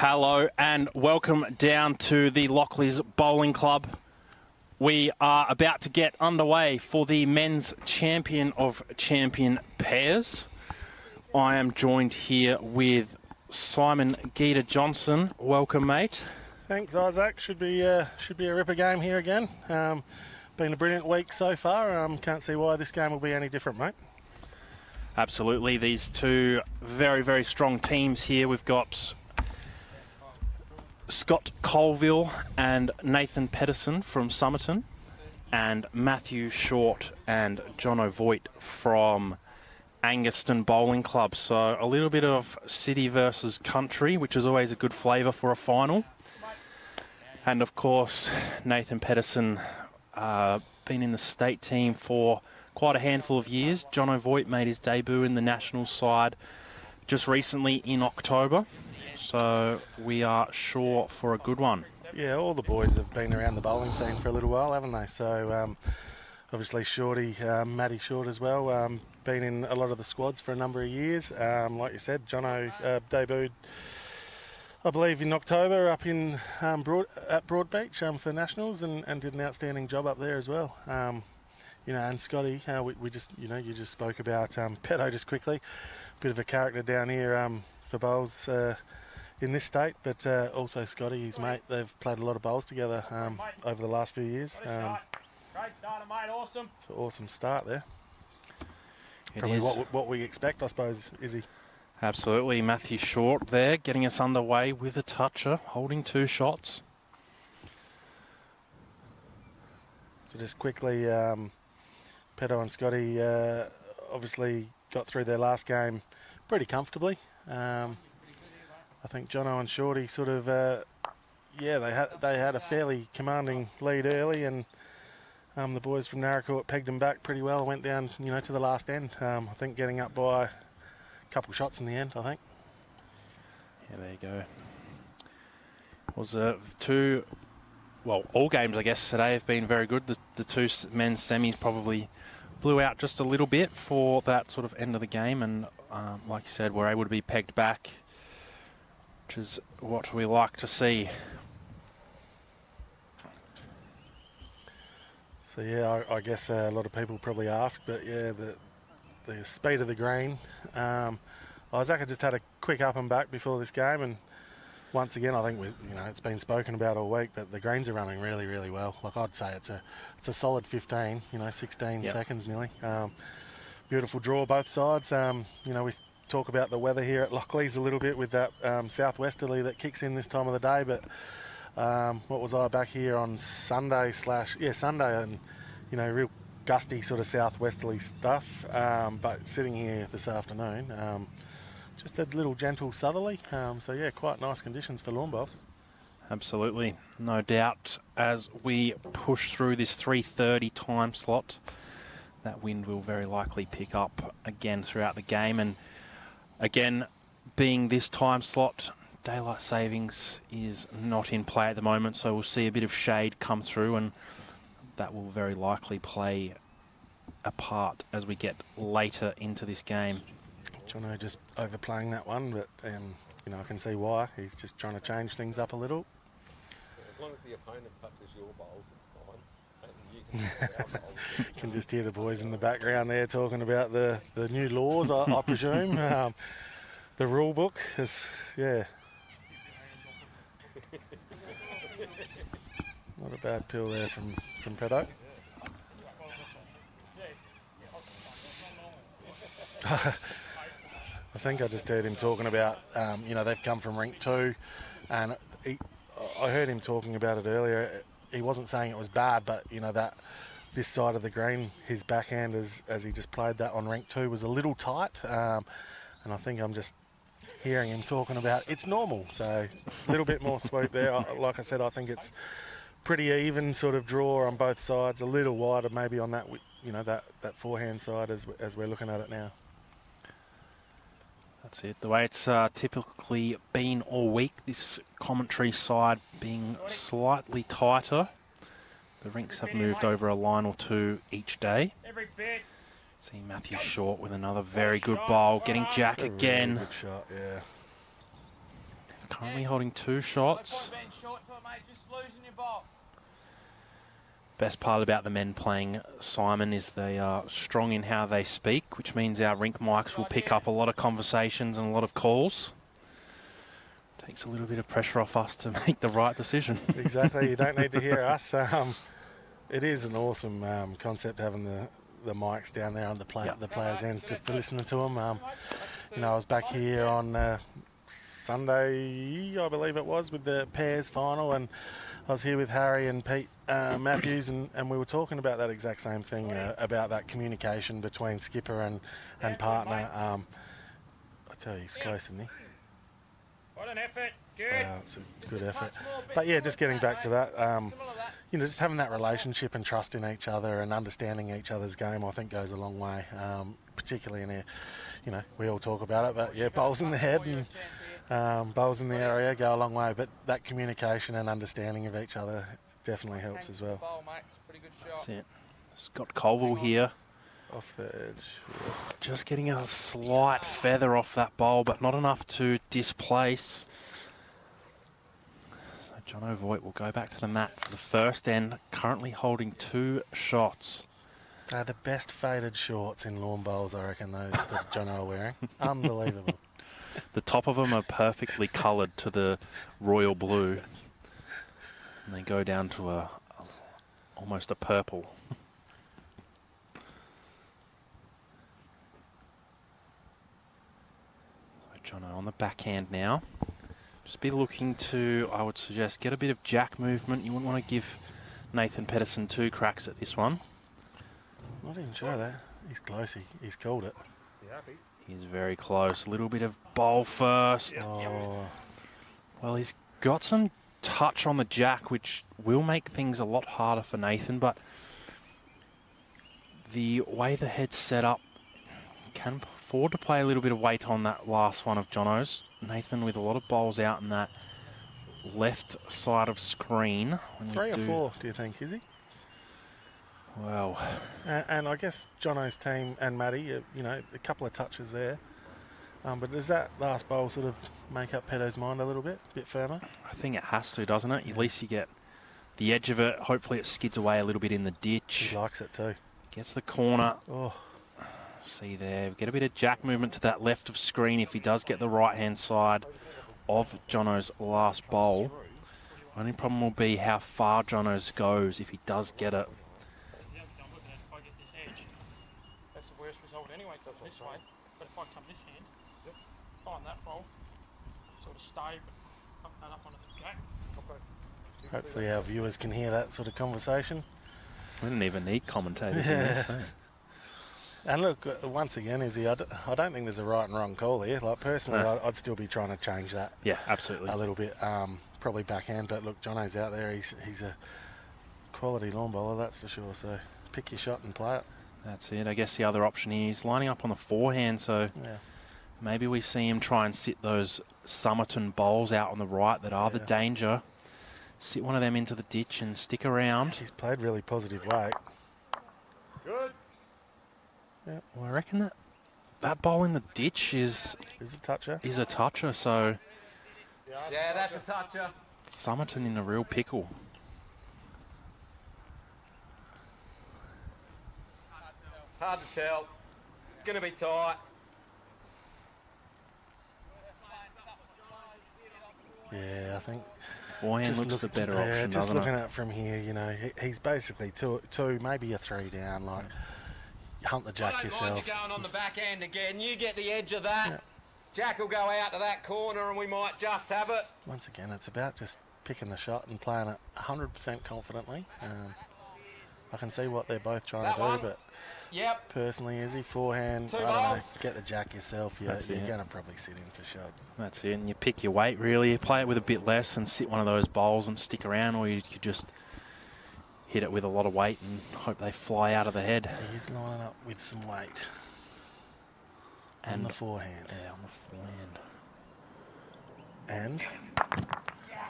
Hello and welcome down to the Lockleys Bowling Club. We are about to get underway for the men's champion of champion pairs. I am joined here with Simon Geeta Johnson. Welcome, mate. Thanks, Isaac. Should be a ripper game here again. Been a brilliant week so far. Can't see why this game will be any different, mate. Absolutely. These two very, very strong teams here. We've got Scott Colville and Nathan Pederson from Somerton, and Matthew Short and Jono Voigt from Anguston Bowling Club. So a little bit of city versus country, which is always a good flavour for a final. And of course, Nathan Pederson, been in the state team for quite a handful of years. Jono Voigt made his debut in the national side just recently in October. So we are sure for a good one. Yeah, all the boys have been around the bowling scene for a little while, haven't they? So obviously Shorty, Matty Short as well, been in a lot of the squads for a number of years. Like you said, Jono debuted, I believe, in October up in at Broadbeach for nationals and did an outstanding job up there as well. And Scotty, we just, you just spoke about Pedo just quickly. Bit of a character down here for bowls in this state, but also Scotty, his mate. They've played a lot of bowls together over the last few years. Great starter, mate. Awesome. It's an awesome start there. It Probably is. what we expect, I suppose, Izzy. Absolutely. Matthew Short there, getting us underway with a toucher, holding two shots. So just quickly, Pedo and Scotty obviously got through their last game pretty comfortably. I think Jono and Shorty sort of, they had a fairly commanding lead early, and the boys from Narracourt pegged them back pretty well. Went down, to the last end. I think getting up by a couple shots in the end, I think. Yeah, there you go. Was all games, I guess, today have been very good. The two men's semis probably blew out just a little bit for that sort of end of the game, and like you said, we're able to be pegged back, which is what we like to see. So yeah, I guess a lot of people probably ask, but yeah, the speed of the green. Isaac, I just had a quick up and back before this game, and once again, I think it's been spoken about all week, but the greens are running really, really well. Like, I'd say it's a solid 15, 16 seconds nearly. Beautiful draw both sides. We talk about the weather here at Lockleys a little bit with that southwesterly that kicks in this time of the day, but what was I back here on Sunday, and real gusty sort of southwesterly stuff, but sitting here this afternoon, just a little gentle southerly, so yeah, quite nice conditions for lawn bowls. Absolutely, no doubt. As we push through this 3:30 time slot, that wind will very likely pick up again throughout the game, and again, being this time slot, daylight savings is not in play at the moment, so we'll see a bit of shade come through, and that will very likely play a part as we get later into this game. Jono just overplaying that one, but I can see why. He's just trying to change things up a little. As long as the opponent touches your bowls, it's fine. And you can touch our bowls. Can just hear the boys in the background there talking about the new laws, I presume. The rule book is, yeah. Not a bad pill there from Pedo. I think I just heard him talking about, they've come from rink 2, and I heard him talking about it earlier. He wasn't saying it was bad, but, that this side of the green, his backhand, as he just played that on rink 2, was a little tight, and I think I'm just hearing him talking about it's normal, so a little bit more sweep there. Like I said, I think it's pretty even sort of draw on both sides, a little wider maybe on that, that forehand side as we're looking at it now. That's it. The way it's typically been all week, this commentary side being slightly tighter. The rinks have moved over a line or two each day. See Matthew Short with another very good bowl, getting Jack again. Really good shot, yeah. currently holding 2 shots. Best part about the men playing Simon is they are strong in how they speak, which means our rink mics will pick up a lot of conversations and a lot of calls. Takes a little bit of pressure off us to make the right decision. Exactly, you don't need to hear us. It is an awesome concept having the mics down there on the players' ends just to listen to them. You know, I was back here on Sunday, I believe it was, with the pairs final, and I was here with Harry and Pete Matthews, and we were talking about that exact same thing, about that communication between skipper and partner. I tell you, he's close, isn't he? What an effort. Good. It's a good effort. But yeah, just getting back to that, you know, just having that relationship and trust in each other and understanding each other's game, I think goes a long way, particularly in here. You know, we all talk about it, but yeah, bowls in the head and bowls in the area go a long way. But that communication and understanding of each other definitely helps as well. That's it. Scott Colville here. Off the edge. Just getting a slight feather off that bowl, but not enough to displace. So Jono Voigt will go back to the mat for the first end, currently holding 2 shots. They're the best faded shorts in lawn bowls, I reckon, those that Jono are wearing. Unbelievable. The top of them are perfectly coloured to the royal blue. And they go down to almost a purple. Jono on the backhand now. Just be looking to, I would suggest, get a bit of jack movement. You wouldn't want to give Nathan Pederson 2 cracks at this one. Not even sure that. He's close. He's called it. He's very close. A little bit of bowl first. Oh. Well, he's got some touch on the jack, which will make things a lot harder for Nathan, but the way the head's set up can afford to play a little bit of weight on that last one of Jono's. Nathan with a lot of bowls out in that left side of screen. 3 or 4, do you think, is he? Well. And I guess Jono's team and Matty, you know, a couple of touches there. But does that last bowl sort of make up Pedo's mind a little bit firmer? I think it has to, doesn't it? At least you get the edge of it. Hopefully it skids away a little bit in the ditch. He likes it too. Gets the corner. Oh. See there, get a bit of jack movement to that left of screen if he does get the right-hand side of Jono's last bowl. Only problem will be how far Jono's goes if he does get it. That's the worst result anyway, this way. But if I come this hand, find that bowl, sort of stay, but up and up onto the jack. Hopefully our viewers can hear that sort of conversation. We didn't even need commentators in this. And look, once again, Izzy, I don't think there's a right and wrong call here. Like, personally, No. I'd still be trying to change that. Yeah, absolutely. A little bit, probably backhand. But look, Jono's out there. He's a quality lawn bowler, that's for sure. So pick your shot and play it. That's it. I guess the other option here is lining up on the forehand, so maybe we see him try and sit those Somerton bowls out on the right that are the danger. Sit one of them into the ditch and stick around. He's played really positive weight. Good. Yeah. Well, I reckon that bowl in the ditch is a toucher. Is a toucher, so Yeah, that's a toucher. Somerton in a real pickle. Hard to tell. It's going to be tight. Yeah, I think Forehand looks the better option, just doesn't looking it? at it from here, you know, he's basically two, maybe a 3 down. Like, hunt the jack I don't yourself. mind you going on the back end again. You get the edge of that. Yeah. Jack will go out to that corner and we might just have it. Once again, it's about just picking the shot and playing it 100% confidently. I can see what they're both trying That to one. do, but Yep. personally, Izzy, forehand, Two I don't know, bowls. get the jack yourself. You're That's it. going to probably sit in for shot. That's it. And you pick your weight, really. You play it with a bit less and sit one of those bowls and stick around, or you could just hit it with a lot of weight and hope they fly out of the head. He's lining up with some weight. On And the forehand. Yeah, on the forehand.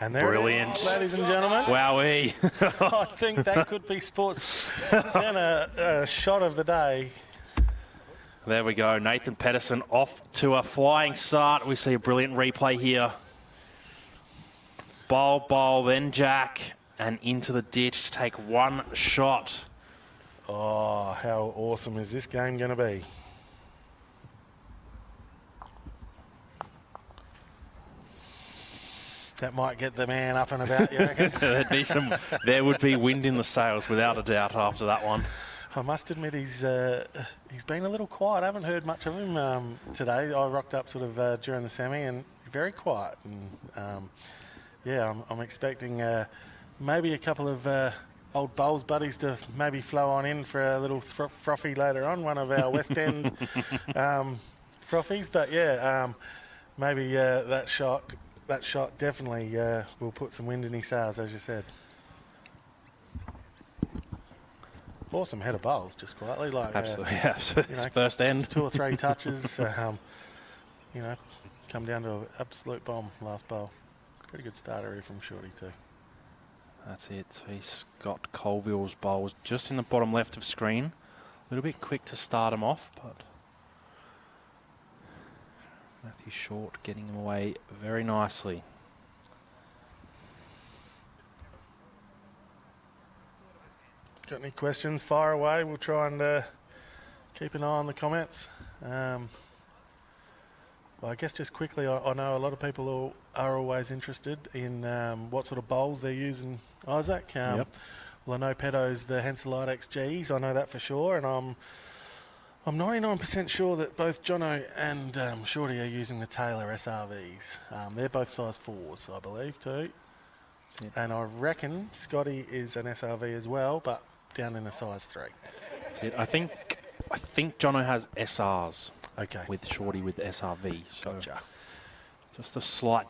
And there Brilliant. it is, ladies and gentlemen. Wowee. I think that could be Sports Centre shot of the day. There we go. Nathan Pederson off to a flying start. We see a brilliant replay here. Bowl, then jack, and into the ditch to take one shot. Oh, how awesome is this game going to be? That might get the man up and about, you reckon? There would be wind in the sails without a doubt after that one. I must admit he's been a little quiet. I haven't heard much of him today. I rocked up sort of during the semi and very quiet. And I'm expecting maybe a couple of old bowls buddies to maybe flow on in for a little frothy later on, one of our West End frothies. But maybe that shot definitely will put some wind in his sails, as you said. Awesome head of bowls, just quietly. Absolutely. First end. 2 or 3 touches, come down to an absolute bomb last bowl. Pretty good starter here from Shorty too. That's it. So he's got Colville's bowls just in the bottom left of screen. A little bit quick to start him off, but Matthew Short getting him away very nicely. Got any questions? Fire away. We'll try and keep an eye on the comments. Well, I guess just quickly, I know a lot of people are always interested in what sort of bowls they're using, Isaac. Yep. Well, I know Pedo's the Henselite XGs. I know that for sure, and I'm 99% sure that both Jono and Shorty are using the Taylor SRVs. They're both size 4s, I believe, too. And I reckon Scotty is an SRV as well, but down in a size 3. That's it. I think Jono has SRs. Okay. With Shorty with SRV. So Gotcha. just a slight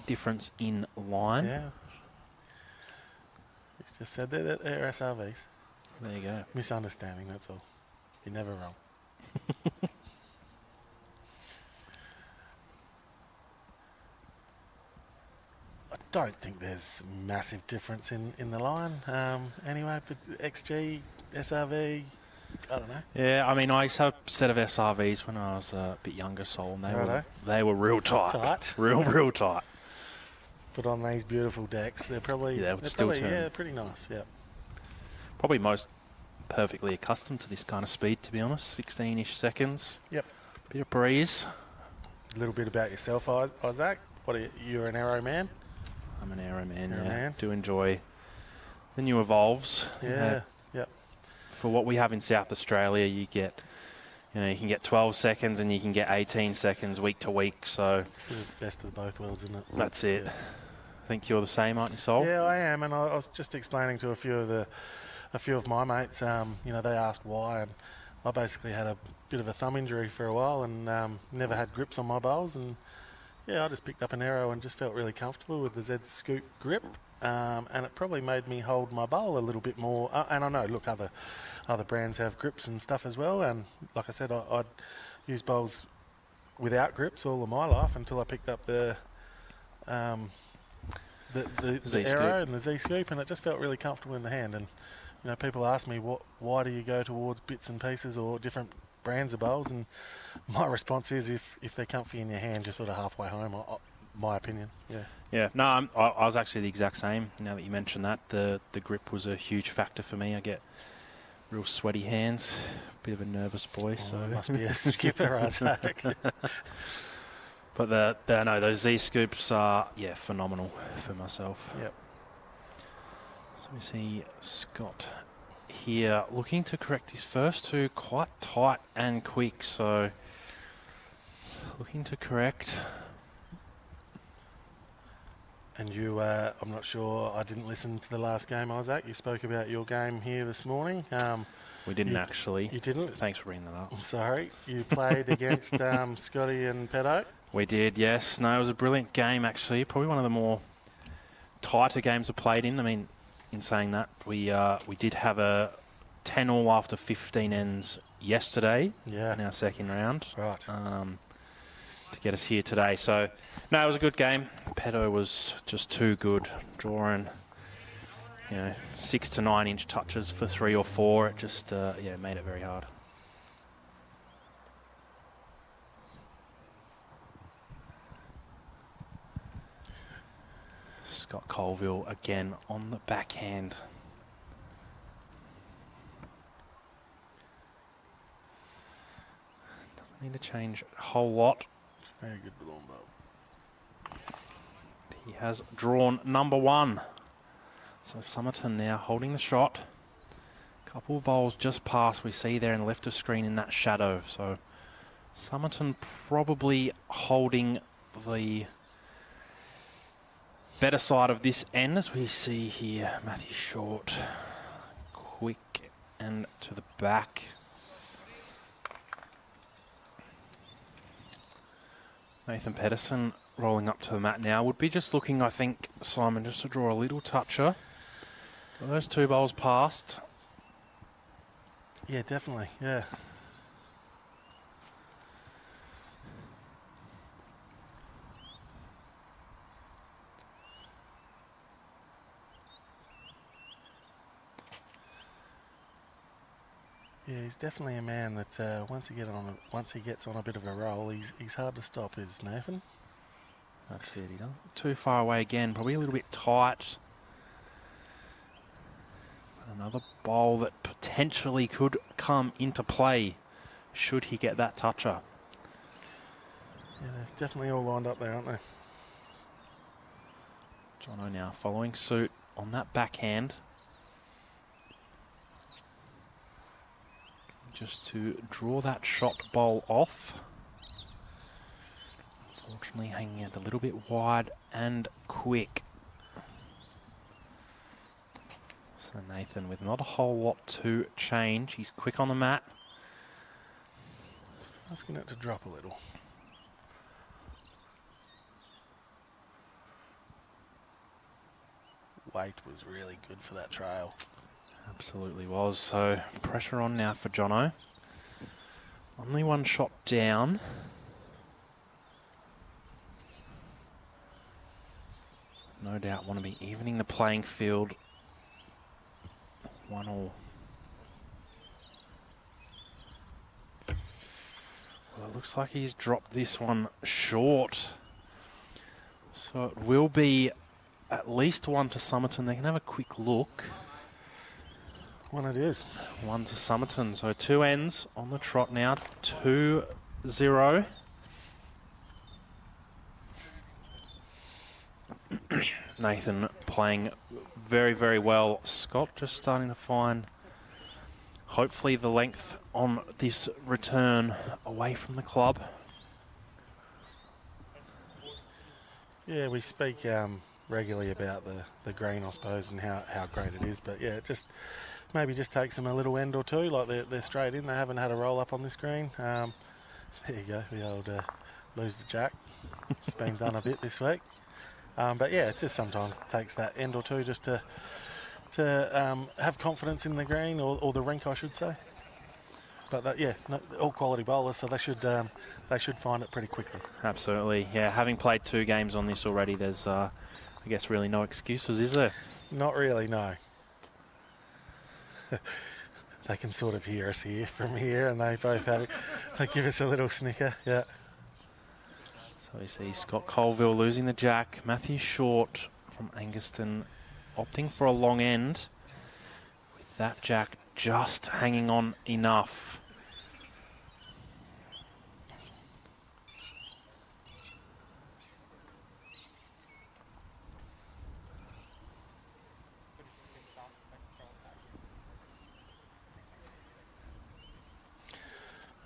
difference in line. Yeah. He's just said they're SRVs. There you go. Misunderstanding, that's all. You're never wrong. I don't think there's massive difference in the line. Anyway, but XG, SRV, I don't know. Yeah, I mean, I used to have a set of SRVs when I was a bit younger, Sol, and they were real tight. Real tight. But on these beautiful decks, they're probably, pretty nice, yeah. Probably most perfectly accustomed to this kind of speed, to be honest. 16-ish seconds. Yep. Bit of breeze. A little bit about yourself, Isaac. What are you? You're an aero man? I'm an aero man, Aero yeah. man. Do enjoy the new evolves. Yeah, yep. For what we have in South Australia, you can get 12 seconds and you can get 18 seconds week to week. So Best of both worlds, isn't it? That's it. Yeah. I think you're the same, aren't you, Sol? Yeah, I am, and I was just explaining to a few of my mates. They asked why, and I basically had a bit of a thumb injury for a while and never had grips on my bowls, and I just picked up an Aero and just felt really comfortable with the Z Scoop grip, and it probably made me hold my bowl a little bit more. And I know, look, other brands have grips and stuff as well, and like I said, I'd use bowls without grips all of my life until I picked up the Aero and the Z Scoop, and it just felt really comfortable in the hand. And people ask me why do you go towards bits and pieces or different brands of bowls, and my response is if they're comfy in your hand, you're sort of halfway home. My opinion. Yeah. No, I was actually the exact same. Now that you mention that, the grip was a huge factor for me. I get real sweaty hands, bit of a nervous boy. So must be a skipper, Isaac. But those Z scoops are phenomenal for myself. Yep. So we see Scott here looking to correct his first two quite tight and quick. So looking to correct. And you, I'm not sure, I didn't listen to the last game, Isaac. You spoke about your game here this morning. We didn't actually. You didn't? Thanks for bringing that up. I'm sorry. You played against Scotty and Pedo? We did, yes. No, it was a brilliant game, actually. Probably one of the more tighter games I played in. I mean, in saying that, we did have a 10-all after 15 ends yesterday in our second round. Right. To get us here today. So, no, it was a good game. Pedo was just too good, drawing, 6 to 9 inch touches for 3 or 4. It just, made it very hard. Scott Colville again on the backhand. Doesn't need to change a whole lot. Very good long bowl. He has drawn number 1. So Somerton now holding the shot. Couple of bowls just past we see there in the left of screen in that shadow. So Somerton probably holding the better side of this end, as we see here. Matthew Short, quick and to the back. Nathan Pederson rolling up to the mat now. Would be just looking, I think, Simon, just to draw a little toucher. So those 2 bowls passed. Yeah, definitely, yeah. Yeah, he's definitely a man that once he gets on a bit of a roll, he's hard to stop, is Nathan. That's it. He's not too far away again. Probably a little bit tight. Another bowl that potentially could come into play should he get that toucher. Yeah, they're definitely all lined up there, aren't they? Jono now following suit on that backhand. Just to draw that shot bowl off. Unfortunately hanging out a little bit wide and quick. So Nathan with not a whole lot to change. He's quick on the mat. Just asking it to drop a little. Weight was really good for that trail. Absolutely was. So pressure on now for Jono. Only 1 shot down. No doubt want to be evening the playing field. 1 all. Well, it looks like he's dropped this one short. So it will be at least 1 to Somerton. They can have a quick look. 1 it is. 1 to Somerton. So 2 ends on the trot now. 2-0. Nathan playing very, very well. Scott just starting to find, hopefully, the length on this return away from the club. Yeah, we speak regularly about the green, I suppose, and how great it is. But yeah, it just maybe just takes them a little end or two. Like they're straight in. They haven't had a roll up on this green. There you go, the old lose the jack. It's been done a bit this week. But yeah, it just sometimes takes that end or two just to have confidence in the green or the rink, I should say. But all quality bowlers, so they should find it pretty quickly. Absolutely, yeah. Having played 2 games on this already, there's I guess really no excuses, is there? Not really, no. They can sort of hear us here from here, and they give us a little snicker, yeah. So we see Scott Colville losing the jack. Matthew Short from Angaston opting for a long end. With that jack just hanging on enough.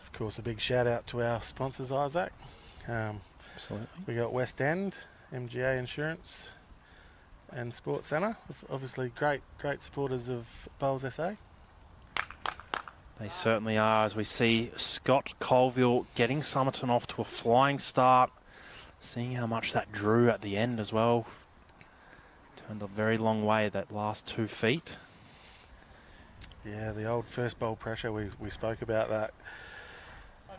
Of course, a big shout out to our sponsors, Isaac. Absolutely. We got West End, MGA Insurance, and Sports Centre. Obviously, great supporters of Bowls SA. They certainly are, as we see Scott Colville getting Somerton off to a flying start. Seeing how much that drew at the end as well. Turned a very long way that last 2 feet. Yeah, the old first bowl pressure, we spoke about that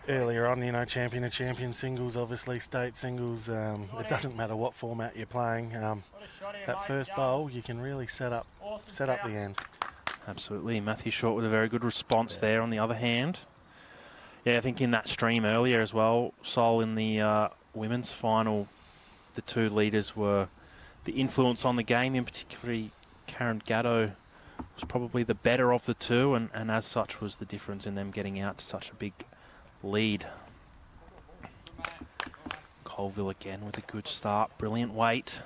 earlier on, champion of champion singles, obviously state singles. It doesn't matter what format you're playing. That first bowl, you can really set up the end. Absolutely. Matthew Short with a very good response there on the other hand. Yeah, I think in that stream earlier as well, Sol, in the women's final, the 2 leaders were the influence on the game, in particularly Karen Gatto was probably the better of the two, and as such was the difference in them getting out to such a big lead. Colville again with a good start, brilliant weight.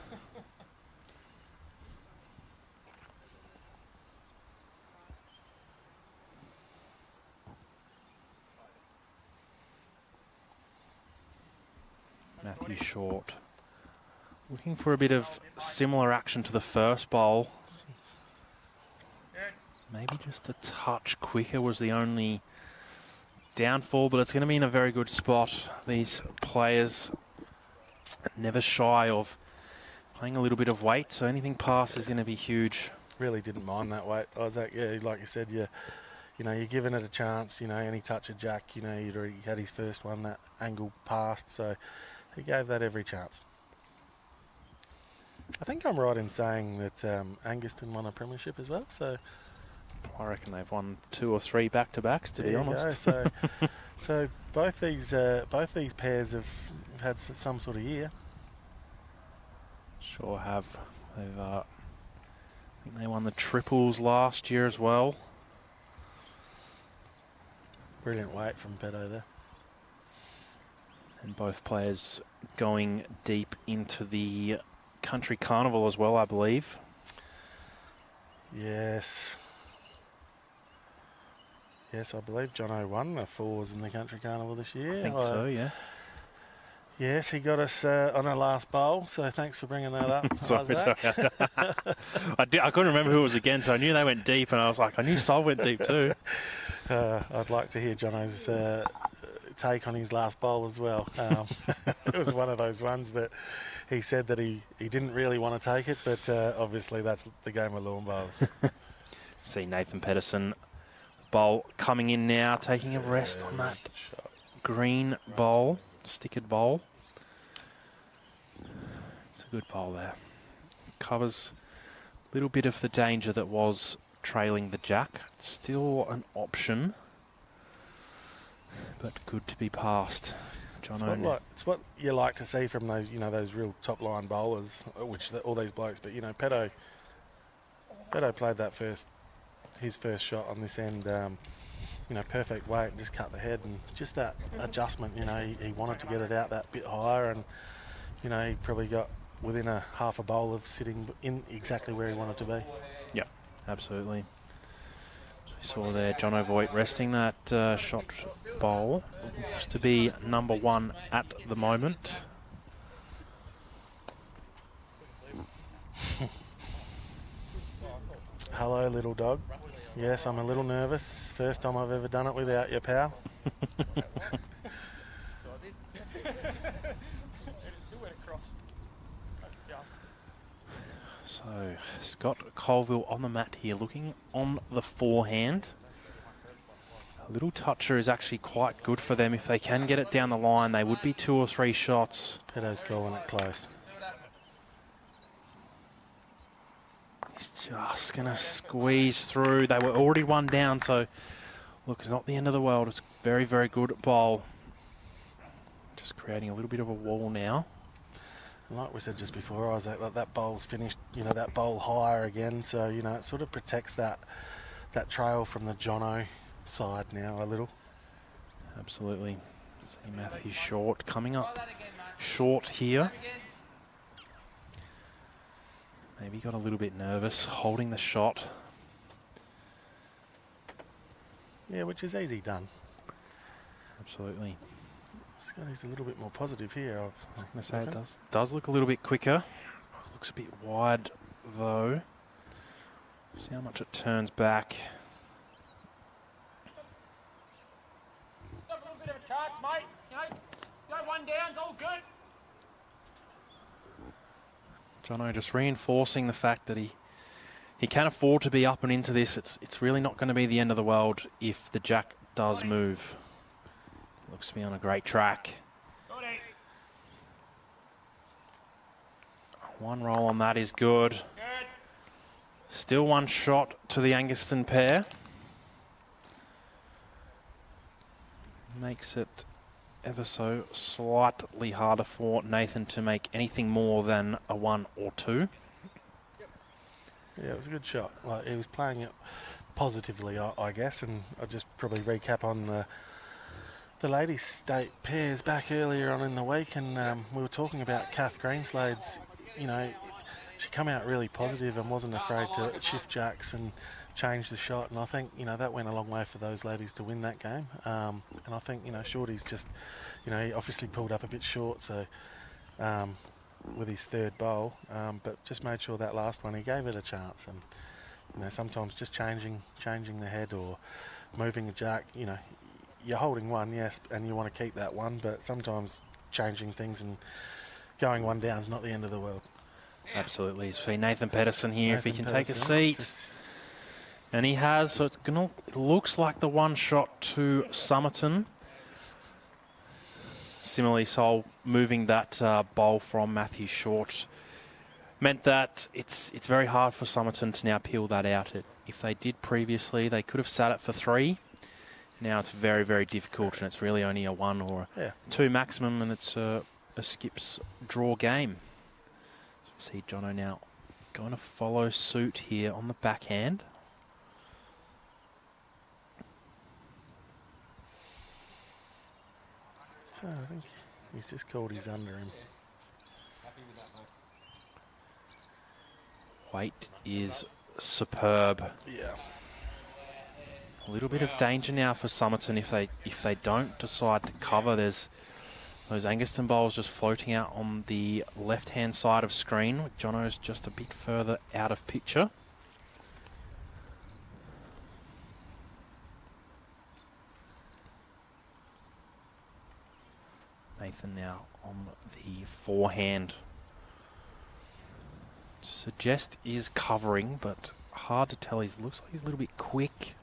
Matthew Short looking for a bit of similar action to the first bowl. Maybe just a touch quicker was the only downfall, but it's going to be in a very good spot. These players are never shy of playing a little bit of weight, so anything past is going to be huge. Really didn't mind that weight, Isaac. Yeah, like you said, you know, you're giving it a chance. You know, any touch of Jack, you know, he'd already had his first one, that angle passed, so he gave that every chance. I think I'm right in saying that Anguston won a premiership as well, so I reckon they've won 2 or 3 back-to-backs, to be honest. So both these pairs have had some sort of year. Sure have. They've, I think they won the triples last year as well. Brilliant weight from Pedo there. And both players going deep into the Country Carnival as well, I believe. Yes. Yes, I believe Jono won the 4s in the Country Carnival this year. I think so, yeah. Yes, he got us on our last bowl, so thanks for bringing that up. sorry. I couldn't remember who it was against. I knew they went deep, and I was like, I knew Sol went deep too. I'd like to hear Jono's take on his last bowl as well. It was one of those ones that he said that he didn't really want to take it, but obviously that's the game of lawn bowls. See Nathan Pederson bowl coming in now, taking a rest on that green bowl, stickered bowl. It's a good bowl there. Covers a little bit of the danger that was trailing the jack. It's still an option, but good to be passed. It's what you like to see from those, you know, those real top line bowlers, which all these blokes. But you know, Pedo played his first shot on this end. You know, perfect weight, just cut the head, and just that adjustment. You know, he wanted to get it out that bit higher, and you know, he probably got within a half a bowl of sitting in exactly where he wanted to be. Yeah, absolutely. We saw there Jono Voigt resting that shot bowl. Looks to be number 1 at the moment. Hello, little dog. Yes, I'm a little nervous. First time I've ever done it without your pal. So Scott Colville on the mat here, looking on the forehand. A little toucher is actually quite good for them. If they can get it down the line, they would be 2 or 3 shots. Pedo's calling it close. He's just going to squeeze through. They were already 1 down, so look, it's not the end of the world. It's very, very good bowl. Just creating a little bit of a wall now. Like we said just before, Isaac, that bowl's finished, you know, that bowl higher again, so, you know, it sort of protects that trail from the Jono side now a little. Absolutely. See Matthew Short coming up short here. Maybe got a little bit nervous holding the shot. Yeah, which is easy done. Absolutely. Scotty's a little bit more positive here. I was going to say it does look a little bit quicker. Looks a bit wide though. See how much it turns back. A little bit of a chance, mate. You know, go 1 down's all good. Jono just reinforcing the fact that he can afford to be up and into this. It's really not going to be the end of the world if the jack does move. Looks to be on a great track. 1 roll on that is good. Still 1 shot to the Anguston pair. Makes it ever so slightly harder for Nathan to make anything more than a 1 or 2. Yeah, it was a good shot. Like, he was playing it positively, I guess, and I'll just probably recap on the ladies' state pairs back earlier on in the week, and we were talking about Kath Greenslade's, you know, she come out really positive and wasn't afraid to shift jacks and change the shot, and I think, you know, that went a long way for those ladies to win that game. And I think, you know, Shorty's just, you know, he obviously pulled up a bit short, so with his third bowl, but just made sure that last one he gave it a chance. And you know, sometimes just changing the head or moving a jack, you know, you're holding one, yes, and you want to keep that one, but sometimes changing things and going one down is not the end of the world. Absolutely. So Nathan Pederson here, if he can take a Pederson, seat. And he has, so it looks like the one shot to Somerton. Similarly, Sol moving that bowl from Matthew Short meant that it's very hard for Somerton to now peel that out. If they did previously, they could have sat it for 3. Now it's very, very difficult, and it's really only a 1 or a 2 maximum, and it's a skips draw game. So see Jono now going to follow suit here on the backhand. So I think he's just called his under him. Weight is superb. Yeah. A little bit of danger now for Somerton if they don't decide to cover. There's those Anguston bowls just floating out on the left-hand side of screen. Jono's just a bit further out of picture. Nathan now on the forehand. Suggest is covering, but hard to tell. He looks like he's a little bit quick.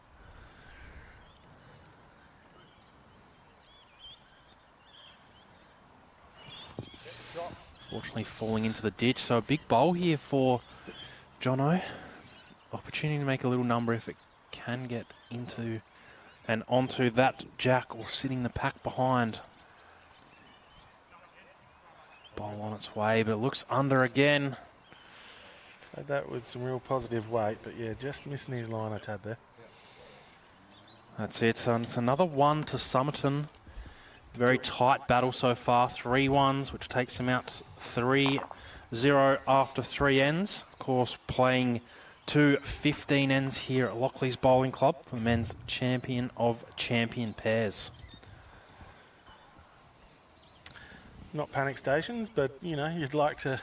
Fortunately falling into the ditch, so a big bowl here for Jono. Opportunity to make a little number if it can get into and onto that jack or sitting the pack behind. Bowl on its way, but it looks under again. Played that with some real positive weight, but yeah, just missing his line a tad there. That's it, so it's another 1 to Somerton. Very tight battle so far, 3 1s, which takes him out 3-0 after 3 ends. Of course, playing 2 15 ends here at Lockleys Bowling Club for the men's champion of champion pairs. Not panic stations, but you know, you'd like to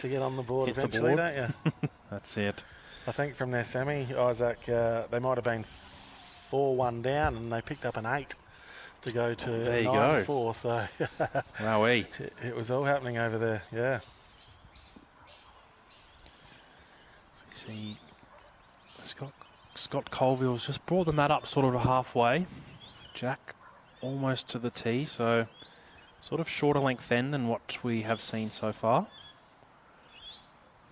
get on the board Hit eventually, the board. don't you? That's it. I think from their semi, Isaac, they might have been 4-1 down, and they picked up an 8 to go to 9-4. So Wowee. it was all happening over there. Yeah. See, Scott Colville's just brought them that up sort of halfway. Jack almost to the tee, so sort of shorter length end than what we have seen so far.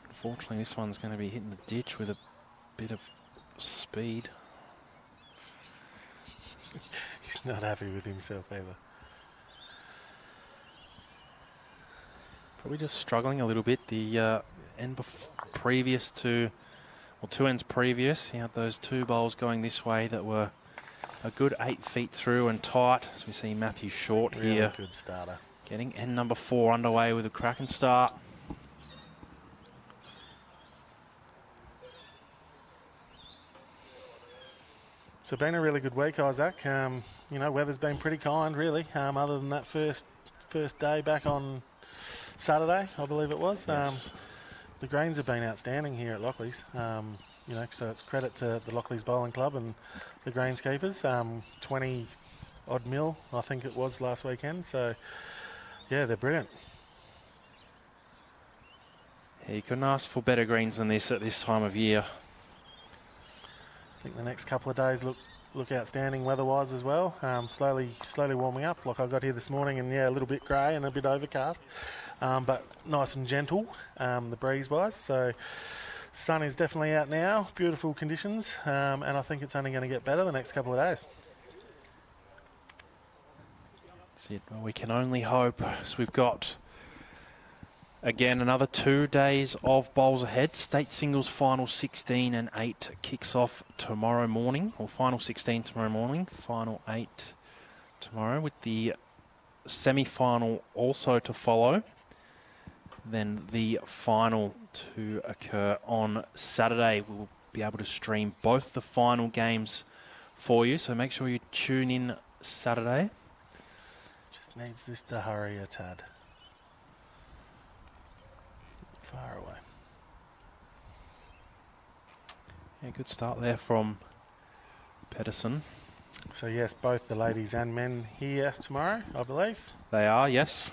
Unfortunately, this one's going to be hitting the ditch with a bit of speed. He's not happy with himself either. Probably just struggling a little bit. The end previous to, well, 2 ends previous, he had those 2 bowls going this way that were a good 8 feet through and tight. So we see Matthew Short really here. Good starter. Getting end number 4 underway with a cracking start. So been a really good week, Isaac. You know, weather's been pretty kind, really. Other than that first day back on Saturday, I believe it was. Yes. The greens have been outstanding here at Lockleys. You know, so it's credit to the Lockleys Bowling Club and the greenskeepers. 20 odd mil, I think it was last weekend. So yeah, they're brilliant. Yeah, you couldn't ask for better greens than this at this time of year. I think the next couple of days look outstanding weather-wise as well. Slowly warming up. Like I got here this morning, and yeah, a little bit grey and a bit overcast, but nice and gentle, the breeze-wise. So sun is definitely out now. Beautiful conditions, and I think it's only going to get better the next couple of days. That's it. Well, we can only hope. So we've got, again, another 2 days of bowls ahead. State singles final 16 and 8 kicks off tomorrow morning, or final 16 tomorrow morning, final 8 tomorrow, with the semi-final also to follow. Then the final to occur on Saturday. We'll be able to stream both the final games for you, so make sure you tune in Saturday. Just needs this to hurry a tad. Far away. Yeah, good start there from Pederson. So yes, both the ladies and men here tomorrow, I believe. They are, yes.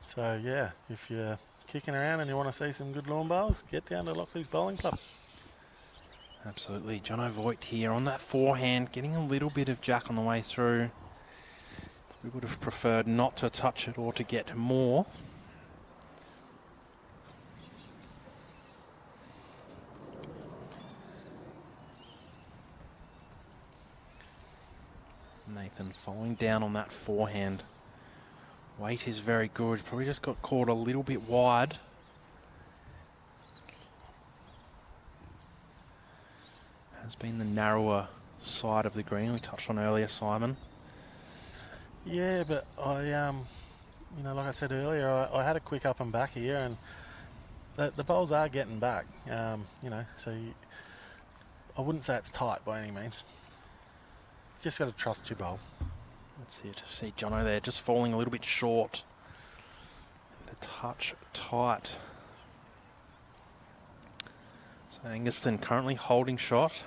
So yeah, if you're kicking around and you want to see some good lawn bowls, get down to Lockleys Bowling Club. Absolutely. Jono Voigt here on that forehand, getting a little bit of jack on the way through. We would have preferred not to touch it or to get more. Nathan following down on that forehand. Weight is very good. Probably just got caught a little bit wide. Has been the narrower side of the green we touched on earlier, Simon. Yeah, but like I said earlier, I had a quick up and back here, and the bowls are getting back. So I wouldn't say it's tight by any means. Just got to trust your bowl. That's it. See Jono there just falling a little bit short. And a touch tight. So Angaston currently holding shot.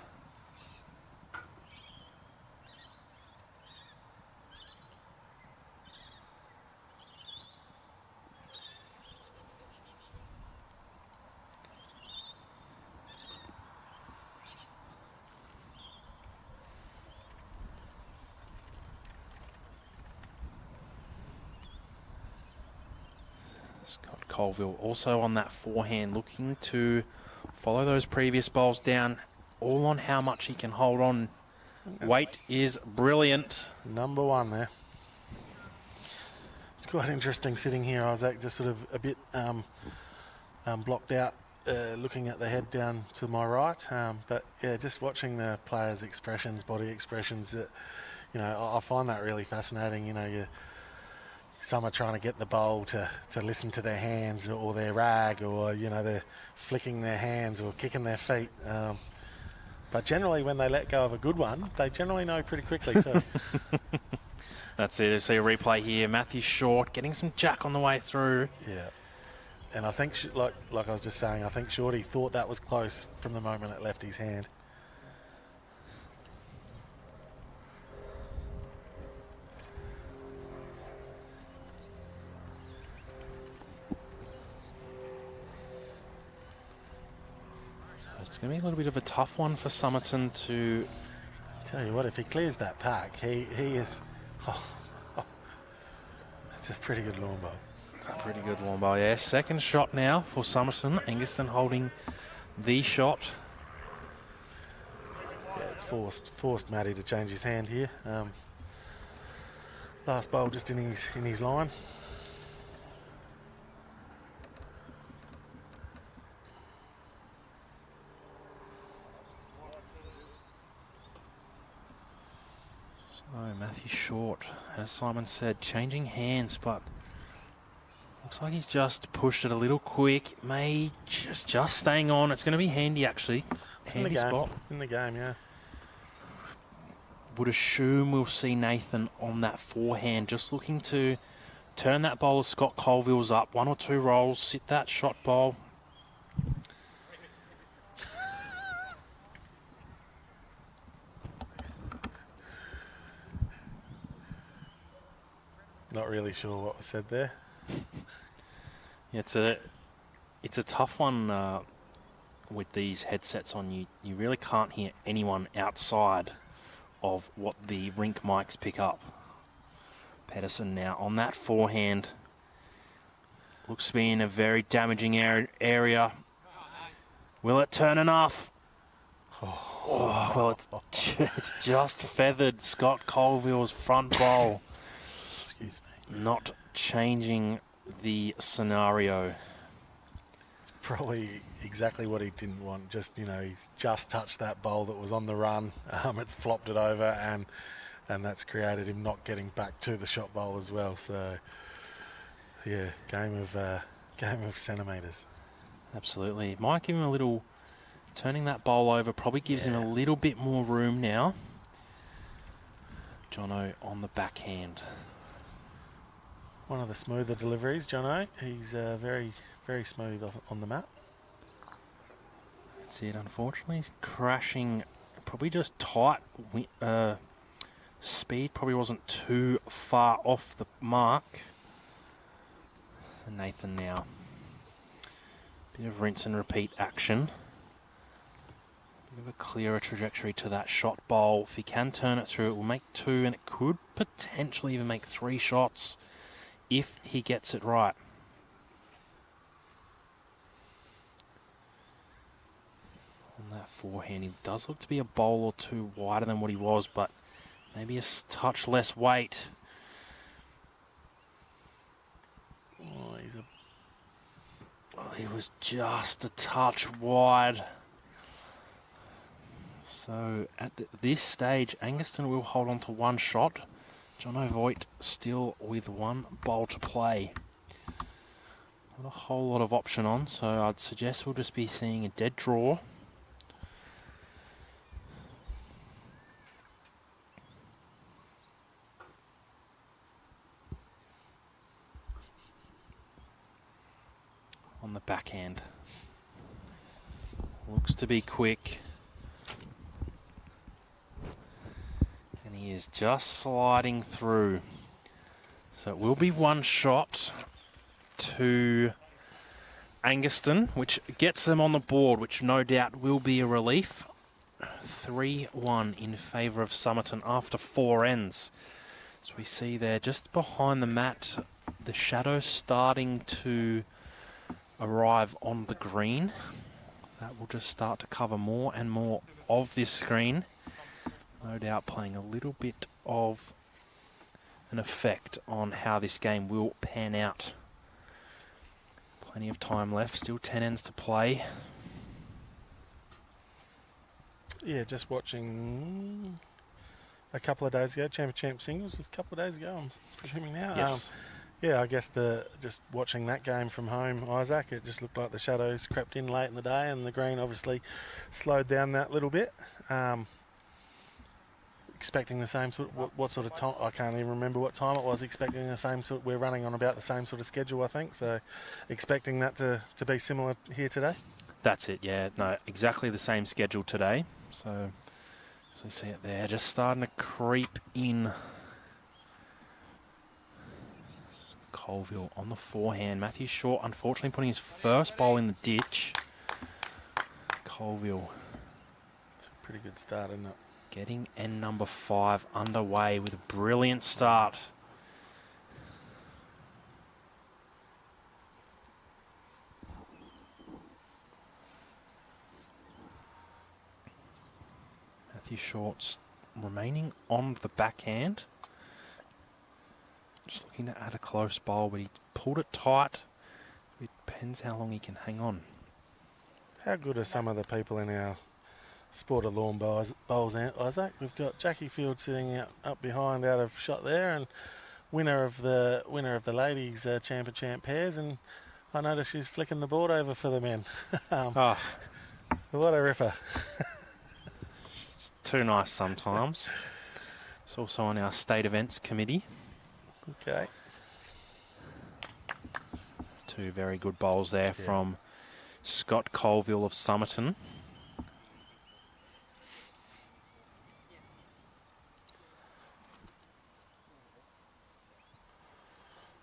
Scott Colville also on that forehand, looking to follow those previous bowls down, all on how much he can hold on. Weight is brilliant. Number one there. It's quite interesting sitting here, Isaac, just sort of a bit blocked out, looking at the head down to my right. But yeah, just watching the players' expressions, body expressions, I find that really fascinating. Some are trying to get the bowl to listen to their hands or their rag, or they're flicking their hands or kicking their feet. But generally, when they let go of a good one, they generally know pretty quickly. So that's it. I see a replay here. Matthew Short getting some jack on the way through. Yeah, and I think, like I was just saying, I think Shorty thought that was close from the moment it left his hand. It's going to be a little bit of a tough one for Somerton to... Tell you what, if he clears that pack, he is... That's a pretty good lawn bowl. It's a pretty good lawn bowl, yeah. Second shot now for Somerton. Angaston holding the shot. Yeah, it's forced Matty to change his hand here. Last bowl just in his line. So Matthew Short, as Simon said, changing hands, but looks like he's just pushed it a little quick. May just staying on. It's going to be handy, actually. It's handy in the game. spot. In the game, yeah. Would assume we'll see Nathan on that forehand, just looking to turn that bowl of Scott Colville's up. 1 or 2 rolls, sit that shot bowl. Not really sure what was said there. It's a tough one with these headsets on. You really can't hear anyone outside of what the rink mics pick up. Pederson now on that forehand. Looks to be in a very damaging area. Will it turn enough? Oh, well, it's just feathered Scott Colville's front bowl. not changing the scenario. Probably exactly what he didn't want. Just, he's just touched that bowl that was on the run. It's flopped it over, and that's created him not getting back to the shot bowl as well. So, yeah, game of centimetres. Absolutely. Might give him a little... Turning that bowl over probably gives him a little bit more room now. Jono on the backhand. One of the smoother deliveries, Jono. He's very, very smooth on the mat. That's it. Unfortunately, he's crashing probably just tight. Speed probably wasn't too far off the mark. And Nathan now. Bit of rinse and repeat action. Bit of a clearer trajectory to that shot bowl. If he can turn it through, it will make 2, and it could potentially even make 3 shots if he gets it right. On that forehand, he does look to be a bowl or 2 wider than what he was, but maybe a touch less weight. He was just a touch wide. So at this stage, Angaston will hold on to 1 shot. Jono Voigt still with 1 bowl to play. Not a whole lot of option on, so I'd suggest we'll just be seeing a dead draw. On the backhand. Looks to be quick. And he is just sliding through. So it will be 1 shot to Angaston, which gets them on the board, which no doubt will be a relief. 3-1 in favour of Somerton after 4 ends. So we see there just behind the mat, the shadow starting to arrive on the green. That will just start to cover more and more of this screen. No doubt playing a little bit of an effect on how this game will pan out. Plenty of time left, still 10 ends to play. Yeah, just watching a couple of days ago, Champ singles was a couple of days ago, I'm presuming now. Yes. Yeah, I guess just watching that game from home, Isaac, it just looked like the shadows crept in late in the day, and the green obviously slowed down that little bit. Expecting the same sort of, what sort of time, I can't even remember what time it was, expecting the same sort, we're running on about the same sort of schedule, I think, so expecting that to be similar here today. That's it, yeah, no, exactly the same schedule today. So, as you see it there, just starting to creep in. Colville on the forehand. Matthew Short, unfortunately, putting his first bowl in the ditch. Colville. It's a pretty good start, isn't it? Getting end number 5 underway with a brilliant start. Matthew Short's remaining on the backhand. Just looking to add a close bowl, but he pulled it tight. It depends how long he can hang on. How good are some of the people in our sport of lawn bowls, Isaac? We've got Jackie Field sitting up behind, out of shot there, and winner of the ladies champ of champ pairs, and I noticed she's flicking the board over for the men. What a ripper. It's too nice sometimes. It's also on our state events committee. Okay. 2 very good bowls there from Scott Colville of Somerton.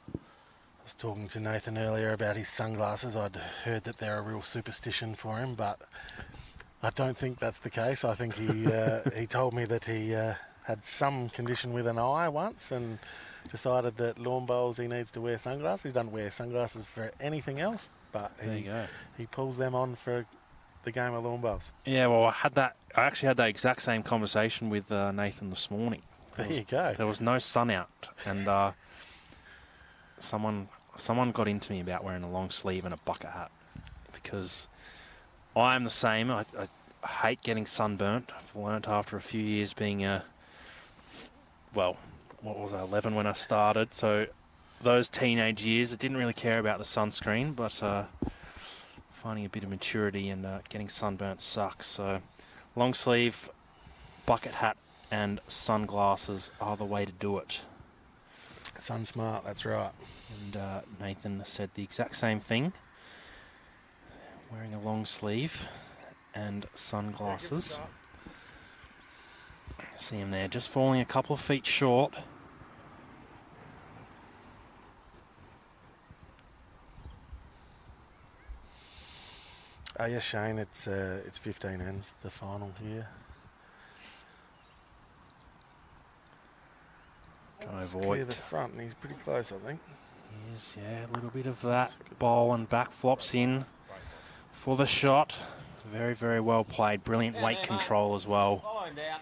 I was talking to Nathan earlier about his sunglasses. I'd heard that they're a real superstition for him, but I don't think that's the case. I think he told me that he had some condition with an eye once and decided that lawn bowls he needs to wear sunglasses. He doesn't wear sunglasses for anything else, but he pulls them on for the game of lawn bowls. Yeah, well, I actually had that exact same conversation with Nathan this morning. There you go. There was no sun out, and someone got into me about wearing a long sleeve and a bucket hat because I'm the same. I hate getting sunburnt. I've learnt after a few years being what was I, 11 when I started. So those teenage years, I didn't really care about the sunscreen, but finding a bit of maturity and getting sunburnt sucks. So long sleeve, bucket hat and sunglasses are the way to do it. Sun smart, that's right. And Nathan said the exact same thing. Wearing a long sleeve and sunglasses. See him there, just falling a couple of feet short. Yes, Shane, it's 15 ends, the final here. Clear the front, and he's pretty close, I think. He is, yeah, a little bit of that bowl and back flops in for the shot. Very, very well played. Brilliant weight control as well. Follow him down.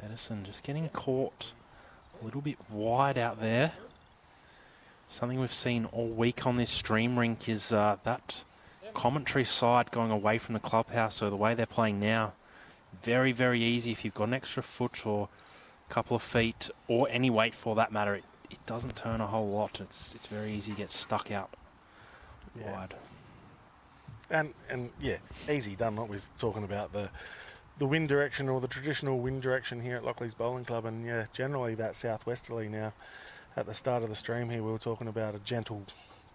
Pederson just getting caught a little bit wide out there. Something we've seen all week on this stream rink is that commentary side going away from the clubhouse. So the way they're playing now, very, very easy. If you've got an extra foot or a couple of feet or any weight for that matter, it doesn't turn a whole lot. It's very easy to get stuck out wide. And yeah, easy done. What we're talking about the wind direction or the traditional wind direction here at Lockleys Bowling Club, and yeah, generally that southwesterly now. At the start of the stream here, we were talking about a gentle,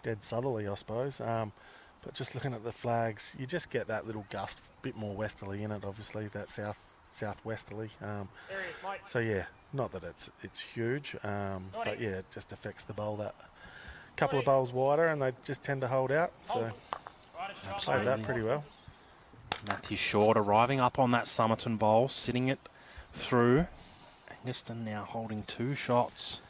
dead southerly, I suppose. But just looking at the flags, you just get that little gust, bit more westerly in it, obviously, that southwesterly. So yeah, not that it's huge, but yeah, it just affects the bowl that couple of bowls wider, and they just tend to hold out. So played that pretty well. Matthew Short arriving up on that Somerton bowl, sitting it through. Angiston now holding 2 shots.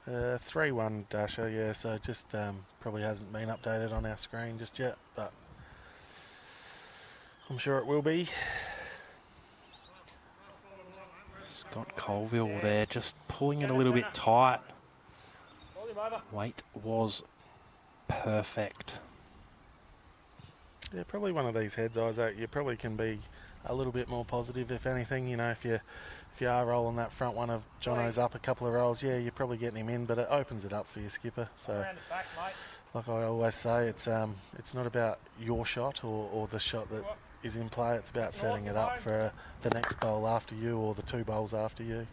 3-1 Dasher, yeah, so just probably hasn't been updated on our screen just yet, but I'm sure it will be. Scott Colville there, just pulling it a little bit tight. Weight was perfect. Yeah, probably one of these heads, Isaac, you probably can be a little bit more positive, if anything. You know, if you are rolling that front one of Jono's up a couple of rolls, yeah, you're probably getting him in, but it opens it up for your skipper. So, like I always say, it's not about your shot or the shot that is in play. It's about setting it up for the next bowl after you or the 2 bowls after you.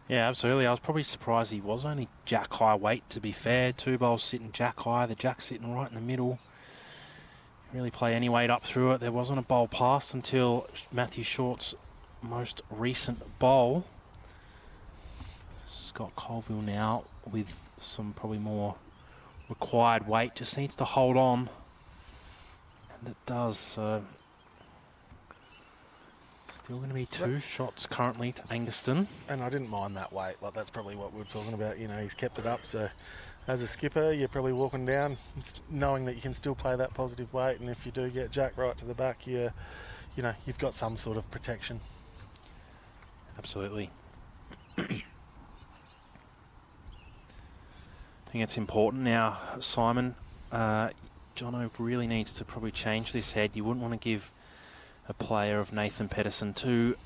Yeah, absolutely. I was probably surprised he was only jack high weight, to be fair. 2 bowls sitting jack high, the jack sitting right in the middle. Really play any weight up through it. There wasn't a bowl passed until Matthew Short's most recent bowl. Scott Colville now with some probably more required weight. Just needs to hold on. And it does. So still going to be 2 shots currently to Angiston. And I didn't mind that weight. Like, that's probably what we were talking about. You know, he's kept it up. So as a skipper, you're probably walking down knowing that you can still play that positive weight. And if you do get jack right to the back, you know, you've got some sort of protection. Absolutely. I think it's important now, Simon. Jono really needs to probably change this head. You wouldn't want to give a player of Nathan Pederson 2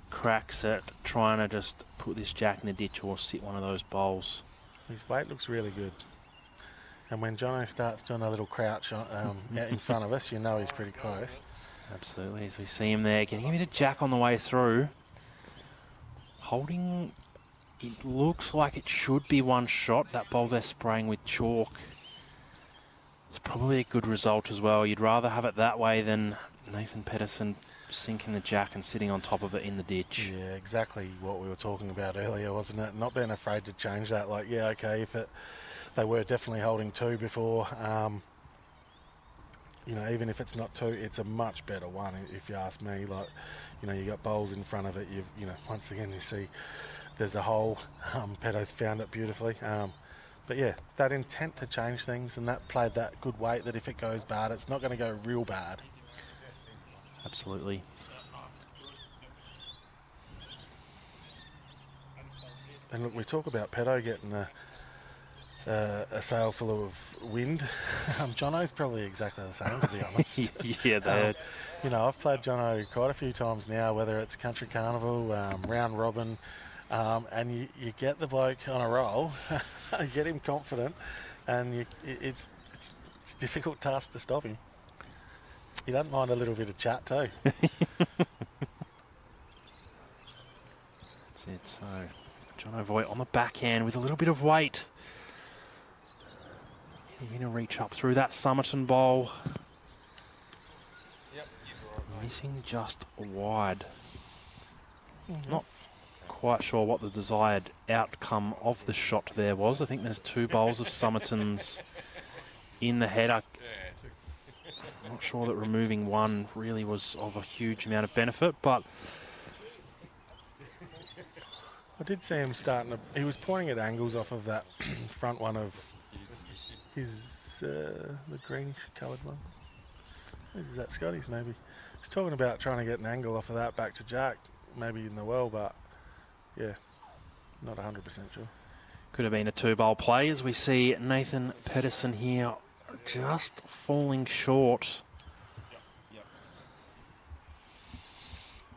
cracks at trying to just put this jack in the ditch or sit one of those bowls. His weight looks really good. And when Jono starts doing a little crouch out in front of us, you know he's pretty close. Absolutely, as we see him there, getting a bit of jack on the way through. Holding, it looks like it should be 1 shot. That bowl they're spraying with chalk. It's probably a good result as well. You'd rather have it that way than Nathan Pederson sinking the jack and sitting on top of it in the ditch. Yeah, exactly what we were talking about earlier, wasn't it? Not being afraid to change that. Like, yeah, okay, they were definitely holding 2 before. You know, even if it's not 2, it's a much better one, if you ask me. Like, you know, you got bowls in front of it. You know, once again, you see there's a hole. Pedo's found it beautifully. But yeah, that intent to change things, and that played that good weight that if it goes bad, it's not going to go real bad. Absolutely. And look, we talk about Pedo getting a sail full of wind. Jono's probably exactly the same, to be honest. Yeah, they You know, I've played Jono quite a few times now, whether it's Country Carnival, Round Robin, and you get the bloke on a roll, you get him confident, and it's a difficult task to stop him. He doesn't mind a little bit of chat too. That's it. So, Jono Voigt on the backhand with a little bit of weight. You're going to reach up through that Somerton bowl. Missing just wide. Not quite sure what the desired outcome of the shot there was. I think there's 2 bowls of Somerton's in the head. I'm not sure that removing one really was of a huge amount of benefit, but I did see him starting to... He was pointing at angles off of that front one of his... the greenish coloured one. Is that Scotty's maybe? He's talking about trying to get an angle off of that back to Jack, maybe in the well, but yeah, not 100% sure. could have been a 2-bowl play as we see Nathan Pederson here just falling short.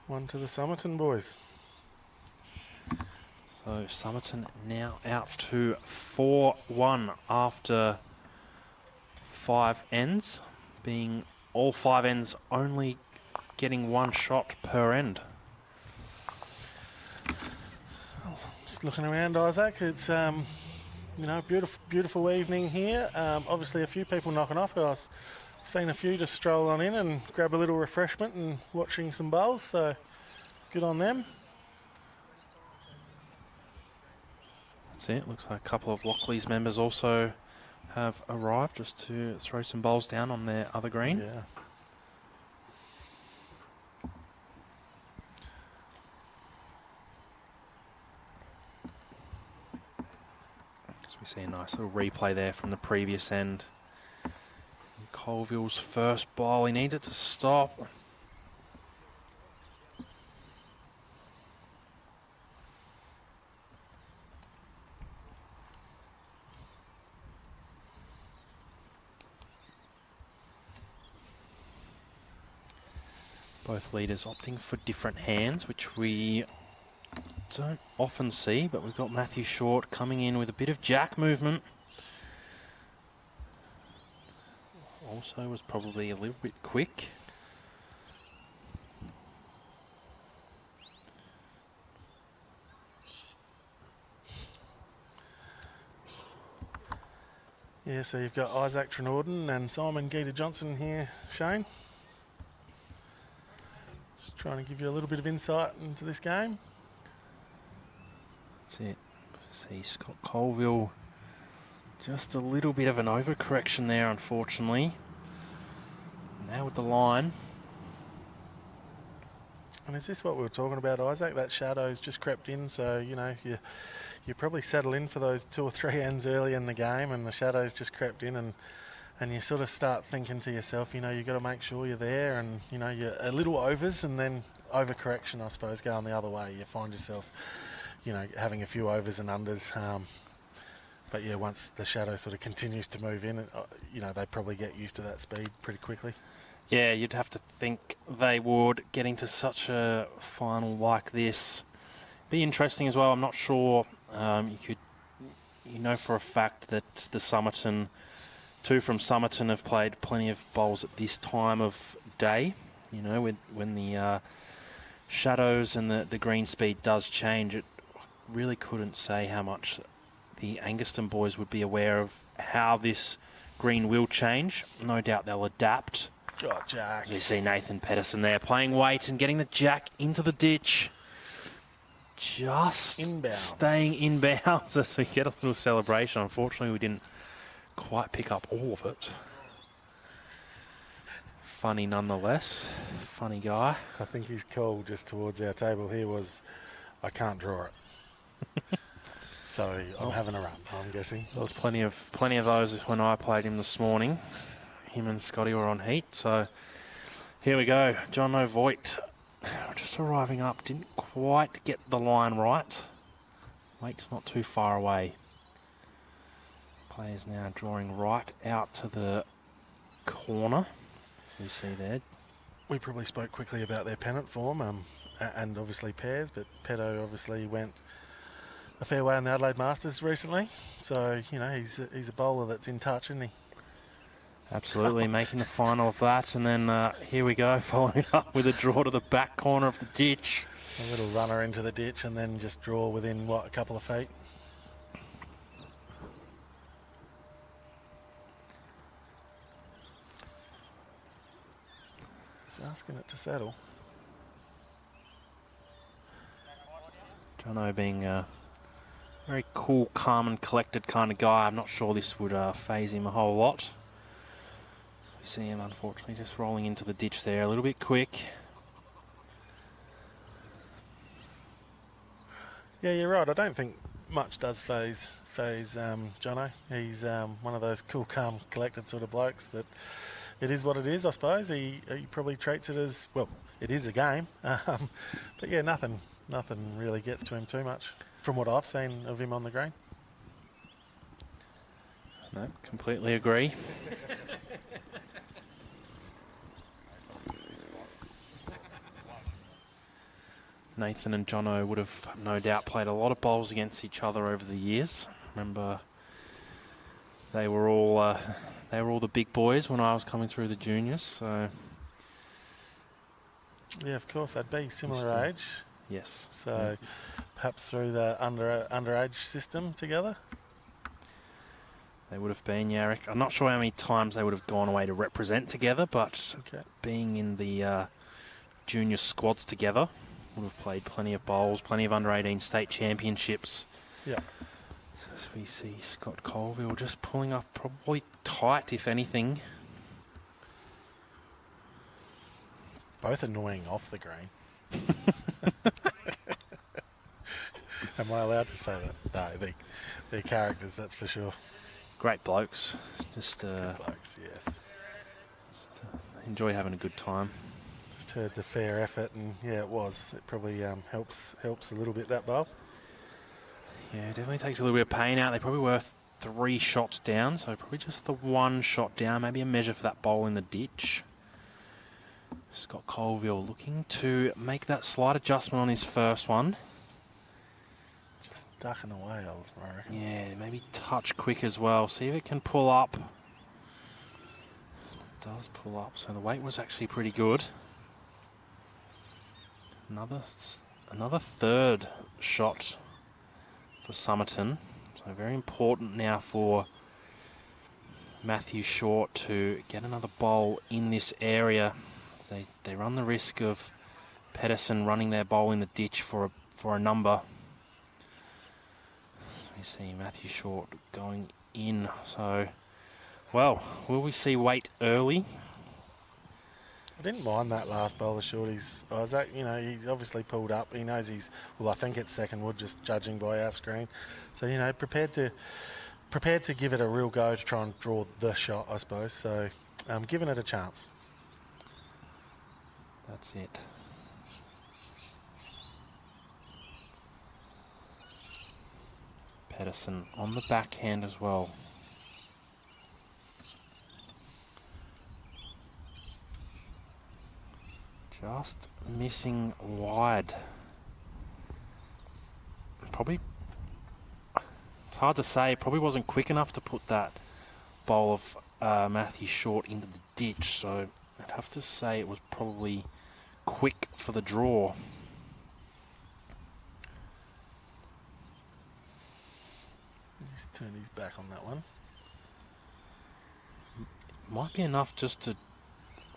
One to the Somerton boys. So Somerton now out to 4-1 after 5 ends, being all 5 ends only getting 1 shot per end. Just looking around, Isaac, it's you know, beautiful evening here. Obviously a few people knocking off. I've seen a few just stroll on in and grab a little refreshment and watching some bowls, so good on them. That's it. Looks like a couple of Lockley's members also have arrived just to throw some bowls down on their other green. Yeah. So we see a nice little replay there from the previous end. Colville's first bowl, he needs it to stop. Both leaders opting for different hands, which we don't often see, but we've got Matthew Short coming in with a bit of jack movement. Also was probably a little bit quick. Yeah, so you've got Isaac Trenorden and Simon Geeta Johnson here, Shane. Just trying to give you a little bit of insight into this game. That's it. See Scott Colville, just a little bit of an overcorrection there, unfortunately. Now with the line. And is this what we were talking about, Isaac? That shadow's just crept in, so, you know, you probably settle in for those 2 or 3 ends early in the game, and the shadow's just crept in, and you sort of start thinking to yourself, you know, you've got to make sure you're there, and, you know, you're a little overs, and then overcorrection, I suppose, going the other way. You find yourself, you know, having a few overs and unders. But, yeah, once the shadow sort of continues to move in, you know, they probably get used to that speed pretty quickly. Yeah, you'd have to think they would, getting to such a final like this. Be interesting as well. I'm not sure you know for a fact that the Somerton, 2 from Somerton have played plenty of bowls at this time of day. You know, when the shadows and the green speed does change, it really couldn't say how much the Anguston boys would be aware of how this green will change. No doubt they'll adapt. God, Jack. You see Nathan Pederson there playing weight and getting the jack into the ditch. Just inbounds. Staying inbounds as we get a little celebration. Unfortunately, we didn't quite pick up all of it. Funny nonetheless. Funny guy. I think his call just towards our table here was, I can't draw it. So I'm having a run, I'm guessing. There was plenty of those when I played him this morning. Him and Scotty were on heat. So here we go. Jono Voigt just arriving up. Didn't quite get the line right. Wait's not too far away. Players now drawing right out to the corner. As you see there. We probably spoke quickly about their pennant form and obviously pairs, but Pedo obviously went a fair way in the Adelaide Masters recently. So, you know, he's a bowler that's in touch, isn't he? Absolutely, making the final of that. And then here we go, following it up with a draw to the back corner of the ditch. A little runner into the ditch and then just draw within, what, a couple of feet? He's asking it to settle. Jono being a very cool, calm and collected kind of guy. I'm not sure this would faze him a whole lot. We see him, unfortunately, just rolling into the ditch there a little bit quick. Yeah, you're right. I don't think much does faze Jono. He's one of those cool, calm, collected sort of blokes that it is what it is, I suppose. He probably treats it as, well, it is a game. But yeah, nothing really gets to him too much from what I've seen of him on the green. No, completely agree. Nathan and Jono would have no doubt played a lot of bowls against each other over the years. Remember, they were all the big boys when I was coming through the juniors. So yeah, of course, they'd be similar age. Yes. So perhaps through the underage system together. They would have been, yeah. I'm not sure how many times they would have gone away to represent together, but being in the junior squads together, would have played plenty of bowls, plenty of under-18 state championships. Yeah. So as we see Scott Colville just pulling up probably tight, if anything. Both annoying off the green. Am I allowed to say that? No, they're characters, that's for sure. Great blokes. Just, Good blokes, yes. Enjoy having a good time. Just heard the fair effort, and yeah, it was. It probably helps a little bit, that bowl. Yeah, it definitely takes a little bit of pain out. They probably were 3 shots down, so probably just the 1 shot down. Maybe a measure for that bowl in the ditch. Scott Colville looking to make that slight adjustment on his first one. Just ducking away, I reckon. Yeah, maybe touch quick as well. See if it can pull up. It does pull up, so the weight was actually pretty good. Another third shot for Somerton. So very important now for Matthew Short to get another bowl in this area. They run the risk of Pederson running their bowl in the ditch for a number. So we see Matthew Short going in. So, well, will we see weight early? I didn't mind that last bowl of Shorty's, Isaac. You know, he's obviously pulled up. He knows I think it's second wood, just judging by our screen. So, you know, prepared to give it a real go to try and draw the shot, I suppose. So, giving it a chance. That's it. Pederson on the backhand as well. Just missing wide. Probably, it's hard to say, probably wasn't quick enough to put that bowl of Matthew Short into the ditch, so I'd have to say it was probably quick for the draw. He's turned his back on that one. Might be enough just to,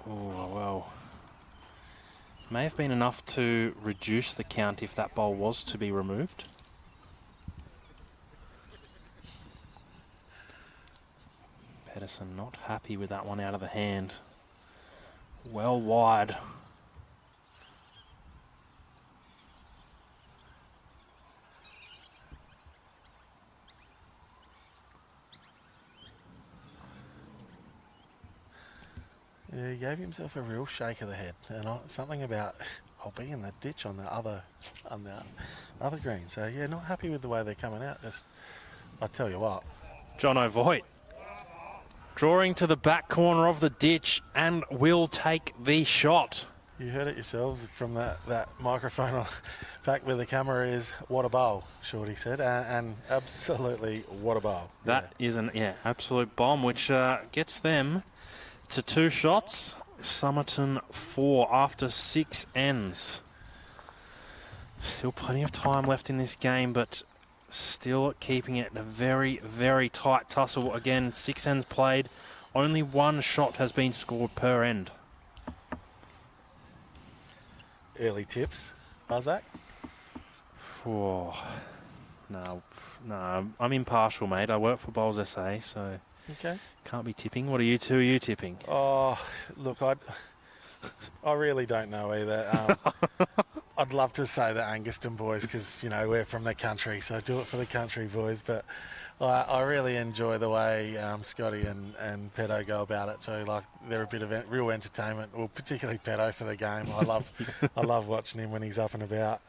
oh well, may have been enough to reduce the count if that bowl was to be removed. Pederson not happy with that one out of the hand. Well wide. Yeah, he gave himself a real shake of the head, and something about I'll be in the ditch on the other green. So yeah, not happy with the way they're coming out. Just I tell you what, Jono Voigt drawing to the back corner of the ditch and will take the shot. you heard it yourselves from that microphone back where the camera is. What a bowl, Shorty said, and absolutely what a bowl. That is an absolute bomb, which gets them to 2 shots. Somerton 4 after 6 ends. Still plenty of time left in this game, but still keeping it in a very, very tight tussle. Again, 6 ends played. Only 1 shot has been scored per end. Early tips, Isaac. Oh, no, I'm impartial, mate. I work for Bowls SA, so Okay. can't be tipping. What are you two? Are you tipping? Oh, look, I really don't know either. I'd love to say the Anguston boys because, you know, we're from the country, so do it for the country boys. But I really enjoy the way Scotty and Pedo go about it too. Like, they're a bit of real entertainment, well, particularly Pedo for the game. I love watching him when he's up and about.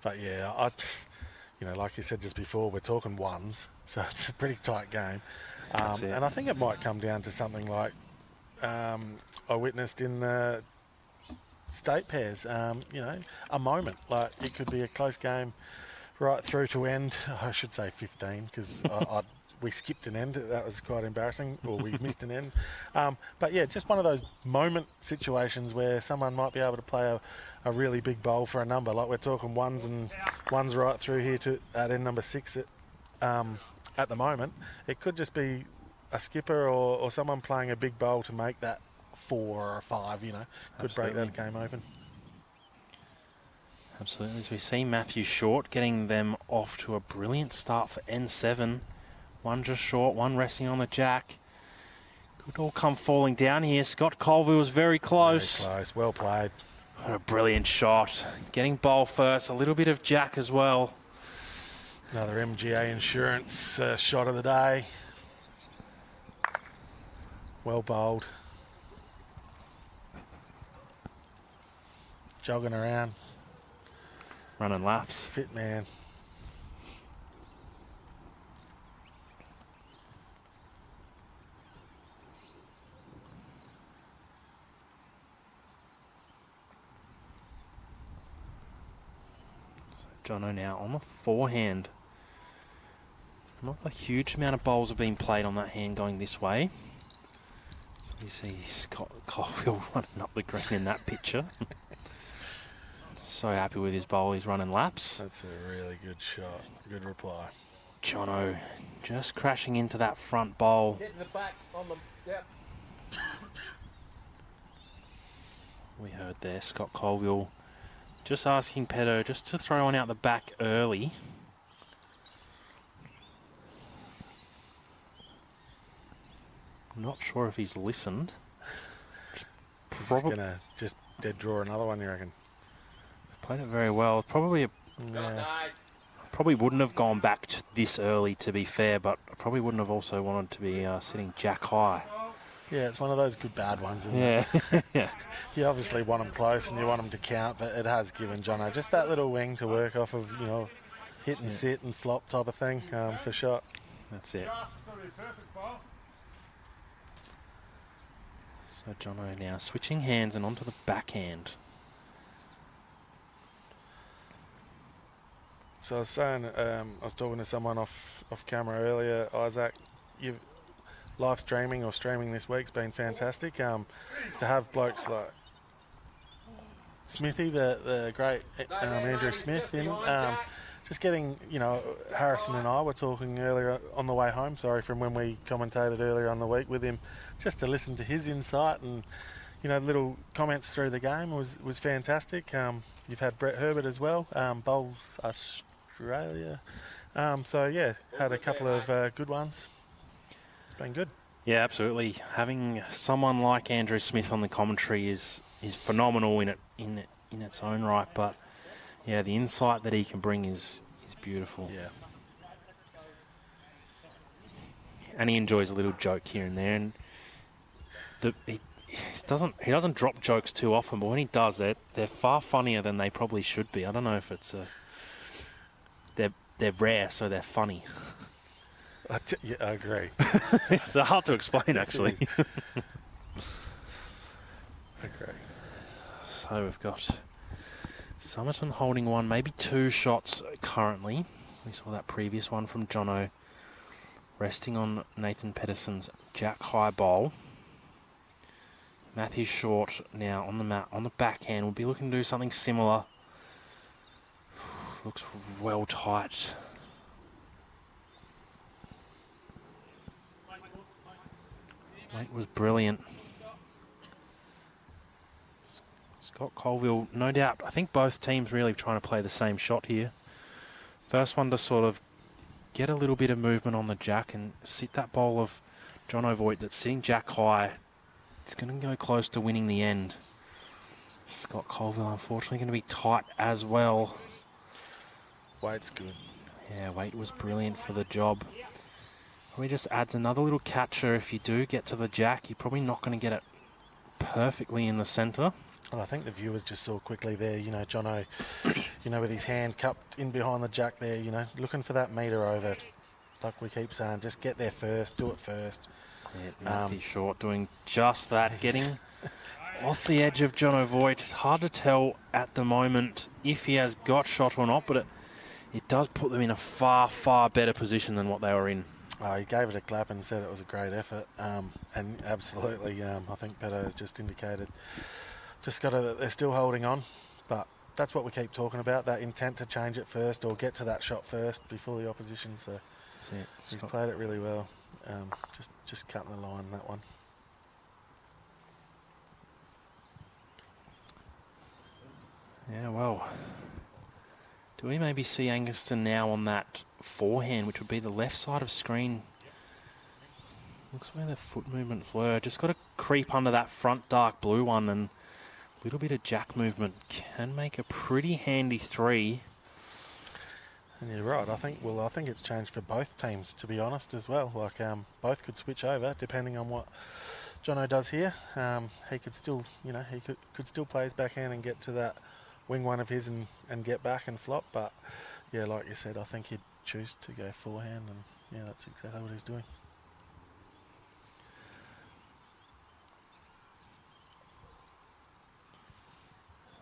But yeah, you know, like you said just before, we're talking ones, so it's a pretty tight game. And I think it might come down to something like I witnessed in the state pairs, you know, a moment. Like, it could be a close game right through to end. I should say 15 because we skipped an end. That was quite embarrassing, or we missed an end. But yeah, just one of those moment situations where someone might be able to play a really big bowl for a number. Like, we're talking ones right through here to at end number 6 at the moment. It could just be a skipper or someone playing a big bowl to make that 4 or 5, you know, could break that game open. Absolutely. As we see Matthew Short getting them off to a brilliant start for N7. 1 just short, 1 resting on the jack. Could all come falling down here. Scott Colville was very close. Very close. Well played. What a brilliant shot. Getting bowl first, a little bit of jack as well. Another MGA Insurance shot of the day. Well bowled. Jogging around. Running laps. Fit man. Jono now on the forehand. Not a huge amount of bowls have been played on that hand going this way. So you see Scott Colville running up the green in that picture. So happy with his bowl, he's running laps. That's a really good shot. Good reply. Jono just crashing into that front bowl. Get in the back on them. Yep. We heard there Scott Colville just asking Pedo just to throw one out the back early. I'm not sure if he's listened. He's just going to just dead draw another one, you reckon? Played it very well. Probably wouldn't have gone back to this early, to be fair, but I probably wouldn't have also wanted to be sitting jack high. Yeah, it's one of those good bad ones, isn't it? Yeah. You obviously want them close and you want them to count, but it has given Jono just that little wing to work off of, you know, hit and sit and flop type of thing for shot. That's it. So Jono now switching hands and onto the backhand. So I was saying, I was talking to someone off camera earlier, Isaac, you've live streaming or streaming this week's been fantastic. To have blokes like Smithy, the great Andrew Smith in, just getting, you know, Harrison and I were talking earlier on the way home, from when we commentated earlier on the week with him, just to listen to his insight and, you know, little comments through the game was fantastic. You've had Brett Herbert as well, Bowls Australia. So yeah, had a couple of good ones. It's been good. Yeah, absolutely. Having someone like Andrew Smith on the commentary is phenomenal in its own right. But yeah, the insight that he can bring is beautiful. Yeah. And he enjoys a little joke here and there. And he doesn't drop jokes too often, but when he does, they're far funnier than they probably should be. I don't know if it's they're rare, so they're funny. Yeah, I agree. It's hard to explain, actually. Agree. So we've got Somerton holding one, maybe two shots currently. We saw that previous one from Jono resting on Nathan Pederson's jack high bowl. Matthew Short now on the mat, on the backhand. We'll be looking to do something similar. Looks well tight. Weight was brilliant. Scott Colville, no doubt. I think both teams really trying to play the same shot here. First one to sort of get a little bit of movement on the jack and sit that bowl of Jono Voigt that's sitting jack high. It's going to go close to winning the end. Scott Colville, unfortunately, going to be tight as well. Wade's good. Yeah, Wade was brilliant for the job. Probably just adds another little catcher. If you do get to the jack, you're probably not going to get it perfectly in the centre. Well, I think the viewers just saw quickly there, you know, Jono, you know, with his hand cupped in behind the jack there, you know, looking for that metre over. Like we keep saying, just get there first, do it first. Matthew Short doing just that, getting off the edge of Jono Voigt. It's hard to tell at the moment if he has got shot or not, but it does put them in a far, far better position than what they were in. He gave it a clap and said it was a great effort, and absolutely, I think Pedo has just indicated, just got that they're still holding on, but that's what we keep talking about, that intent to change it first or get to that shot first before the opposition, so he's played it really well, just cutting the line, that one. Yeah, well, do we maybe see Anguston now on that forehand, which would be the left side of screen? Looks where the foot movements were. Just got to creep under that front dark blue one, and a little bit of jack movement can make a pretty handy three. And you're right. I think it's changed for both teams, to be honest, as well. Like both could switch over depending on what Jono does here. He could still, you know, he could still play his backhand and get to that wing one of his and get back and flop. But yeah, like you said, I think he'd choose to go forehand, and yeah, that's exactly what he's doing.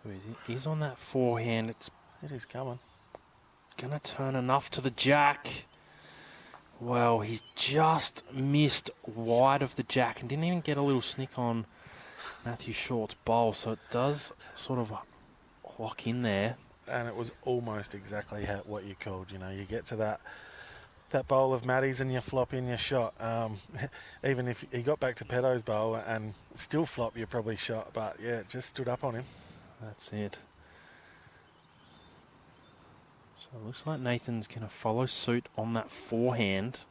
So he's on that forehand. It is coming. Gonna turn enough to the jack. Well, he just missed wide of the jack and didn't even get a little snick on Matthew Short's bowl, so it does sort of lock in there. And it was almost exactly what you called. You know, you get to that bowl of Matty's and you flop in your shot. Even if he got back to Pedo's bowl and still flop, you probably shot. But yeah, it just stood up on him. That's it. So it looks like Nathan's going to follow suit on that forehand.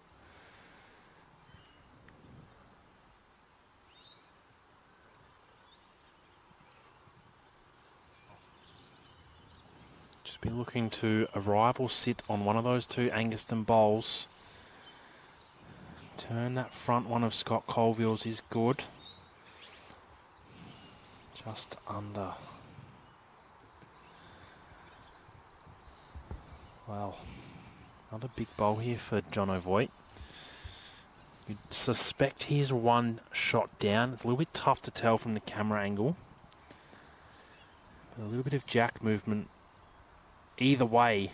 Just be looking to arrive or sit on one of those two Anguston bowls. Turn that front one of Scott Colville's is good. Just under. Well, another big bowl here for Jono Voigt. You'd suspect he's one shot down. It's a little bit tough to tell from the camera angle. But a little bit of jack movement either way,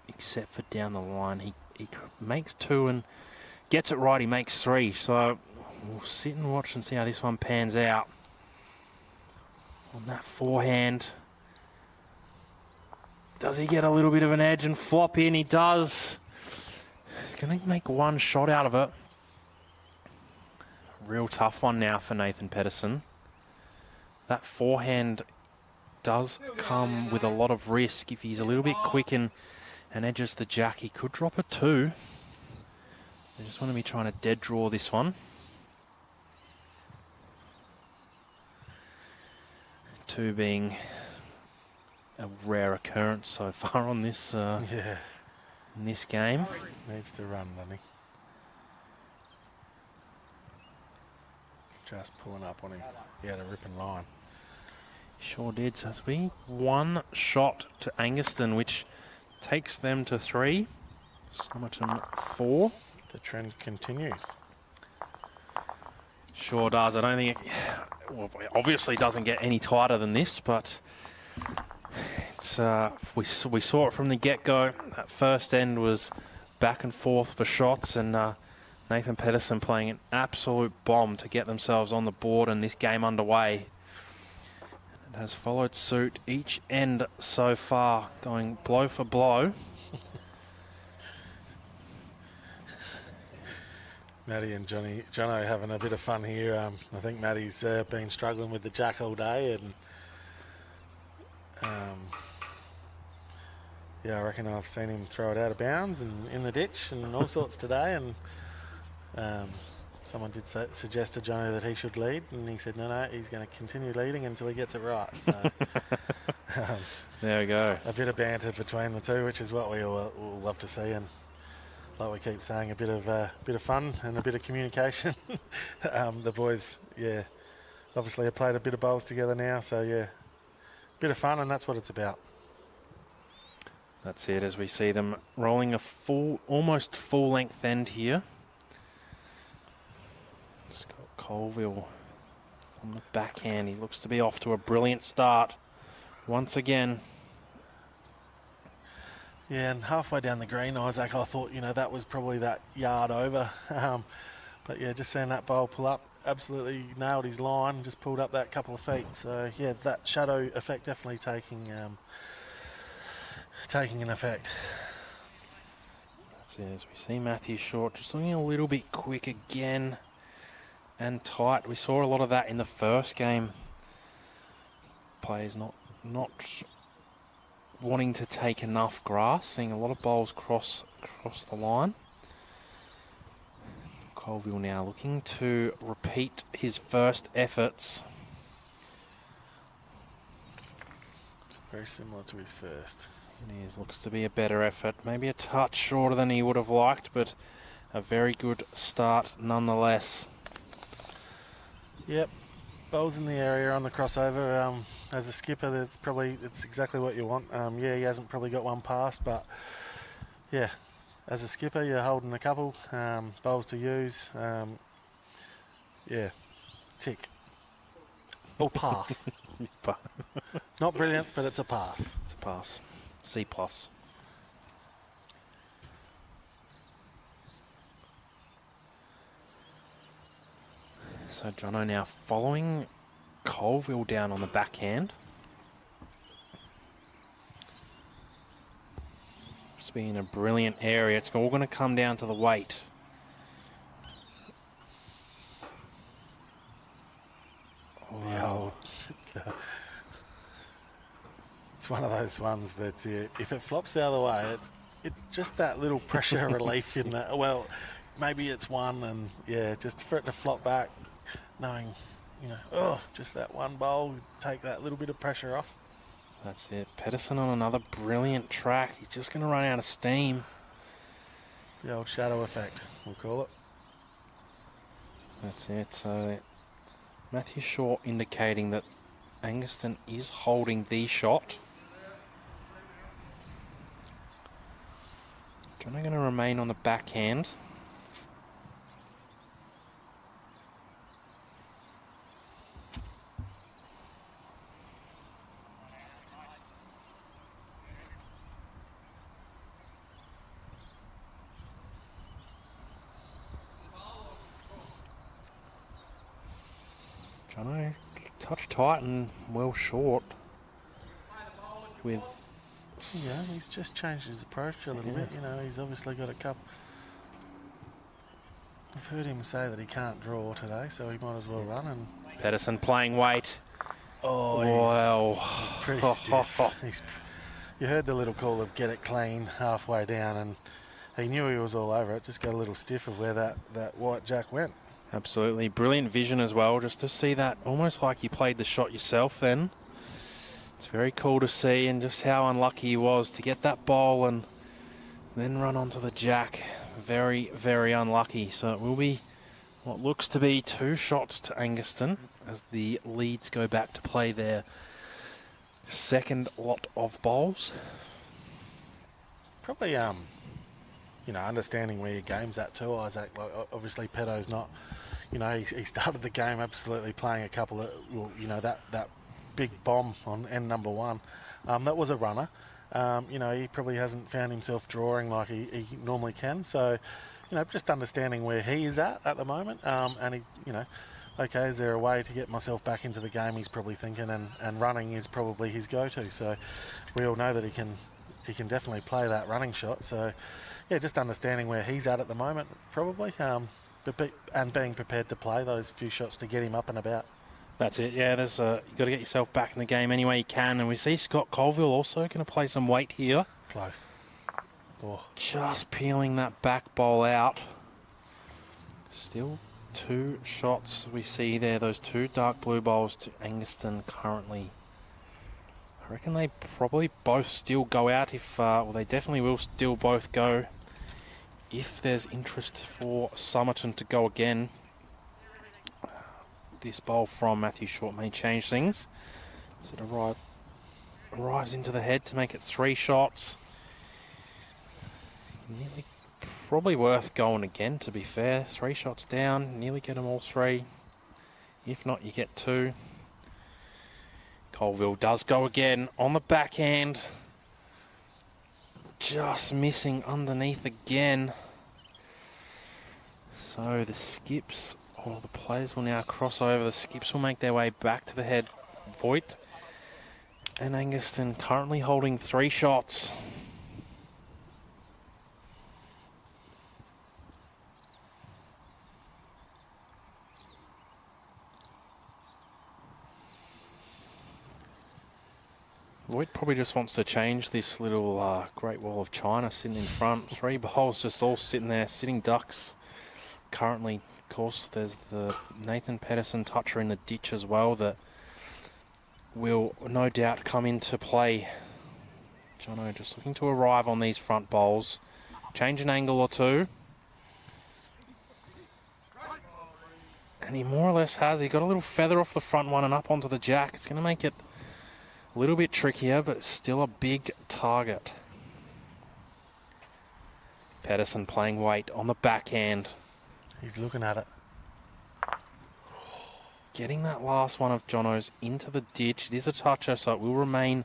except for down the line. He makes two and gets it right. He makes three. So we'll sit and watch and see how this one pans out. On that forehand. Does he get a little bit of an edge and flop in? He does. He's going to make one shot out of it. Real tough one now for Nathan Pederson. That forehand does come with a lot of risk. If he's a little bit quick and edges the jack, he could drop a two. I just want to be trying to dead draw this one. Two being a rare occurrence so far on this in this game. Needs to run, doesn't he? just pulling up on him. He had a ripping line. Sure did. So it's been one shot to Angaston, which takes them to 3. Somerton 4. The trend continues. Sure does. I don't think it obviously doesn't get any tighter than this, but it's we saw it from the get-go. That first end was back and forth for shots, and Nathan Pederson playing an absolute bomb to get themselves on the board and this game underway. It has followed suit each end so far, going blow for blow. Matty and Jono having a bit of fun here. I think Matty's been struggling with the jack all day, and yeah, I reckon I've seen him throw it out of bounds and in the ditch and all sorts today. And someone did suggest to Jono that he should lead, and he said no, he's going to continue leading until he gets it right. So there we go. A bit of banter between the two, which is what we all love to see, and like we keep saying, a bit of fun and a bit of communication. The boys, yeah, obviously have played a bit of bowls together now, so yeah, bit of fun, and that's what it's about. That's it, as we see them rolling a almost full length end here. Scott Colville on the backhand. He looks to be off to a brilliant start once again. Yeah, and halfway down the green, Isaac, I thought, that was probably that yard over. But yeah, just seeing that bowl pull up, absolutely nailed his line, just pulled up that couple of feet. So yeah, that shadow effect definitely taking an effect. That's it, as we see Matthew Short just looking a little bit quick again and tight. We saw a lot of that in the first game. Players not wanting to take enough grass, seeing a lot of bowls cross the line. Colville now looking to repeat his first efforts. Very similar to his first. It is, looks to be a better effort. Maybe a touch shorter than he would have liked, but a very good start nonetheless. Yep. Bowls in the area on the crossover. As a skipper, it's exactly what you want. Yeah, he hasn't probably got one past, but yeah, as a skipper, you're holding a couple bowls to use. Yeah, tick. Or pass. Not brilliant, but it's a pass. It's a pass. C+. So Jono now following Colville down on the backhand. It's been a brilliant area. It's all going to come down to the weight. Wow. It's one of those ones that if it flops the other way, it's just that little pressure relief in that. Well, maybe it's one, and yeah, just for it to flop back, knowing, just that one bowl, take that little bit of pressure off. That's it. Pederson on another brilliant track. He's just going to run out of steam. The old shadow effect, we'll call it. That's it. So Matthew Shaw indicating that Angaston is holding the shot. Jono going to remain on the backhand. Jono touch tight and well short with... Yeah, he's just changed his approach a little bit. He's obviously got a couple... I've heard him say that he can't draw today, so he might as well run. And Pederson playing weight. Oh, wow. Pretty stiff. You heard the little call of get it clean halfway down, and he knew he was all over it, just got a little stiff of where that white jack went. Absolutely. Brilliant vision as well, just to see that almost like you played the shot yourself then. It's very cool to see, and just how unlucky he was to get that bowl and then run onto the jack. Very, very unlucky. So it will be What looks to be 2 shots to Angaston as the Leeds go back to play their second lot of bowls. Probably, understanding where your game's at too, Isaac. Like, obviously, Pedo's not, he started the game absolutely playing a couple of, that big bomb on end number 1. That was a runner. He probably hasn't found himself drawing like he normally can. So, just understanding where he is at the moment. And he, okay, is there a way to get myself back into the game? He's probably thinking, and running is probably his go-to. So, we all know that he can definitely play that running shot. So, yeah, just understanding where he's at the moment, probably, and being prepared to play those few shots to get him up and about. That's it, yeah. You've got to get yourself back in the game any way you can. And we see Scott Colville also going to play some weight here. Close. Oh. Just peeling that back bowl out. Still 2 shots we see there. Those 2 dark blue bowls to Angaston currently. I reckon they probably both still go out if... they definitely will still both go if there's interest for Somerton to go again. This bowl from Matthew Short may change things. So it arrives into the head to make it 3 shots. Nearly probably worth going again, to be fair. 3 shots down, nearly get them all 3. If not, you get 2. Colville does go again on the backhand. Just missing underneath again. So the skips... the players will now cross over. The skips will make their way back to the head. Voigt and Angaston currently holding 3 shots. Voigt probably just wants to change this little Great Wall of China sitting in front. 3 bowls just all sitting there, sitting ducks. Currently, of course, there's the Nathan Pederson toucher in the ditch as well that will no doubt come into play. Jono just looking to arrive on these front bowls. Change an angle or 2. And he more or less has. He got a little feather off the front one and up onto the jack. It's going to make it a little bit trickier, but it's still a big target. Pederson playing weight on the backhand. He's looking at it. Getting that last one of Jono's into the ditch. It is a toucher, so it will remain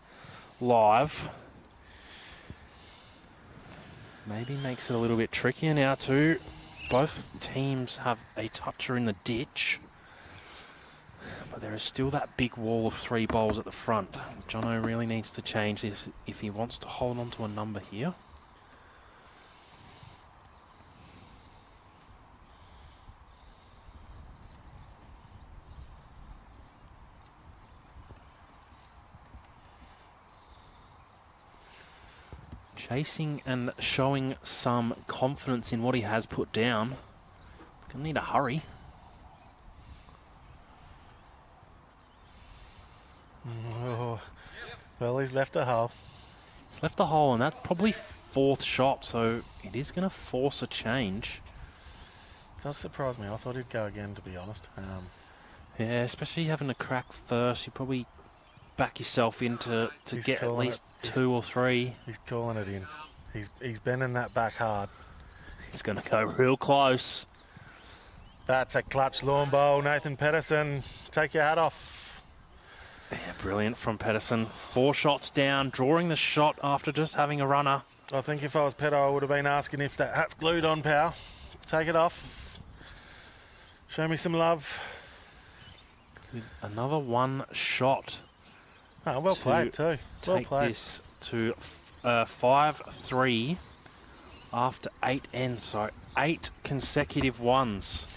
live. Maybe makes it a little bit trickier now too. Both teams have a toucher in the ditch. But there is still that big wall of 3 bowls at the front. Jono really needs to change this if he wants to hold on to a number here. Chasing and showing some confidence in what he has put down. Gonna need a hurry. Oh, well, he's left a hole. He's left a hole, and that's probably 4th shot, so it is going to force a change. It does surprise me. I thought he'd go again, to be honest. Yeah, especially having a crack first. You probably back yourself in to get at least 2 or 3. He's calling it in. He's bending that back hard. He's going to go real close. That's a clutch lawn bowl, Nathan Pederson. Take your hat off. Yeah, brilliant from Pederson. 4 shots down, drawing the shot after just having a runner. I think if I was Pedo, I would have been asking if that hat's glued on, pal. Take it off. Show me some love. With another 1 shot. Oh, well played too. Well take played. This to 5-3 after 8 ends. So 8 consecutive ones.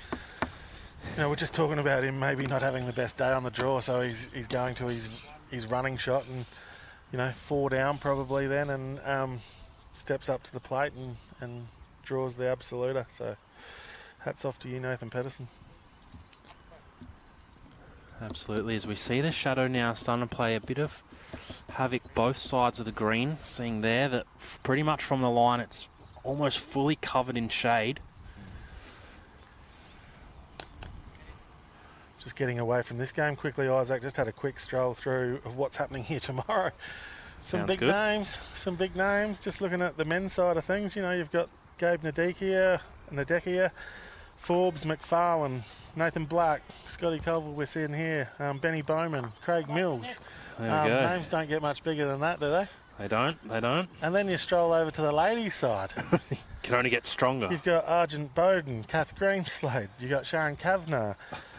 We're just talking about him maybe not having the best day on the draw, so he's going to his running shot and 4 down probably then, and steps up to the plate and draws the absoluter. So hats off to you, Nathan Pederson. Absolutely, as we see the shadow now starting to play a bit of havoc both sides of the green. Seeing there that pretty much from the line it's almost fully covered in shade. just getting away from this game quickly, Isaac, just had a quick stroll through of what's happening here tomorrow. Some big names. Just looking at the men's side of things, you know, you've got Gabe Nadekia, Forbes, McFarlane, Nathan Black, Scotty Colville we're seeing here, Benny Bowman, Craig Mills. There we go. Names don't get much bigger than that, do they? They don't. And then you stroll over to the ladies' side. Can only get stronger. You've got Argent Bowden, Kath Greenslade. You've got Sharon Kavanagh,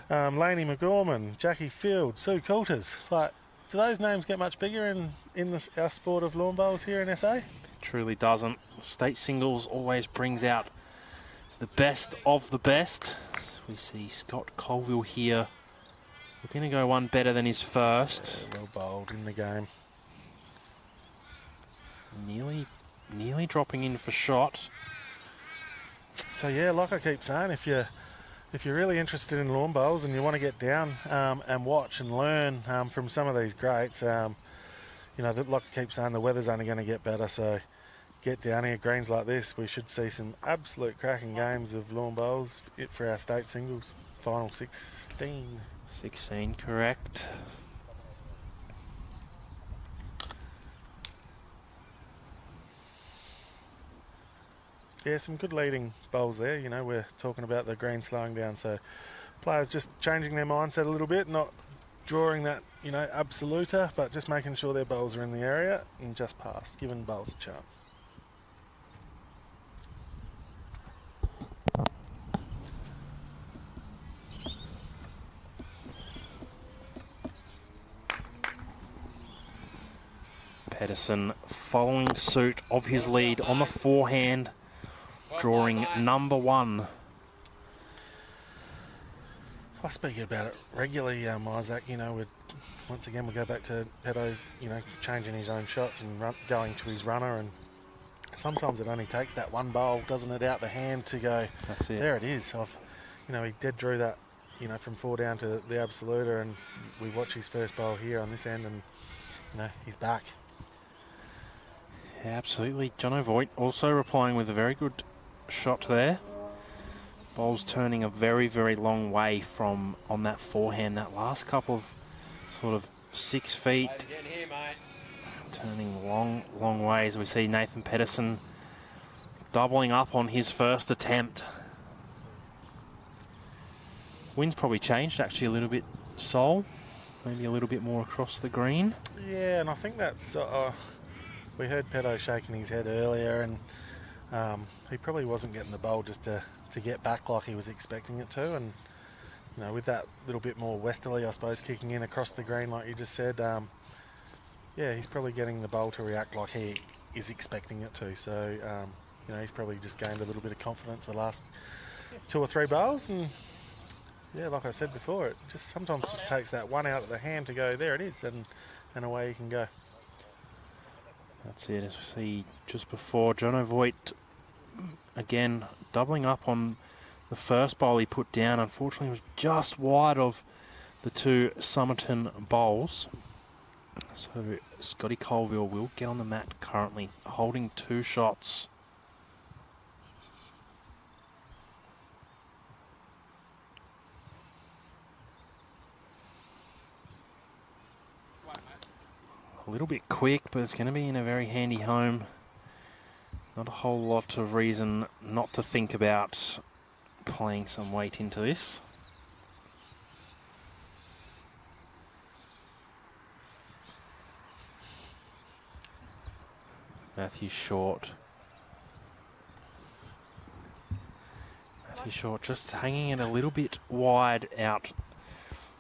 Lainey McGorman, Jackie Field, Sue Coulters. Like, do those names get much bigger in our sport of lawn bowls here in SA? Truly doesn't. State singles always brings out the best of the best. So we see Scott Colville here looking to go one better than his first. Well bowled in the game. Nearly dropping in for shot. So yeah, like I keep saying, if you're really interested in lawn bowls and you want to get down and watch and learn from some of these greats, you know, like I keep saying, the weather's only going to get better. So get down here, greens like this, we should see some absolute cracking games of lawn bowls for our state singles. Final 16. 16, correct. Yeah, some good leading bowls there. You know, we're talking about the green slowing down, so players just changing their mindset a little bit, not drawing that, you know, absoluta, but just making sure their bowls are in the area and just past, giving bowls a chance. Pederson following suit of his lead on the forehand, drawing number one. I speak about it regularly, Isaac. You know, once again we go back to Pedo, you know, changing his own shots and going to his runner, and sometimes it only takes that one bowl, doesn't it, out the hand to go, that's it. There it is. You know, he dead drew that, you know, from 4 down to the absoluta, and we watch his first bowl here on this end, and, you know, he's back. Yeah, absolutely. Jono Voigt also replying with a very good shot there. Bowl's turning a very, very long way from on that forehand. That last couple of sort of 6 feet. Turning long ways. We see Nathan Pederson doubling up on his first attempt. Wind's probably changed actually a little bit, Sol. Maybe a little bit more across the green. Yeah, and I think that's... we heard Pedo shaking his head earlier, and he probably wasn't getting the bowl just to get back like he was expecting it to. And, you know, with that little bit more westerly, I suppose, kicking in across the green like you just said, yeah, he's probably getting the bowl to react like he is expecting it to. So, you know, he's probably just gained a little bit of confidence the last 2 or 3 bowls. And, yeah, like I said before, it just sometimes just takes that one out of the hand to go, there it is, and away you can go. That's it. As we see just before, Jono Voigt again doubling up on the first bowl he put down. Unfortunately, was just wide of the 2 Somerton bowls. So Scotty Colville will get on the mat currently, holding 2 shots. A little bit quick, but it's going to be in a very handy home. Not a whole lot of reason not to think about playing some weight into this. Matthew Short. Matthew Short just hanging it a little bit wide out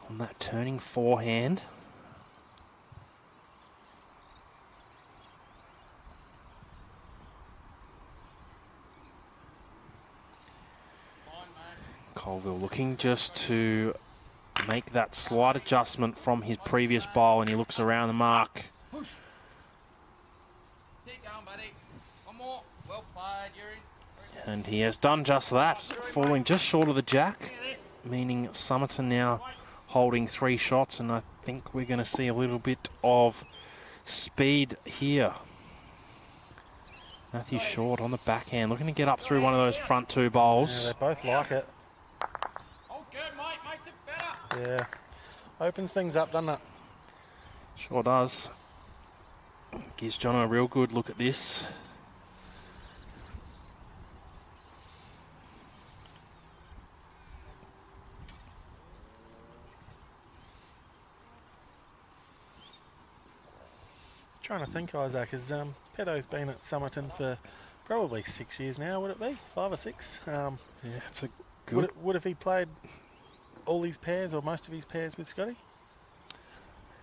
on that turning forehand. Colville looking just to make that slight adjustment from his previous bowl, and he looks around the mark. Push. Keep going, buddy. One more. Well played, Yuri. And he has done just that, falling just short of the jack, meaning Somerton now holding 3 shots, and I think we're going to see a little bit of speed here. Matthew Short on the backhand, looking to get up through one of those front 2 bowls. Yeah, they both like it. Yeah. Opens things up, doesn't it? Sure does. Gives Jono a real good look at this. Trying to think, Isaac, has Pedo's been at Somerton for probably 6 years now, would it be? 5 or 6? Yeah, it's a good... Would have he played all his pairs or most of his pairs with Scotty?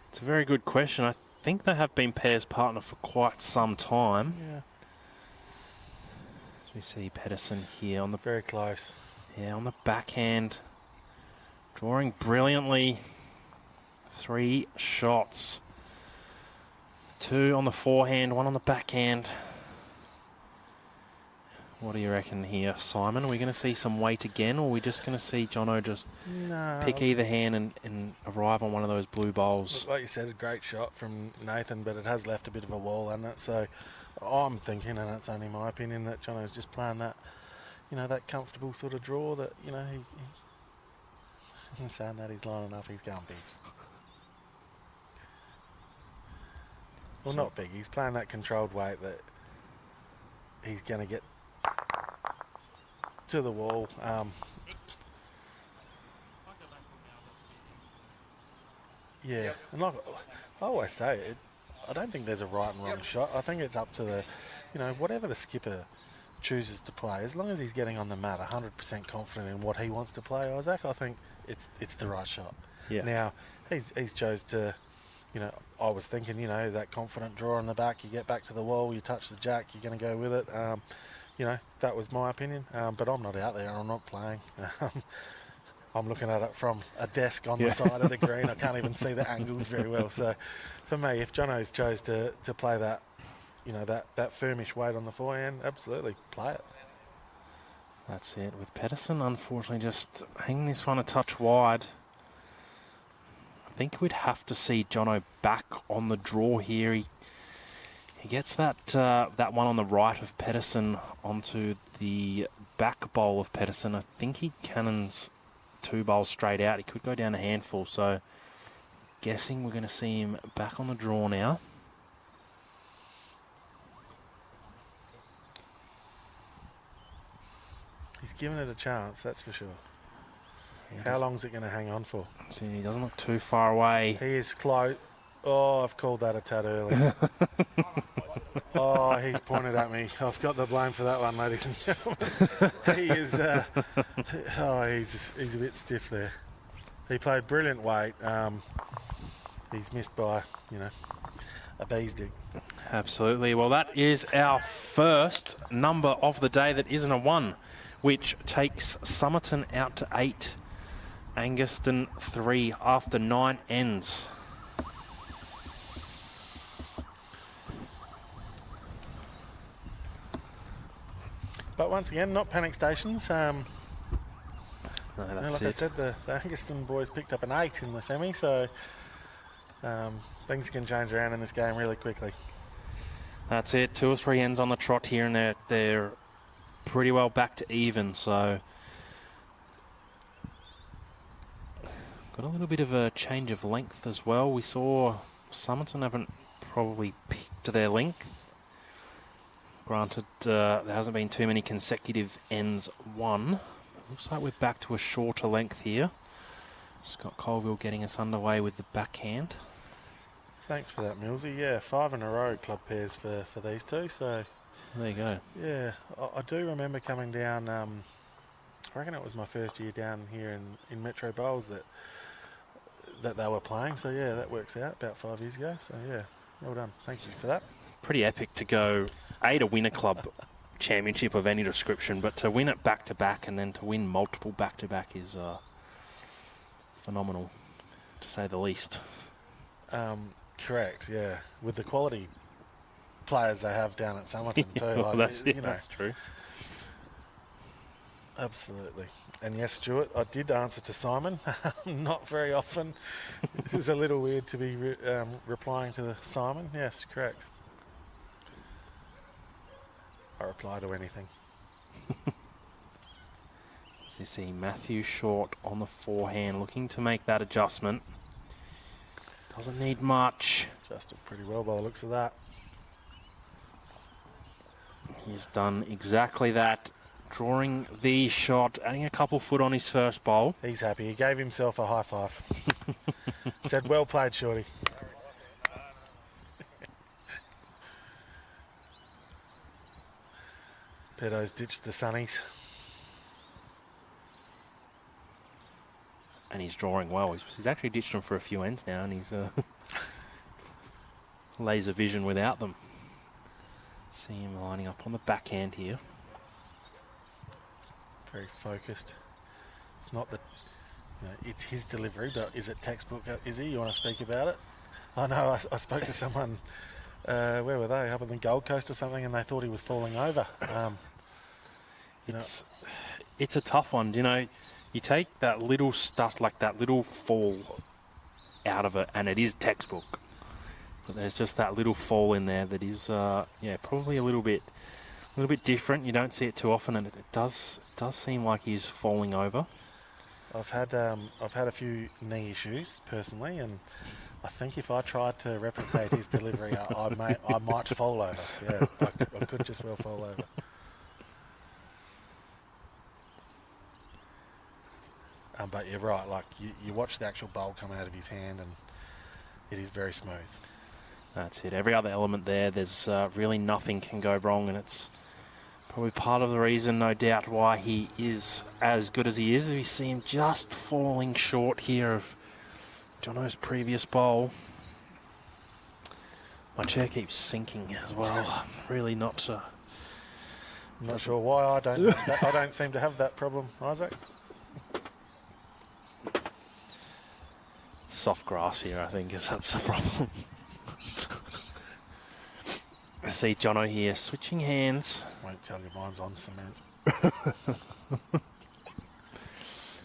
It's a very good question. I think they have been pairs partner for quite some time. Yeah. As we see Pederson here on the... Very close. Yeah, on the backhand. Drawing brilliantly. 3 shots. 2 on the forehand, 1 on the backhand. What do you reckon here, Simon? Are we going to see some weight again, or are we just going to see Jono just pick either hand and arrive on one of those blue bowls? Like you said, a great shot from Nathan, but it has left a bit of a wall, hasn't it? So I'm thinking, and it's only my opinion, that Jono's just playing that, that comfortable sort of draw that, he's saying that he's lining up, he's going big. Well, not big. He's playing that controlled weight that he's going to get to the wall. Yeah, and like I always say, I don't think there's a right and wrong shot. I think it's up to the, whatever the skipper chooses to play. As long as he's getting on the mat 100% confident in what he wants to play, Isaac, I think it's the right shot. Yeah. Now, he's chose to... I was thinking, that confident draw on the back, you get back to the wall, you touch the jack, you're going to go with it. That was my opinion. But I'm not out there, I'm not playing. I'm looking at it from a desk on the side of the green. I can't even see the angles very well. So for me, if Jono's chose to play that, that firmish weight on the forehand, absolutely, play it. That's it. With Pederson, unfortunately, just hanging this one a touch wide. I think we'd have to see Jono back on the draw here. He gets that that one on the right of Pederson onto the back bowl of Pederson. I think he cannons 2 bowls straight out. He could go down a handful. So guessing we're going to see him back on the draw now. He's given it a chance, that's for sure. How long's it going to hang on for? See, he doesn't look too far away. He is close. Oh, I've called that a tad early. Oh, he's pointed at me. I've got the blame for that one, ladies and gentlemen. He is... he's a bit stiff there. He played brilliant weight. He's missed by, a bee's dick. Absolutely. Well, that is our first number of the day that isn't a 1, which takes Somerton out to 8. Angaston 3 after 9 ends. But once again, not panic stations. No, that's like it. I said, the Angaston boys picked up an 8 in the semi, so things can change around in this game really quickly. That's it. 2 or 3 ends on the trot here, and they're pretty well back to even. So got a little bit of a change of length as well. We saw Somerton haven't probably picked their length. Granted, there hasn't been too many consecutive ends won. Looks like we're back to a shorter length here. Scott Colville getting us underway with the backhand. Thanks for that, Millsy. Yeah, 5 in a row club pairs for these two. So there you go. Yeah, I do remember coming down. I reckon it was my first year down here in Metro Bowls that they were playing. So yeah, that works out about 5 years ago. So yeah, well done. Thank you for that. Pretty epic to go to win a club championship of any description, but to win it back to back and then to win multiple back to back is phenomenal, to say the least. Correct. Yeah, with the quality players they have down at Somerton too. Like, that's true. Absolutely. And yes, Stuart, I did answer to Simon. Not very often. It was a little weird to be replying to Simon. Yes, correct. I reply to anything. you see Matthew Short on the forehand, looking to make that adjustment. Doesn't need much. Adjusted pretty well by the looks of that. He's done exactly that, drawing the shot, adding a couple foot on his first bowl. He's happy. He gave himself a high five. Said, well played, Shorty. Pedo's ditched the sunnies. And he's drawing well. He's actually ditched them for a few ends now, and he's laser vision without them. See him lining up on the backhand here. Very focused. It's not that, it's his delivery, but is it textbook? Is he? You want to speak about it? I know I spoke to someone, where were they? Up on the Gold Coast or something, and they thought he was falling over. It's a tough one. You take that little stuff, like that little fall out of it, and it is textbook. But there's just that little fall in there that is, probably a little bit different. You don't see it too often, and it does seem like he's falling over. I've had a few knee issues personally, and I think if I tried to replicate his delivery, I might fall over. Yeah, I could just well fall over. But you're right, like you watch the actual bowl come out of his hand, and it is very smooth. That's it. Every other element there's really nothing can go wrong, and it's probably part of the reason, no doubt, why he is as good as he is. We see him just falling short here of Jono's previous bowl. My chair keeps sinking as well. Really not. I'm not sure why. I don't seem to have that problem, Isaac. Soft grass here, I think, that's the problem. See Jono here switching hands. Won't tell you mine's on cement.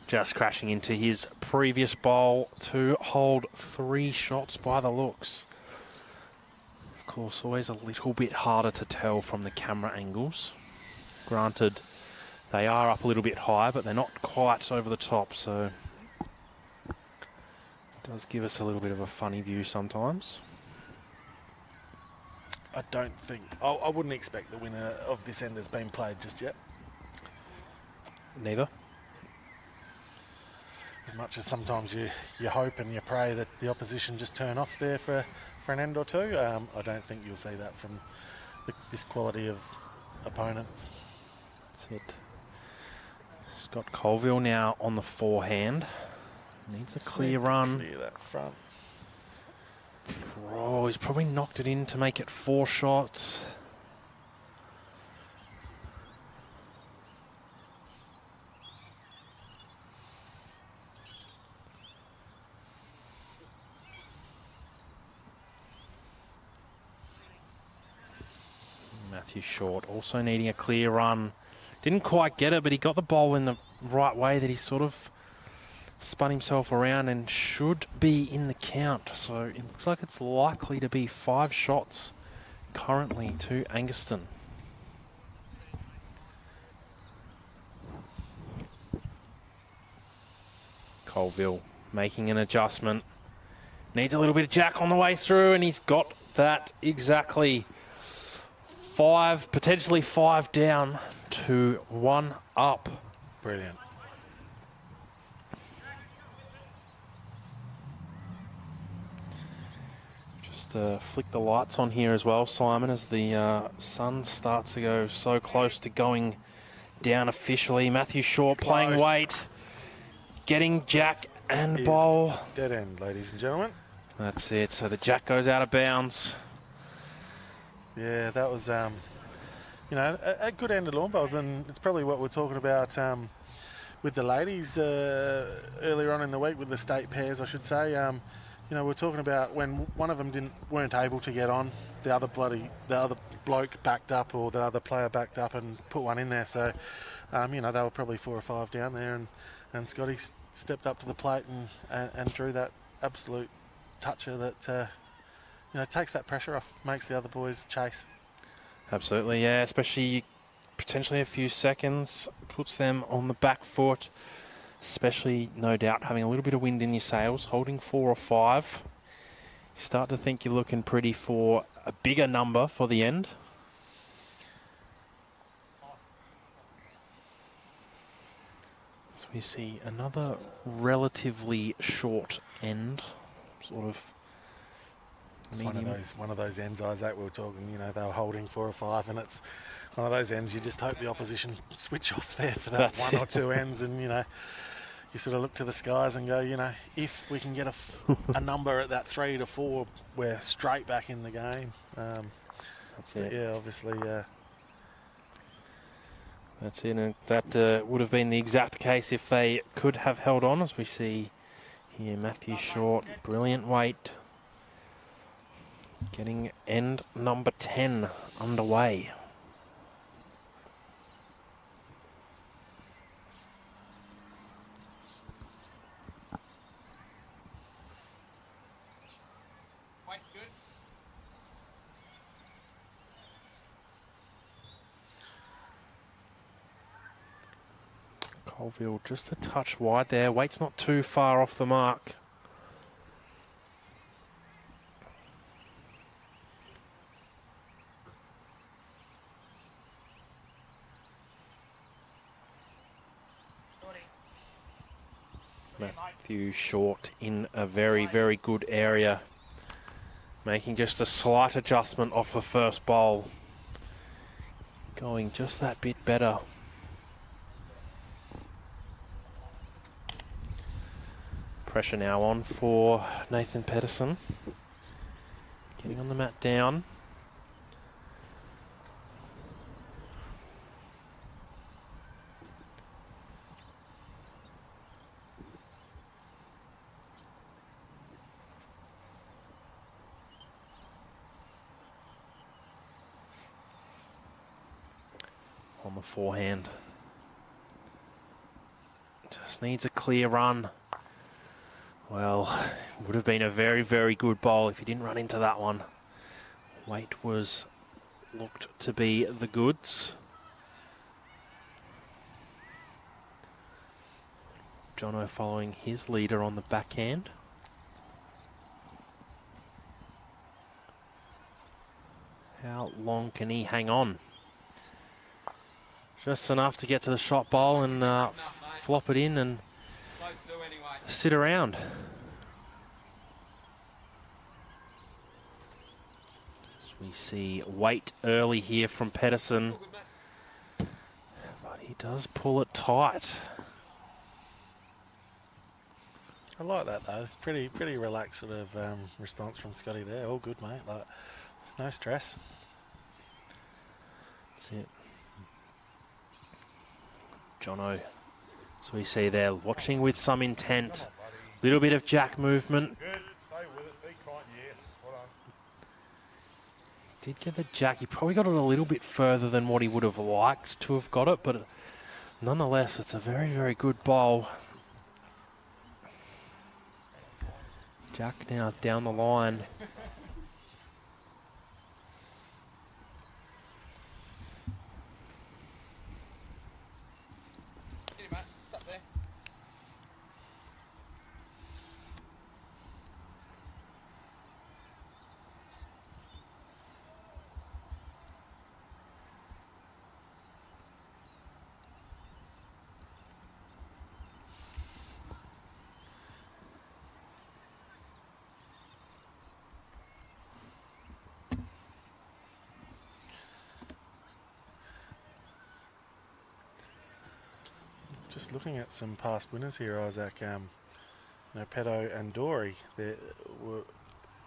Just crashing into his previous bowl to hold 3 shots by the looks. Of course, always a little bit harder to tell from the camera angles. Granted, they are up a little bit high, but they're not quite over the top, so it does give us a little bit of a funny view sometimes. I don't think... I wouldn't expect the winner of this end has been played just yet. Neither. As much as sometimes you hope and you pray that the opposition just turn off there for an end or two, I don't think you'll see that from this quality of opponents. That's it. Scott Colville now on the forehand. Needs a clear run. Clear that front. Oh, he's probably knocked it in to make it 4 shots. Matthew Short also needing a clear run. Didn't quite get it, but he got the ball in the right way that he sort of spun himself around and should be in the count. So it looks like it's likely to be 5 shots currently to Anguston. Colville making an adjustment. Needs a little bit of jack on the way through, and he's got that exactly. 5, potentially 5 down to 1 up. Brilliant. Flick the lights on here as well, Simon, as the sun starts to go so close to going down officially. Matthew Short playing weight, getting jack and bowl. Dead end, ladies and gentlemen. That's it. So the jack goes out of bounds. Yeah, that was, a good end of lawn bowls, and it's probably what we're talking about with the ladies earlier on in the week with the state pairs, I should say. We're talking about when one of them weren't able to get on, the other bloke backed up, or the other player backed up and put one in there. So, they were probably 4 or 5 down there, and Scotty stepped up to the plate and drew that absolute toucher that takes that pressure off, makes the other boys chase. Absolutely, yeah. Especially potentially a few seconds, puts them on the back foot, especially, no doubt, having a little bit of wind in your sails, holding 4 or 5. You start to think you're looking pretty for a bigger number for the end. So we see another relatively short end, sort of. It's one of those ends, Isaac, we were talking, you know, they were holding 4 or 5, and it's one of those ends you just hope the opposition switch off there for that That's one or two ends, and, you know, you sort of look to the skies and go, you know, if we can get a number at that 3 to 4, we're straight back in the game. That's it. Yeah, obviously. That's it, and that would have been the exact case if they could have held on, as we see here. Matthew Short, brilliant weight. Getting end number 10 underway. Weight's good. Colville just a touch wide there. Weight's not too far off the mark. Matthew Short in a very, very good area. Making just a slight adjustment off the first bowl. Going just that bit better. Pressure now on for Nathan Pederson. Getting on the mat down. On the forehand. Just needs a clear run. Well, would have been a very, very good bowl if he didn't run into that one. Weight looked to be the goods. Jono following his leader on the backhand. How long can he hang on? Just enough to get to the shot bowl and flop it in and sit around. As we see weight early here from Pederson, but he does pull it tight. I like that though. Pretty relaxed sort of response from Scotty there. All good, mate. Like, no stress. That's it. Jono, so we see there, watching with some intent. Little bit of jack movement. Good, stay with it, be kind, yes, well done. Did get the jack. He probably got it a little bit further than what he would have liked to have got it, but nonetheless, it's a very, very good bowl. Jack now down the line. Just looking at some past winners here, Isaac. You know, Pedo and Dory, they were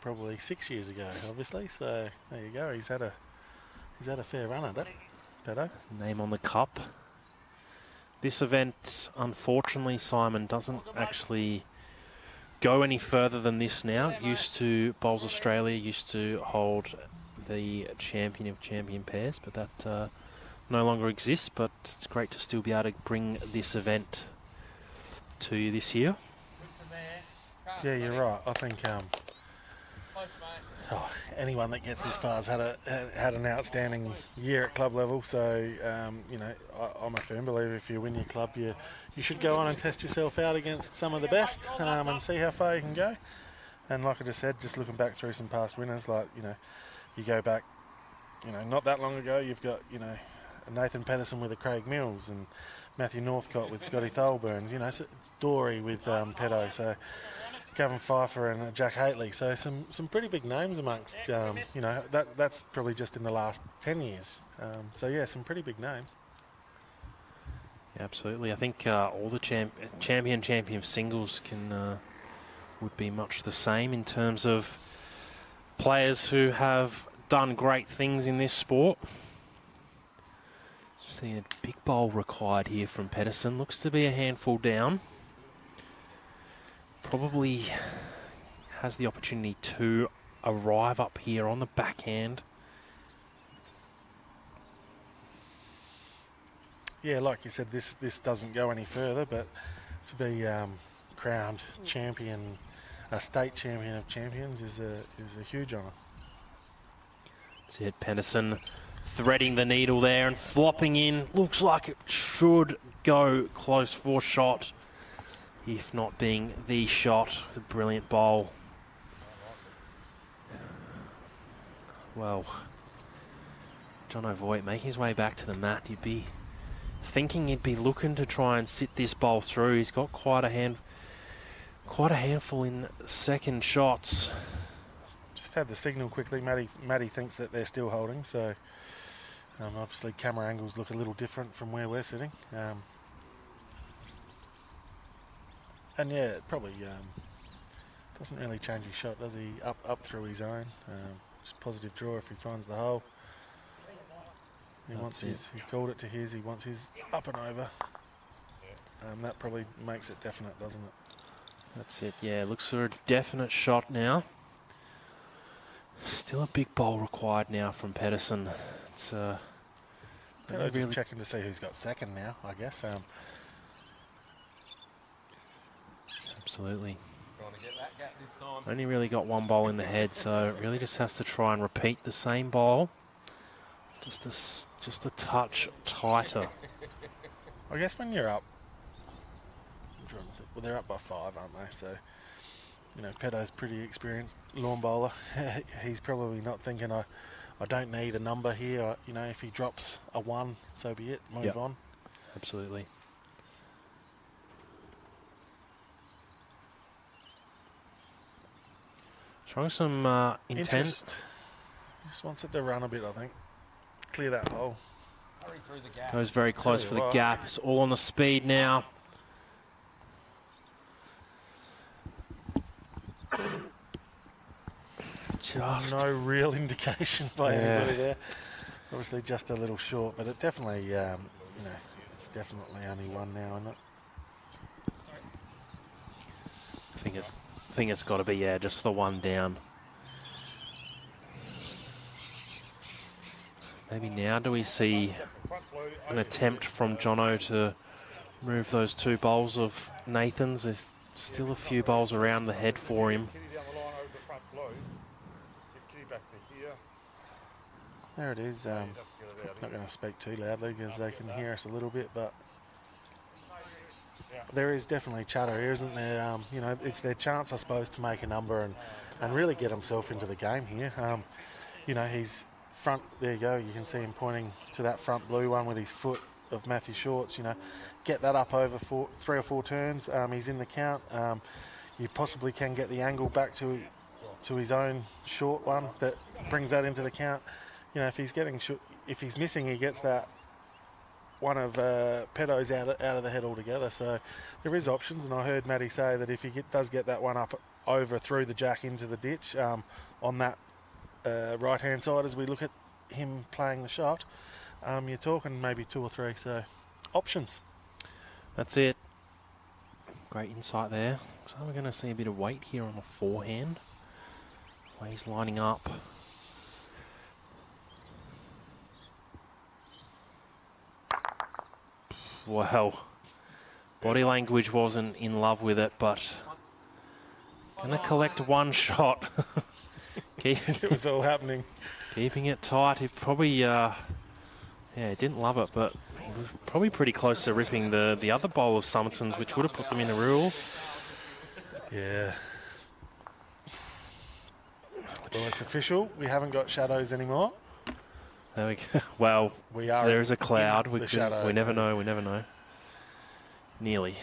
probably 6 years ago, obviously. So there you go. He's had a fair run at it, Pedo. Name on the cup. This event, unfortunately, Simon, doesn't actually go any further than this now. Bowls Australia used to hold the champion of champion pairs, but that no longer exists. But it's great to still be able to bring this event to you this year. Yeah, you're right. I think anyone that gets this far has had an outstanding year at club level. So, I'm a firm believer if you win your club, you should go on and test yourself out against some of the best and see how far you can go. And like I just said, just looking back through some past winners, you go back, not that long ago, you've got, Nathan Pederson with a Craig Mills and Matthew Northcott with Scotty Tholburn, so it's Dory with Pedo, so Gavin Pfeiffer and Jack Haitley. So some pretty big names amongst, that's probably just in the last 10 years. Some pretty big names. Yeah, absolutely. I think all the champion singles would be much the same in terms of players who have done great things in this sport. Seeing a big bowl required here from Pederson. Looks to be a handful down. Probably has the opportunity to arrive up here on the backhand. Yeah, like you said, this doesn't go any further, but to be crowned champion, a state champion of champions, is a huge honour. That's it, Pederson threading the needle there and flopping in. Looks like it should go close for shot, if not being the shot. A brilliant bowl. Well, Jono Voigt making his way back to the mat. You'd be thinking he'd be looking to try and sit this bowl through. He's got quite a handful in second shots. Just had the signal quickly. Matty thinks that they're still holding, so obviously camera angles look a little different from where we're sitting. And yeah, it probably doesn't really change his shot, does he? Up through his own. Just positive draw if he finds the hole. He's called it to his. He wants his up and over. That probably makes it definite, doesn't it? That's it. Yeah, looks for a definite shot now. Still a big bowl required now from Pederson. It's just checking to see who's got second now, I guess. Absolutely. Trying to get that gap this time. Only really got one bowl in the head, so really just has to try and repeat the same bowl. Just a touch tighter. I guess when you're up, they're up by 5, aren't they? So, Pedo's pretty experienced lawn bowler. He's probably not thinking, I don't need a number here. If he drops a 1, so be it. Move on. Absolutely. Showing some intent. Just wants it to run a bit, I think. Clear that hole. Hurry through the gap. Goes very close for the gap. It's all on the speed now. Just no real indication by anybody there. Obviously just a little short, but it definitely, it's definitely only 1 now, isn't it? I think it's got to be, just the 1 down. Maybe now do we see an attempt from Jono to move those 2 bowls of Nathan's? There's still a few bowls around the head for him. There it is. Not going to speak too loudly because they can hear us a little bit, but there is definitely chatter here, isn't there? It's their chance, I suppose, to make a number and really get himself into the game here. He's front, there you go, you can see him pointing to that front blue one with his foot of Matthew Short's, get that up over 3 or 4 turns. He's in the count. You possibly can get the angle back to his own short one that brings that into the count. If he's missing, he gets that one of Pedo's out of the head altogether. So there is options, and I heard Matty say that if he does get that one up over through the jack into the ditch on that right-hand side as we look at him playing the shot, you're talking maybe 2 or 3, so options. That's it. Great insight there. So we're going to see a bit of weight here on the forehand. The way he's lining up. Wow. Body language wasn't in love with it, but going to collect 1 shot it was all happening. Keeping it tight. He probably, didn't love it, but he was probably pretty close to ripping the other bowl of Somerton's, which would have put them in a rule. Yeah. Well, it's official. We haven't got shadows anymore. There we go. Well, there is a cloud. We never know. We never know. Nearly.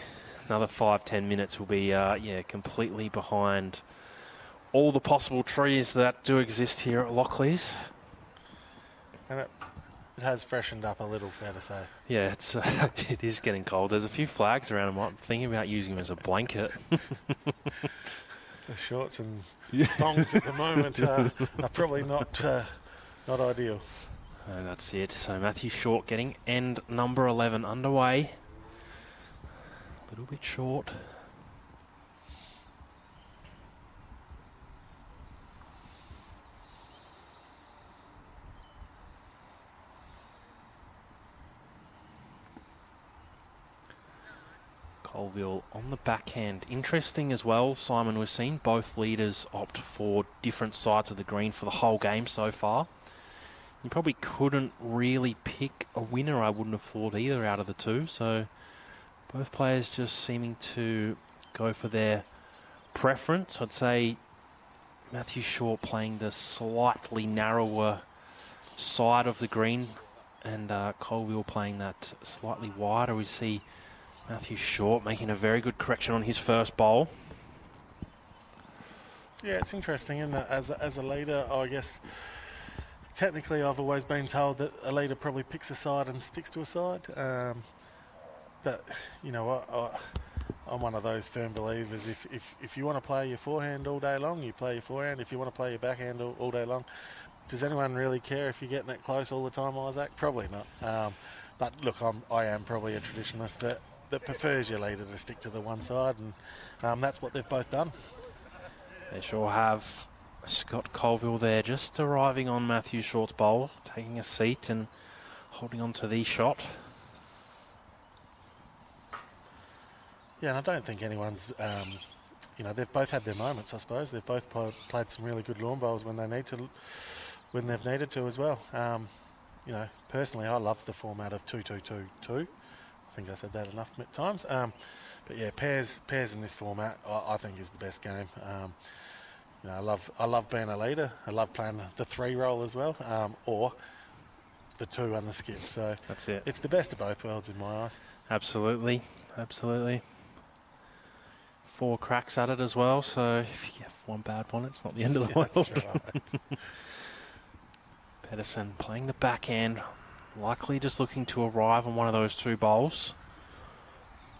Another 5-10 minutes will be, completely behind all the possible trees that do exist here at Lockleys. And it has freshened up a little, fair to say. Yeah, it is getting cold. There's a few flags around them. I'm thinking about using them as a blanket. The shorts and thongs at the moment are probably not ideal. That's it. So Matthew Short getting end number 11 underway. A little bit short. Colville on the backhand. Interesting as well, Simon, we've seen both leaders opt for different sides of the green for the whole game so far. You probably couldn't really pick a winner, I wouldn't have thought, either out of the two. So both players just seeming to go for their preference. I'd say Matthew Short playing the slightly narrower side of the green and Colville playing that slightly wider. We see Matthew Short making a very good correction on his first bowl. Yeah, it's interesting, isn't it? As a leader, I guess technically I've always been told that a leader probably picks a side and sticks to a side. But, you know what, I'm one of those firm believers. If you want to play your forehand all day long, you play your forehand. If you want to play your backhand all day long, does anyone really care if you're getting it close all the time, Isaac? Probably not. But look, I am probably a traditionalist that prefers your leader to stick to the one side, and that's what they've both done. They sure have. Scott Colville there just arriving on Matthew Short's bowl, taking a seat and holding on to the shot. Yeah, and I don't think anyone's, they've both had their moments, I suppose. They've both played some really good lawn bowls when they've needed to as well. Personally, I love the format of 2-2-2-2. I think I said that enough times. But yeah, pairs in this format, I think is the best game. I love being a leader. I love playing the 3 role as well, or the 2 and the skip. So that's it. It's the best of both worlds in my eyes. Absolutely. 4 cracks at it as well, so if you have one bad one, it's not the end of the world. That's right. Pederson playing the backhand, likely just looking to arrive on one of those 2 bowls.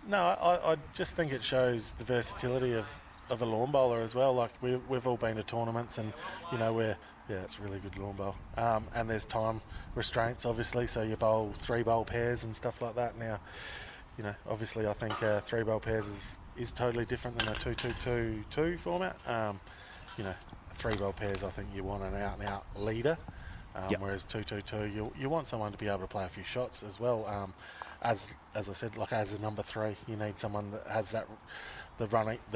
No, I just think it shows the versatility of a lawn bowler as well. Like we've all been to tournaments, and it's a really good lawn bowl. And there's time restraints, obviously, so you bowl 3 bowl pairs and stuff like that. Now, obviously I think 3 bowl pairs is totally different than a 2-2-2-2 format. 3 bowl pairs, I think you want an out-and-out leader, whereas 2-2-2, you want someone to be able to play a few shots as well. As I said, like as a number 3, you need someone that has the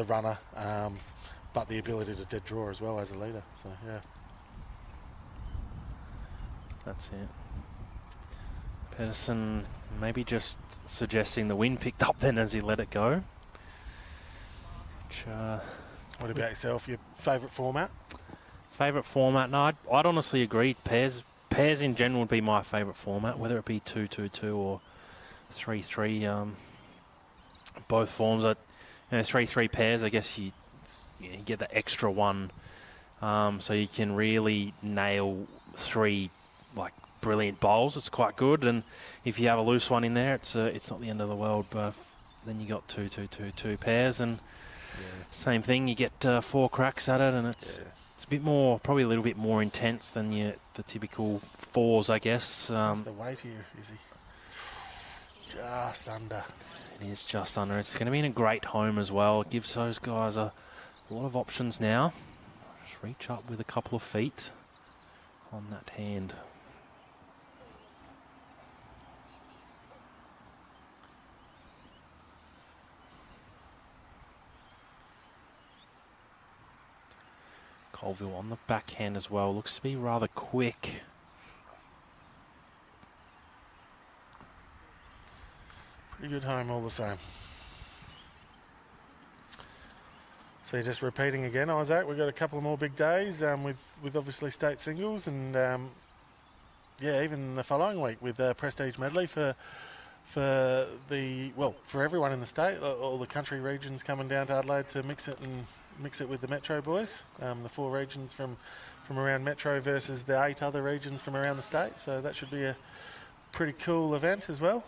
runner, but the ability to dead draw as well as a leader. So yeah, that's it. Pederson maybe just suggesting the wind picked up then as he let it go. What about yourself? Your favourite format? Favourite format? No, I'd honestly agree. Pairs in general would be my favourite format, whether it be 2-2-2 or 3-3. Both forms are 3-3 pairs. I guess you get the extra one, so you can really nail 3 brilliant bowls. It's quite good, and if you have a loose one in there, it's not the end of the world. But then you got 2-2-2-2 pairs, and same thing. You get 4 cracks at it, and it's a bit more, probably a little bit more intense than the typical 4s, I guess. What's the weight here? Is he just under? It is just under. It's going to be in a great home as well. It gives those guys a lot of options now. Just reach up with a couple of feet on that hand. Colville on the backhand as well. Looks to be rather quick. Pretty good home all the same. So you're just repeating again, Isaac. We've got a couple of more big days with obviously state singles and yeah, even the following week with Prestige Medley for everyone in the state, all the country regions coming down to Adelaide to mix it with the Metro boys. The 4 regions from around Metro versus the 8 other regions from around the state. So that should be a pretty cool event as well.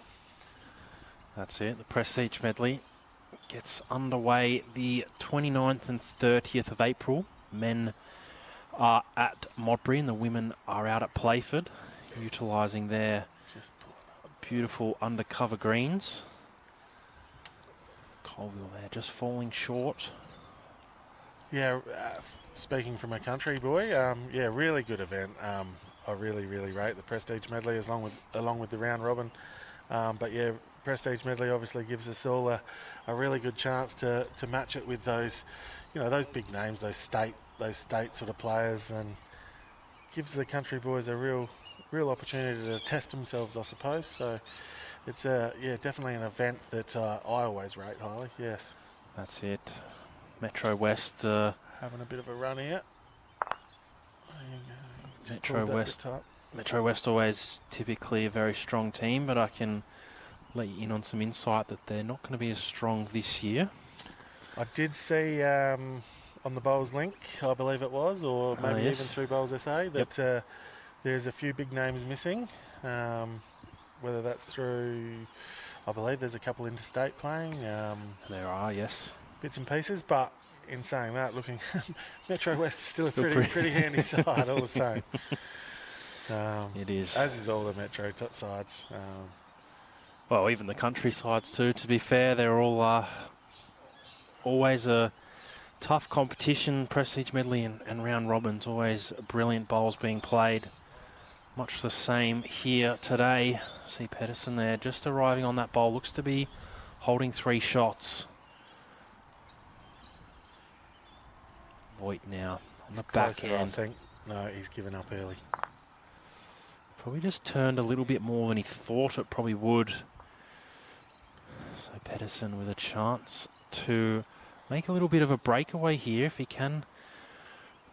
That's it. The Prestige Medley gets underway the 29th and 30th of April. Men are at Modbury and the women are out at Playford, utilising their beautiful undercover greens. Colville there just falling short. Yeah, speaking from a country boy, yeah, really good event. I really rate the Prestige Medley along with the round robin. But yeah, Prestige Medley obviously gives us all a really good chance to match it with those, those big names, those state sort of players, and gives the country boys a real opportunity to test themselves, I suppose. So it's definitely an event that I always rate highly. Yes, that's it. Metro West having a bit of a run here. Metro West always typically a very strong team, but I can let you in on some insight that they're not going to be as strong this year. I did see on the Bowls link, I believe it was, or maybe yes. even through Bowls SA, that there's a few big names missing. Whether that's through, I believe there's a couple interstate playing. There are, yes. Bits and pieces, but in saying that, looking Metro West is still a pretty handy side all the same. It is. As is all the Metro sides. Well, even the country sides too, to be fair. They're all always a tough competition. Prestige Medley and round robins, always brilliant bowls being played. Much the same here today. See Pederson there just arriving on that bowl. Looks to be holding 3 shots. Voigt now on the backhand. I think. No, he's given up early. Probably just turned a little bit more than he thought it probably would. So Pederson with a chance to make a little bit of a breakaway here if he can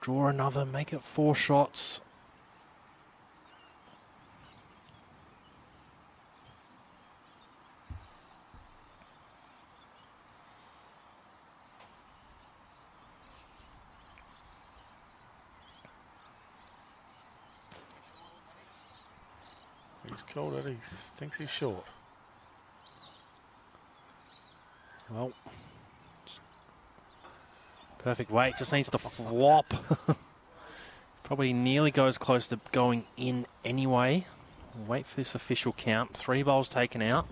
draw another, make it 4 shots. He's called it. He thinks he's short. Well, perfect weight. Just needs to flop. Probably nearly goes close to going in anyway. We'll wait for this official count. 3 bowls taken out.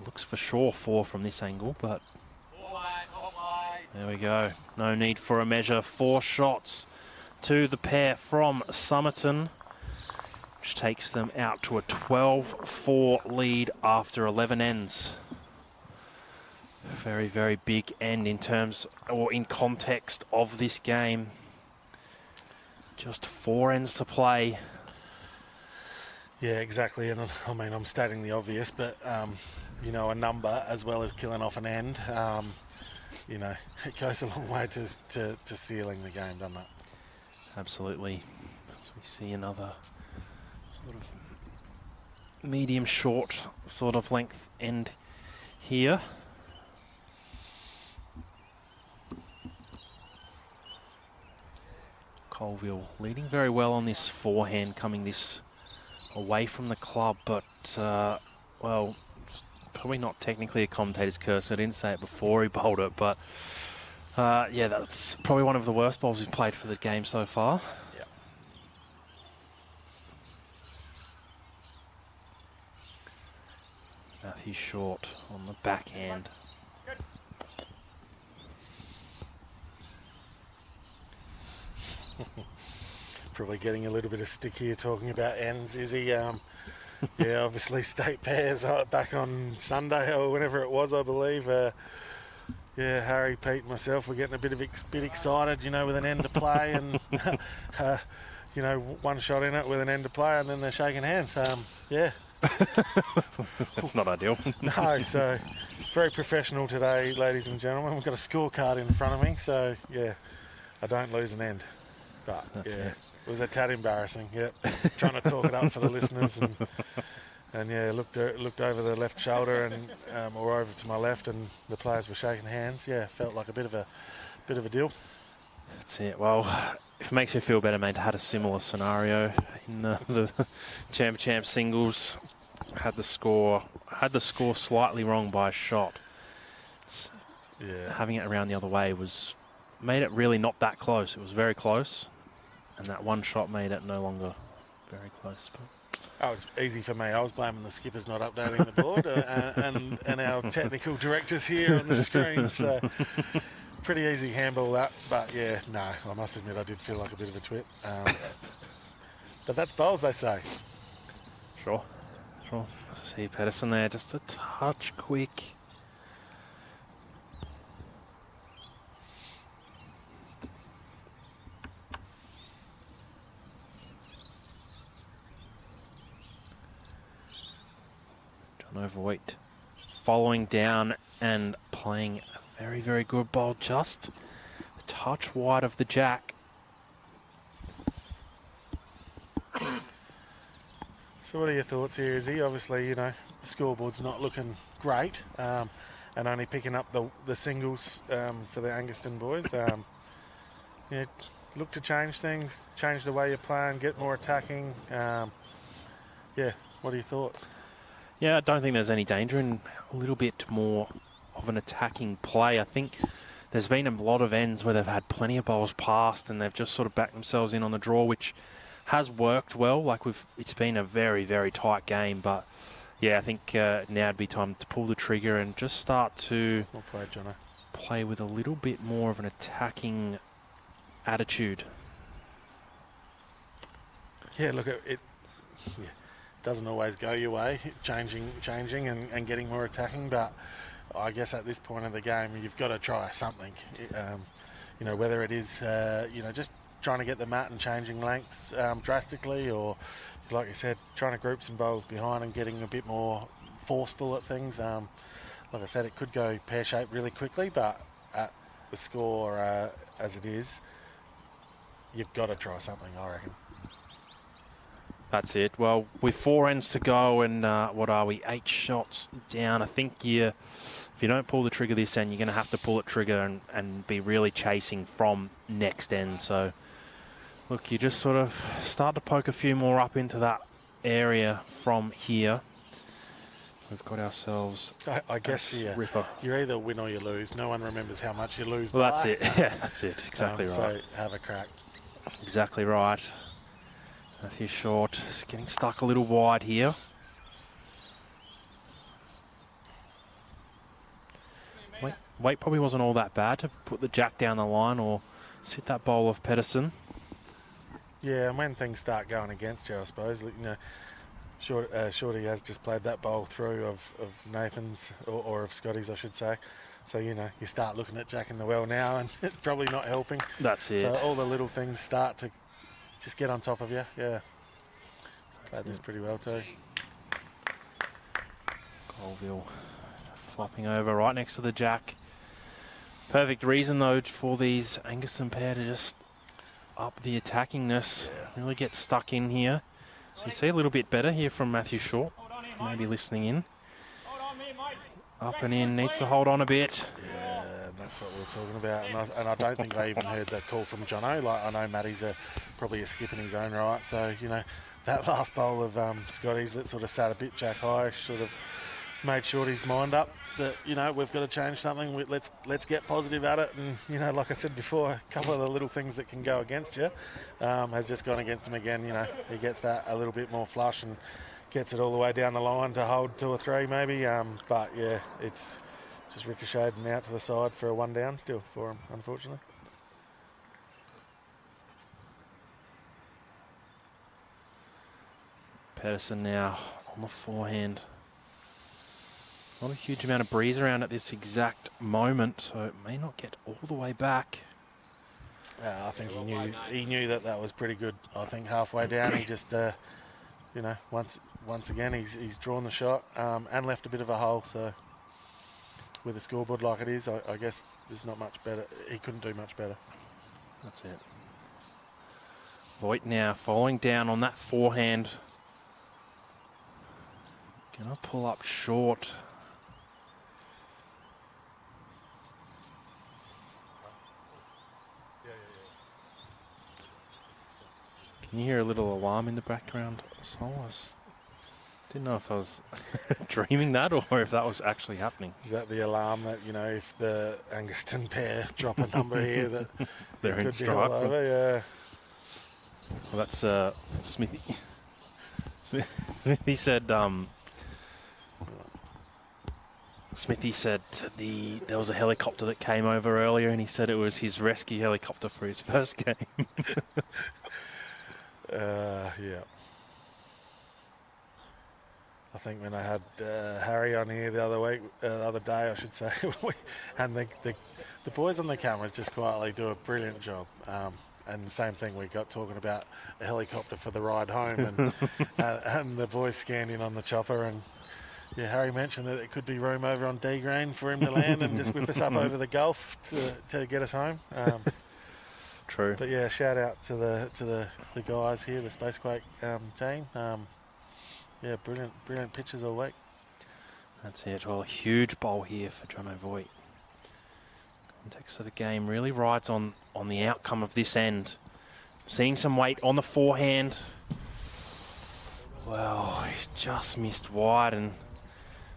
Looks for sure 4 from this angle, but there we go. No need for a measure. 4 shots to the pair from Somerton, which takes them out to a 12-4 lead after 11 ends. Very, very big end in terms, or in context of this game. Just 4 ends to play. Yeah, exactly. And I mean, I'm stating the obvious, but, a number as well as killing off an end, it goes a long way to sealing the game, doesn't it? Absolutely. So we see another sort of medium short sort of length end here. Colville leading very well on this forehand, coming this away from the club, but well, probably not technically a commentator's curse. I didn't say it before he bowled it, but yeah, that's probably one of the worst bowls he's played for the game so far. Yeah. Matthew Short on the backhand. Probably getting a little bit of stick here talking about ends, is he? Yeah, obviously state pairs back on Sunday or whenever it was, I believe. Yeah, Harry, Pete, and myself were getting a bit excited, with an end to play and, one shot in it with an end to play, and then they're shaking hands. Yeah. That's not ideal. No, so very professional today, ladies and gentlemen. We've got a scorecard in front of me, so yeah, I don't lose an end. But That's yeah, it. it was a tad embarrassing. Yep, trying to talk it up for the listeners, and yeah, looked over the left shoulder and or over to my left, and the players were shaking hands. Yeah, felt like a bit of a deal. That's it. Well, if it makes you feel better, mate, I had a similar scenario in the champ singles. Had the score slightly wrong by a shot. Yeah, Having it around the other way made it really not that close. It was very close, and that one shot made it no longer very close. But that was easy for me. I was blaming the skippers not updating the board and our technical directors here on the screen. So pretty easy handball that. But yeah, no, I must admit I did feel like a bit of a twit. But that's bowls, they say. Sure. See Pederson there, just a touch quick. Jono Voigt following down and playing a very, very good bowl, just a touch wide of the jack. So what are your thoughts here, Izzy? Obviously, the scoreboard's not looking great, and only picking up the singles for the Anguston boys. Look to change things, change the way you play and get more attacking. Yeah, what are your thoughts? Yeah, I don't think there's any danger in a little bit more of an attacking play. I think there's been a lot of ends where they've had plenty of bowls passed and they've just sort of backed themselves in on the draw, which has worked well. It's been a very, very tight game, but yeah, I think now would be time to pull the trigger and just start to Well played, Jono. play with a little bit more of an attacking attitude. Yeah, look, it doesn't always go your way, changing and getting more attacking, but I guess at this point of the game, you've got to try something. Whether it is, just trying to get the mat and changing lengths drastically, or, like you said, trying to group some bowls behind and getting a bit more forceful at things. Like I said, it could go pear-shaped really quickly, but at the score as it is, you've got to try something, I reckon. That's it. Well, with 4 ends to go and, 8 shots down, I think if you don't pull the trigger this end, you're going to have to pull the trigger and be really chasing from next end. So, look, you just sort of start to poke a few more up into that area from here. We've got ourselves I guess ripper. you either win or you lose. No one remembers how much you lose. Well, by. that's it. Yeah, that's it. Exactly right. So have a crack. Exactly right. Matthew Short is getting stuck a little wide here. Weight probably wasn't all that bad to put the jack down the line or sit that bowl of Pederson. Yeah, and when things start going against you, I suppose, Shorty has just played that bowl through of Nathan's, or of Scotty's, I should say. So, you start looking at Jack in the well now, and it's probably not helping. That's it. So all the little things start to just get on top of you. Yeah. He's played this pretty well too. Colville flopping over right next to the jack. Perfect reason, though, for these Anguston pair to just up the attackingness, really get stuck in here. So you see a little bit better here from Matthew Short, maybe listening in. Up and in, needs to hold on a bit. Yeah, that's what we're talking about. And I don't think they even heard that call from Jono. Like, I know Matty's probably a skip in his own right. So, that last bowl of Scotty's that sort of sat a bit jack high sort of made Shorty's mind up that, we've got to change something. Let's get positive at it. And, like I said before, a couple of the little things that can go against you has just gone against him again. He gets that a little bit more flush and gets it all the way down the line to hold 2 or 3 maybe. But, yeah, it's just ricocheted and out to the side for a 1 down still for him, unfortunately. Pederson now on the forehand. Not a huge amount of breeze around at this exact moment, so it may not get all the way back. I think he knew that was pretty good. I think halfway down he just, once again he's drawn the shot and left a bit of a hole. So with a scoreboard like it is, I guess there's not much better. He couldn't do much better. That's it. Voigt now falling down on that forehand. Gonna pull up short. Can you hear a little alarm in the background? So I didn't know if I was dreaming that or if that was actually happening. Is that the alarm that, if the Anguston pair drop a number here that they're in could be strike? all over? Yeah. Well, that's Smithy. Smithy said. Smithy said there was a helicopter that came over earlier, and he said it was his rescue helicopter for his first game. Yeah. I think when I had Harry on here the other day, I should say, and the boys on the cameras just quietly do a brilliant job. And the same thing, we got talking about a helicopter for the ride home, and the boys scanned in on the chopper, and yeah, Harry mentioned that it could be room over on D Green for him to land and just whip us up over the Gulf to get us home. True. But yeah, shout out to the guys here, the Spacequake team. Yeah, brilliant pitches all week. That's it. Well, a huge bowl here for Jono Voigt. Context of the game really rides on the outcome of this end. Seeing some weight on the forehand. Well, he's just missed wide, and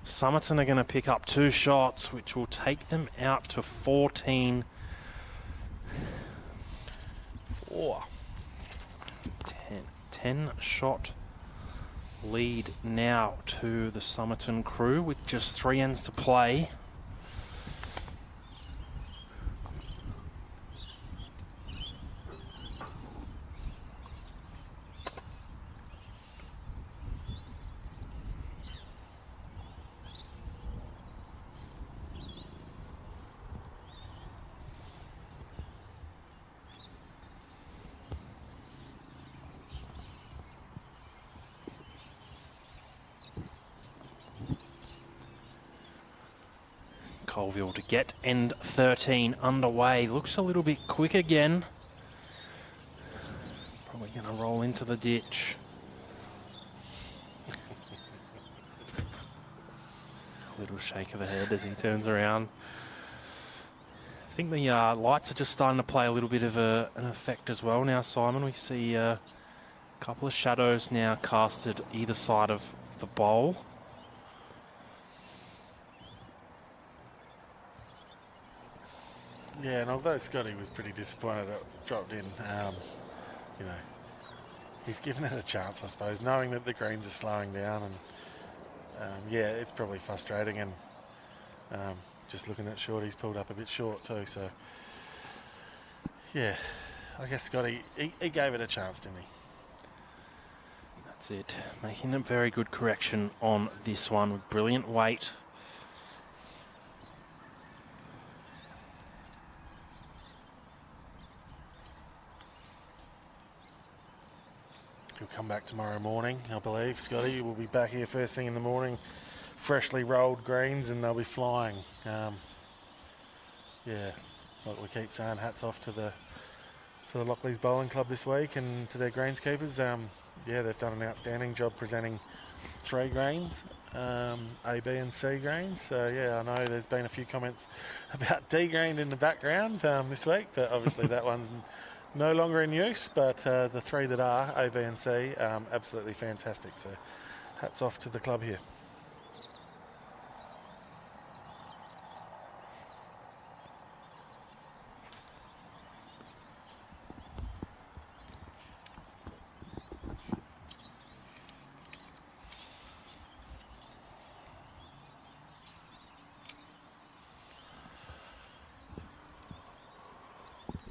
Somerton are going to pick up 2 shots, which will take them out to 14-4. 10-shot lead now to the Somerton crew with just 3 ends to play. Colville to get end 13 underway. Looks a little bit quick again. Probably going to roll into the ditch. A little shake of the head as he turns around. I think the lights are just starting to play a little bit of an effect as well now, Simon. We see a couple of shadows now casted either side of the bowl. Yeah, and although Scotty was pretty disappointed it dropped in, he's given it a chance, I suppose, knowing that the greens are slowing down, and yeah, it's probably frustrating, and just looking at short, he's pulled up a bit short too, so yeah, I guess Scotty, he gave it a chance, didn't he? That's it, making a very good correction on this one with brilliant weight. He'll come back tomorrow morning, I believe. Scotty will be back here first thing in the morning, freshly rolled greens, and they'll be flying. Yeah, like we keep saying, hats off to the Lockleys Bowling Club this week and to their greenskeepers. Yeah, they've done an outstanding job presenting 3 greens, A, B and C greens. So yeah, I know there's been a few comments about D green in the background this week, but obviously that one's no longer in use, but the 3 that are, A, B and C, absolutely fantastic. So hats off to the club here.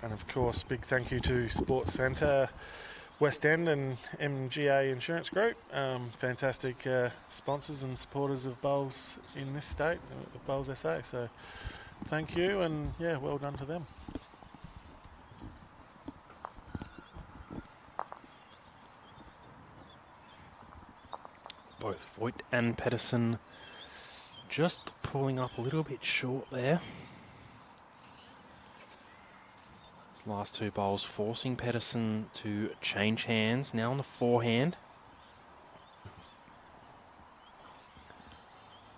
And of course, big thank you to Sports Centre West End and MGA Insurance Group, fantastic sponsors and supporters of bowls in this state, of Bowls SA. So thank you, and yeah, well done to them. Both Voigt and Pederson just pulling up a little bit short there. These last two bowls forcing Pederson to change hands, now on the forehand.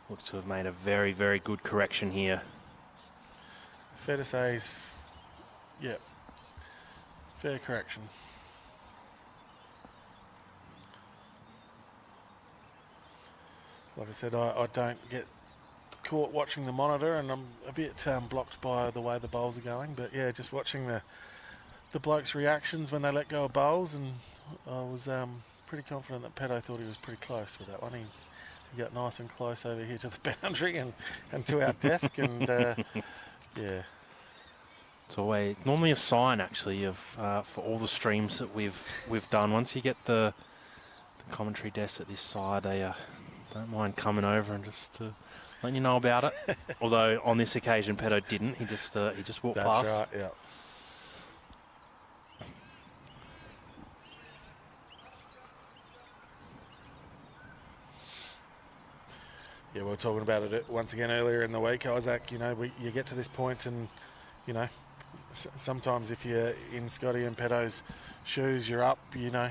Looks to have made a very, very good correction here. Fair to say, yeah, fair correction. Like I said, I don't get caught watching the monitor, and I'm a bit blocked by the way the bowls are going. But yeah, just watching the blokes' reactions when they let go of bowls, and I was pretty confident that Pedo thought he was pretty close with that one. He got nice and close over here to the boundary and to our desk, and yeah. It's always normally a sign, actually, of for all the streams that we've done. Once you get the commentary desk at this side, they don't mind coming over and just letting you know about it. Although on this occasion, Pedo didn't. He just walked past. That's right. Yeah. Yeah, we were talking about it once again earlier in the week, Isaac. You know, you get to this point, and you know, sometimes if you're in Scotty and Pedo's shoes, you're up. You know,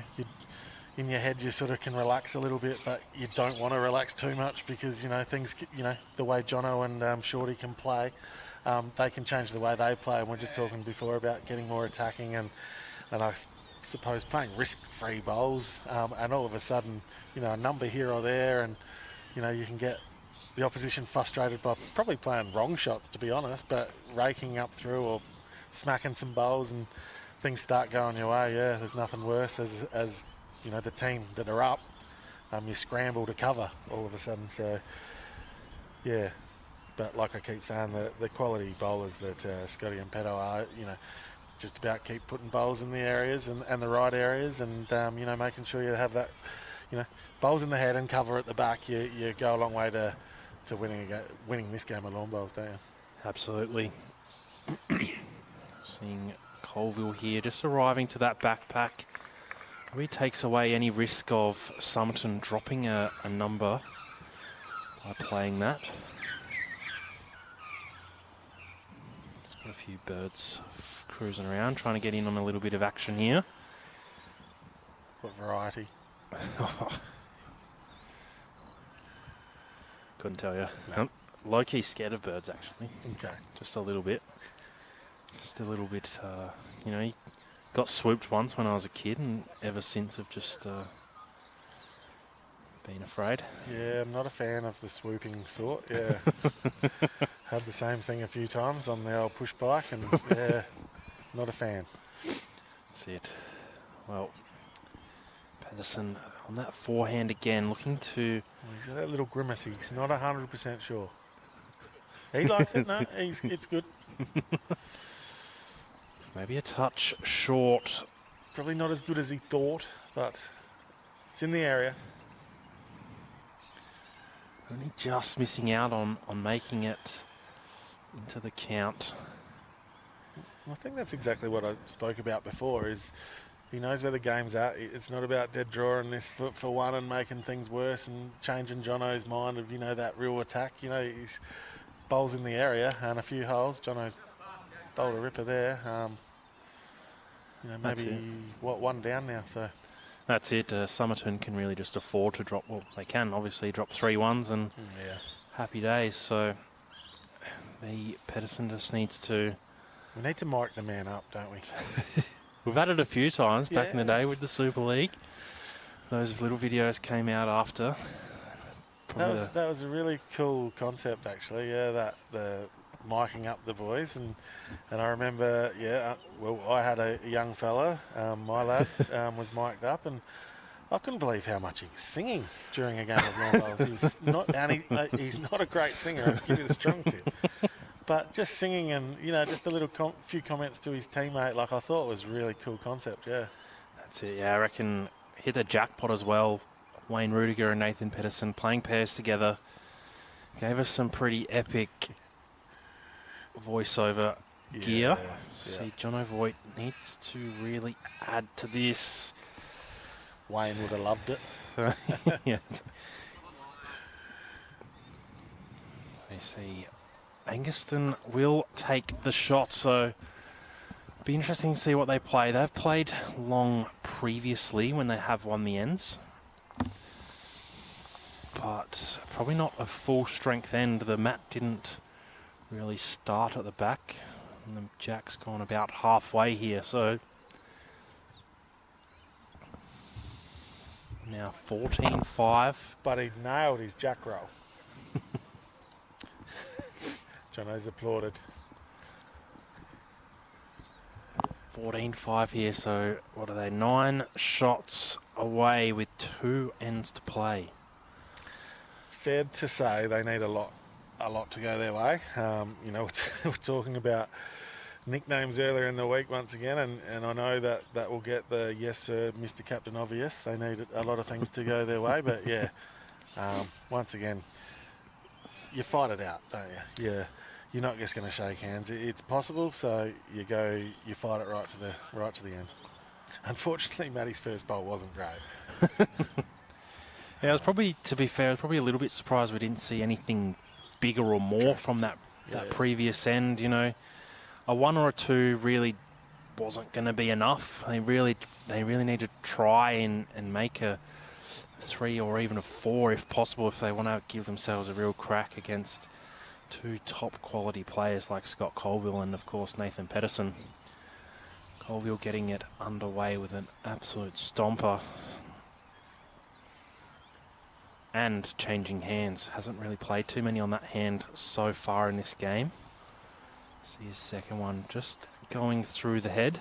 in your head you sort of can relax a little bit, but you don't want to relax too much because, you know, things, you know, the way Jono and Shorty can play, they can change the way they play. And we're just talking before about getting more attacking and I suppose playing risk-free bowls, and all of a sudden, you know, a number here or there, and, you know, you can get the opposition frustrated by probably playing wrong shots, to be honest, but raking up through or smacking some bowls and things start going your way. Yeah, there's nothing worse as you know, the team that are up, you scramble to cover all of a sudden. So, yeah. But like I keep saying, the quality bowlers that Scotty and Pedo are, you know, just about keep putting bowls in the areas and the right areas, and, you know, making sure you have that, you know, bowls in the head and cover at the back. You go a long way to winning this game of lawn bowls, don't you? Absolutely. Seeing Colville here just arriving to that backpack. Really takes away any risk of Somerton dropping a number by playing that. Just got a few birds cruising around, trying to get in on a little bit of action here. What variety? Couldn't tell you. No. Low-key scared of birds, actually. Okay. Just a little bit. Just a little bit, you know, he got swooped once when I was a kid, and ever since have just been afraid. Yeah, I'm not a fan of the swooping sort, yeah. Had the same thing a few times on the old push bike, and yeah, not a fan. That's it. Well, Pederson on that forehand again, looking to... He's got that little grimace, he's not 100% sure. He likes it, no, it's good. Maybe a touch short. Probably not as good as he thought, but it's in the area. Only just missing out on making it into the count. I think that's exactly what I spoke about before, is he knows where the game's at. It's not about dead drawing this for one and making things worse and changing Jono's mind of, you know, that real attack. You know, he's bowls in the area and a few holes. Jono's bowled a ripper there. You know, maybe one down now. So that's it. Somerton can really just afford to drop. Well, they can obviously drop 3 ones and happy days. So Pederson just needs to. We need to mic the man up, don't we? We've had it a few times back in the day with the Super League. Those little videos came out after. That was a really cool concept, actually. Yeah, that the miking up the boys, and I remember, well, I had a young fella, my lad, was mic'd up, and I couldn't believe how much he was singing during a game of lawn bowls. He was not, and he's not a great singer. I'll give you the strong tip. But just singing and, you know, just a little few comments to his teammate, like, I thought was a really cool concept, yeah. That's it, yeah. I reckon hit the jackpot as well. Wayne Rudiger and Nathan Pederson playing pairs together. Gave us some pretty epic voiceover gear. See, Jono Voigt needs to really add to this. Wayne would have loved it. Yeah. You see, Angaston will take the shot, so be interesting to see what they play. They've played long previously when they have won the ends, but probably not a full strength end. The mat didn't really start at the back, and the jack's gone about halfway here, so now 14-5. But he nailed his jack roll. Jono's applauded. 14-5 here, so what are they? 9 shots away with 2 ends to play. It's fair to say they need a lot to go their way. You know, we're talking about nicknames earlier in the week once again, and I know that will get the yes sir, Mr. Captain Obvious. They need a lot of things to go their way, but yeah, once again, you fight it out, don't you? Yeah. You're not just going to shake hands. It's possible, so you fight it right to the end. Unfortunately, Matty's first bowl wasn't great. Yeah, I was probably, to be fair, I was probably a little bit surprised we didn't see anything bigger or more from that previous end. You know, a 1 or a 2 really wasn't going to be enough. They really need to try and make a 3 or even a 4 if possible, if they want to give themselves a real crack against 2 top quality players like Scott Colville and of course Nathan Pederson. Colville getting it underway with an absolute stomper and changing hands. Hasn't really played too many on that hand so far in this game. See his second one just going through the head.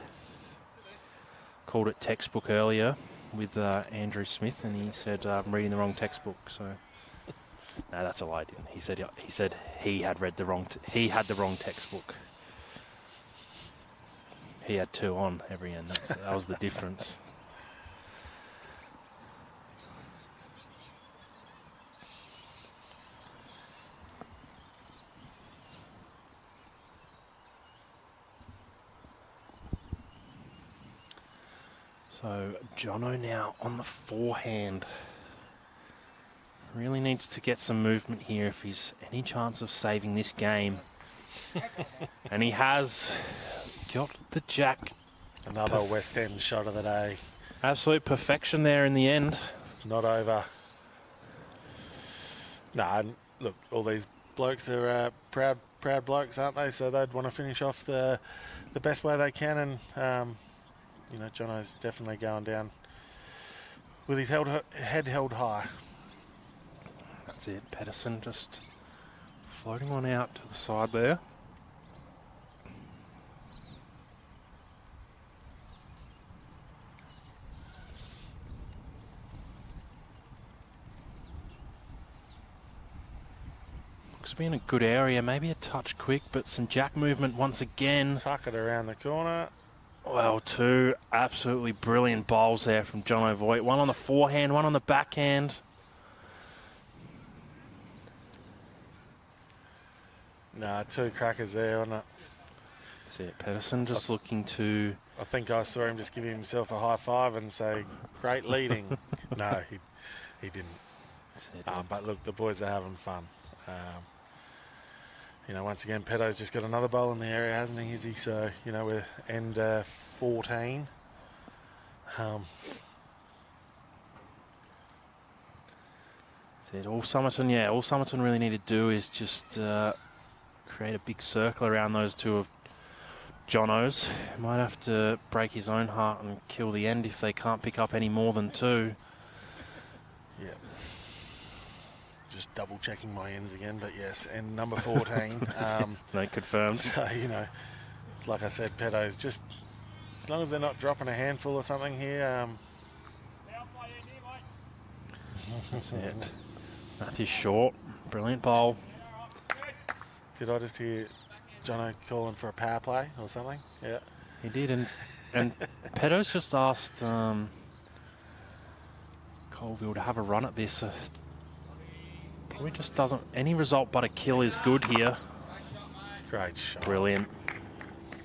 Called it textbook earlier with Andrew Smith, and he said I'm reading the wrong textbook. So no, that's a lie. Didn't he? Said he had read the wrong. He had the wrong textbook. He had 2 on every end. That was the difference. So Jono now on the forehand. Really needs to get some movement here if he's any chance of saving this game. And he has got the jack. Another West End shot of the day. Absolute perfection there in the end. It's not over. Nah, look, all these blokes are proud blokes, aren't they? So they'd want to finish off the best way they can, and you know, Jono's definitely going down with his head held high. That's it. Pederson just floating one out to the side there. Looks to be in a good area. Maybe a touch quick, but some jack movement once again. Tuck it around the corner. Well, 2 absolutely brilliant bowls there from Jono Voigt. One on the forehand, one on the backhand. Nah, 2 crackers there, wasn't it? That's it. Pederson just looking to... I think I saw him just give himself a high five and say, great leading. No, he didn't. That's it. But look, the boys are having fun. You know, once again, Pedo's just got another bowl in the area, hasn't he, Izzy? So, you know, we're end 14. That's it. All Somerton really need to do is just create a big circle around those 2 of Jono's. Might have to break his own heart and kill the end if they can't pick up any more than 2. Yeah. Just double checking my ends again, but yes, and number 14. No, confirmed. So, you know, like I said, Pedo's just, as long as they're not dropping a handful or something here. That's it. Matthew Short, brilliant bowl. Did I just hear Jono calling for a power play or something? Yeah. He did, and And Peder's just asked Colville to have a run at this. Probably just doesn't... Any result but a kill is good here. Great shot. Brilliant.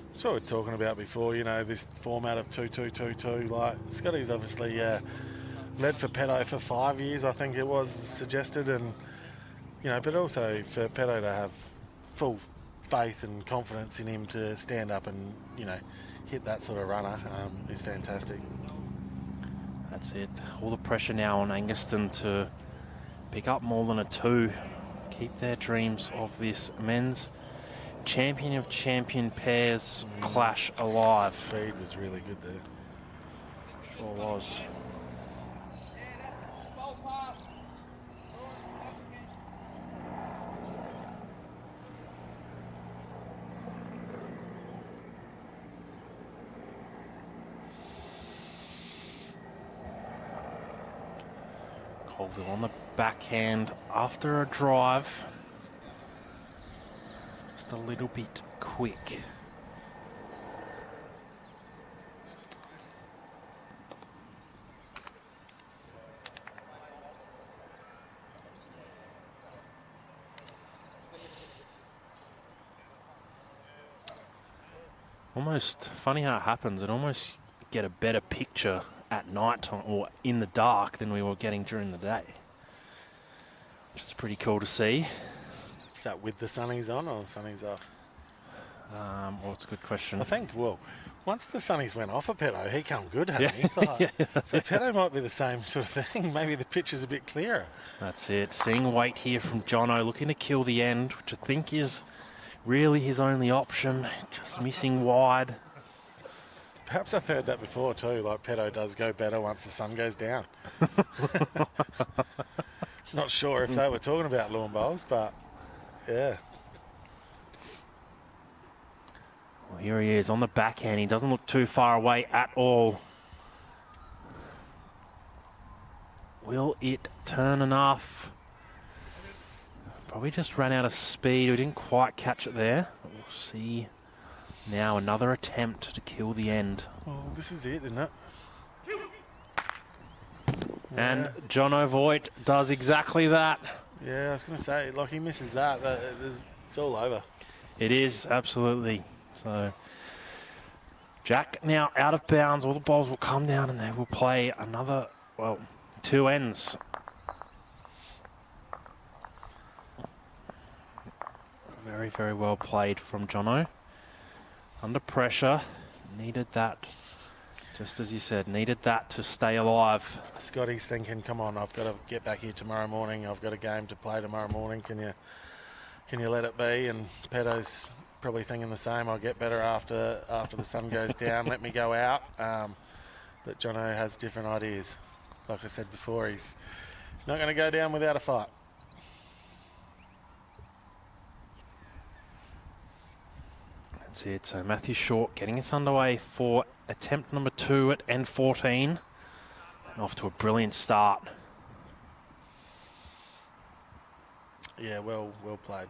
That's what we were talking about before, you know, this format of 2-2-2-2. Like, Scotty's obviously led for Pedo for 5 years, I think it was suggested, and, you know, but also for Pedo to have full faith and confidence in him to stand up and, you know, hit that sort of runner is fantastic. That's it. All the pressure now on Angaston to pick up more than a 2. Keep their dreams of this men's champion of champion pairs clash alive. Speed was really good there. Sure was. Colville on the backhand after a drive. Just a little bit quick. Almost funny how it happens. It almost get a better picture at night time or in the dark than we were getting during the day, which is pretty cool to see. Is that with the sunnies on or sunnies off? Well, it's a good question. I think, well, once the sunnies went off a Pedo, he come good, hadn't he? Yeah, So Pedo might be the same sort of thing. Maybe the pitch is a bit clearer. That's it. Seeing Voigt here from Jono, looking to kill the end, which I think is really his only option. Just missing wide. Perhaps I've heard that before too, like Pedo does go better once the sun goes down. Not sure if they were talking about lawn bowls, but yeah. Well, here he is on the backhand. He doesn't look too far away at all. Will it turn enough? Probably just ran out of speed. We didn't quite catch it there. We'll see now another attempt to kill the end. Well, this is it, isn't it? And Jono Voigt does exactly that. Yeah, I was going to say, like he misses that, it's all over. It is, absolutely. So, Jack now out of bounds. All the balls will come down and they will play another, well, 2 ends. Very, very well played from Jono. Under pressure. Needed that, just as you said, needed that to stay alive. Scotty's thinking, come on, I've got to get back here tomorrow morning. I've got a game to play tomorrow morning. Can you let it be? And Pedo's probably thinking the same. I'll get better after the sun goes down. Let me go out. But Jono has different ideas. Like I said before, he's not going to go down without a fight. That's it. So Matthew Short getting us underway for attempt number 2 at N14. And off to a brilliant start. Yeah, well played.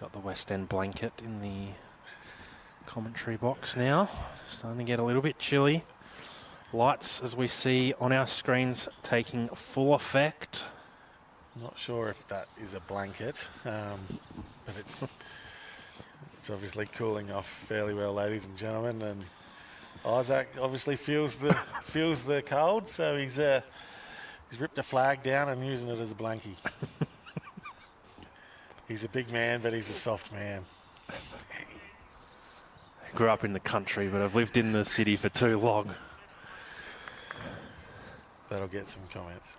Got the West End blanket in the commentary box now. Starting to get a little bit chilly. Lights, as we see on our screens, taking full effect. Not sure if that is a blanket, but it's obviously cooling off fairly well, ladies and gentlemen. And Isaac obviously feels the cold, so he's ripped a flag down and using it as a blankie. He's a big man, but he's a soft man. Grew up in the country, but I've lived in the city for too long. That'll get some comments.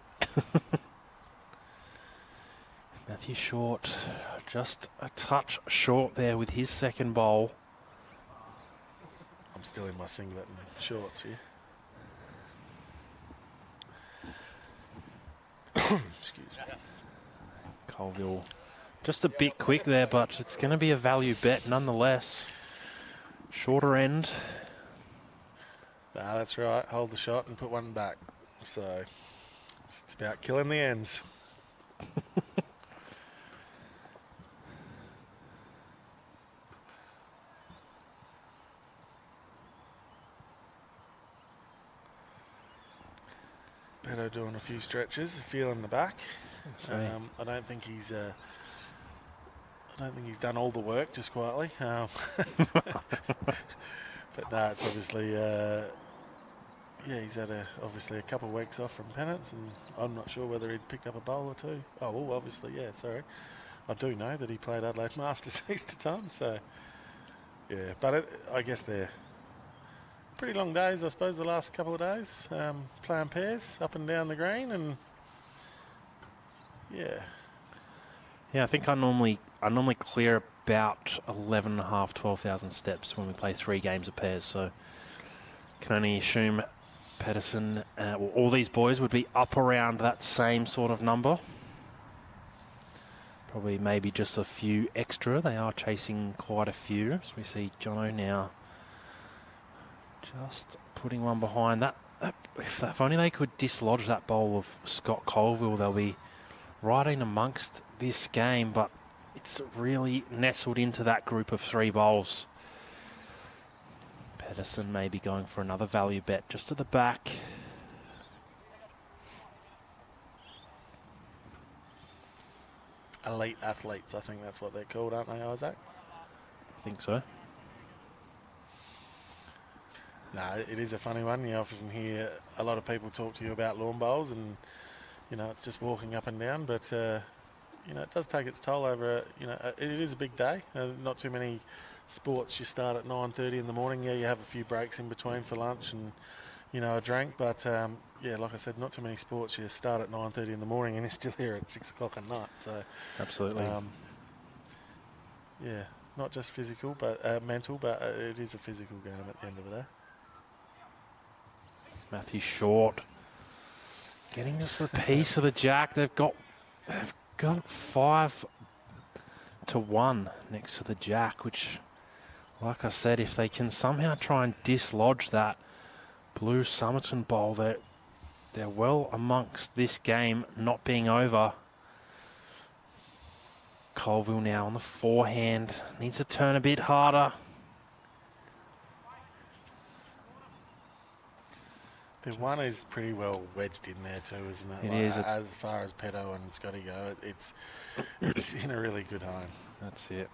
Matthew Short, just a touch short there with his second bowl. I'm still in my singlet and shorts here. Excuse me. Colville just a bit quick there, but it's going to be a value bet nonetheless. Shorter end. That's right. Hold the shot and put one back. So It's about killing the ends. Beto doing a few stretches, feeling the back. I don't think he's done all the work just quietly. But no, it's obviously he's had obviously a couple of weeks off from penance, and I'm not sure whether he'd picked up a bowl or two. Oh, well, obviously, yeah. Sorry, I do know that he played Adelaide Masters Easter time, so yeah. But I guess they're pretty long days, I suppose, the last couple of days, playing pairs up and down the green, and yeah. Yeah, I think I normally clear about 11,500, 12,000 steps when we play 3 games of pairs, so can only assume Pederson, all these boys would be up around that same sort of number. Probably maybe just a few extra. They are chasing quite a few. So we see Jono now just putting one behind that. If only they could dislodge that bowl of Scott Colville, they'll be right in amongst this game, but it's really nestled into that group of 3 bowls. Pederson may be going for another value bet just at the back. Elite athletes, I think that's what they're called, aren't they, Isaac? I think so. No, it is a funny one. You often hear a lot of people talk to you about lawn bowls, and it's just walking up and down. But it does take its toll over. It is a big day. Not too many sports you start at 9:30 in the morning. Yeah, you have a few breaks in between for lunch and a drink. But like I said, not too many sports you start at 9:30 in the morning and you're still here at 6 o'clock at night. So absolutely. Not just physical, but mental. But it is a physical game at the end of the day. Matthew Short getting just a piece of the jack. They've got 5-1 next to the jack, which, like I said, if they can somehow try and dislodge that blue Somerton bowl, they're well amongst this game not being over. Colville now on the forehand, needs to turn a bit harder. The one is pretty well wedged in there too, isn't it? It is. As far as Pedo and Scotty go, it's in a really good home. That's it.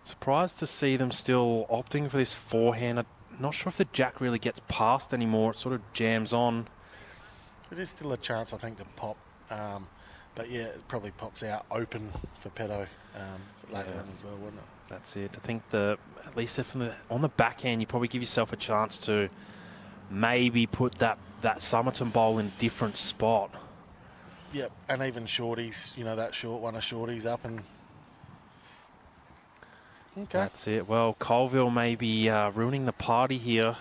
Surprised to see them still opting for this forehand. I'm not sure if the jack really gets past anymore. It sort of jams on. It is still a chance, I think, to pop. But yeah, it probably pops out open for Pedo later on as well, wouldn't it? That's it. I think at least if on the backhand, you probably give yourself a chance to maybe put that Somerton bowl in a different spot. Yep, and even shorties, that short one of shorties up and... Okay. That's it. Well, Colville may be ruining the party here.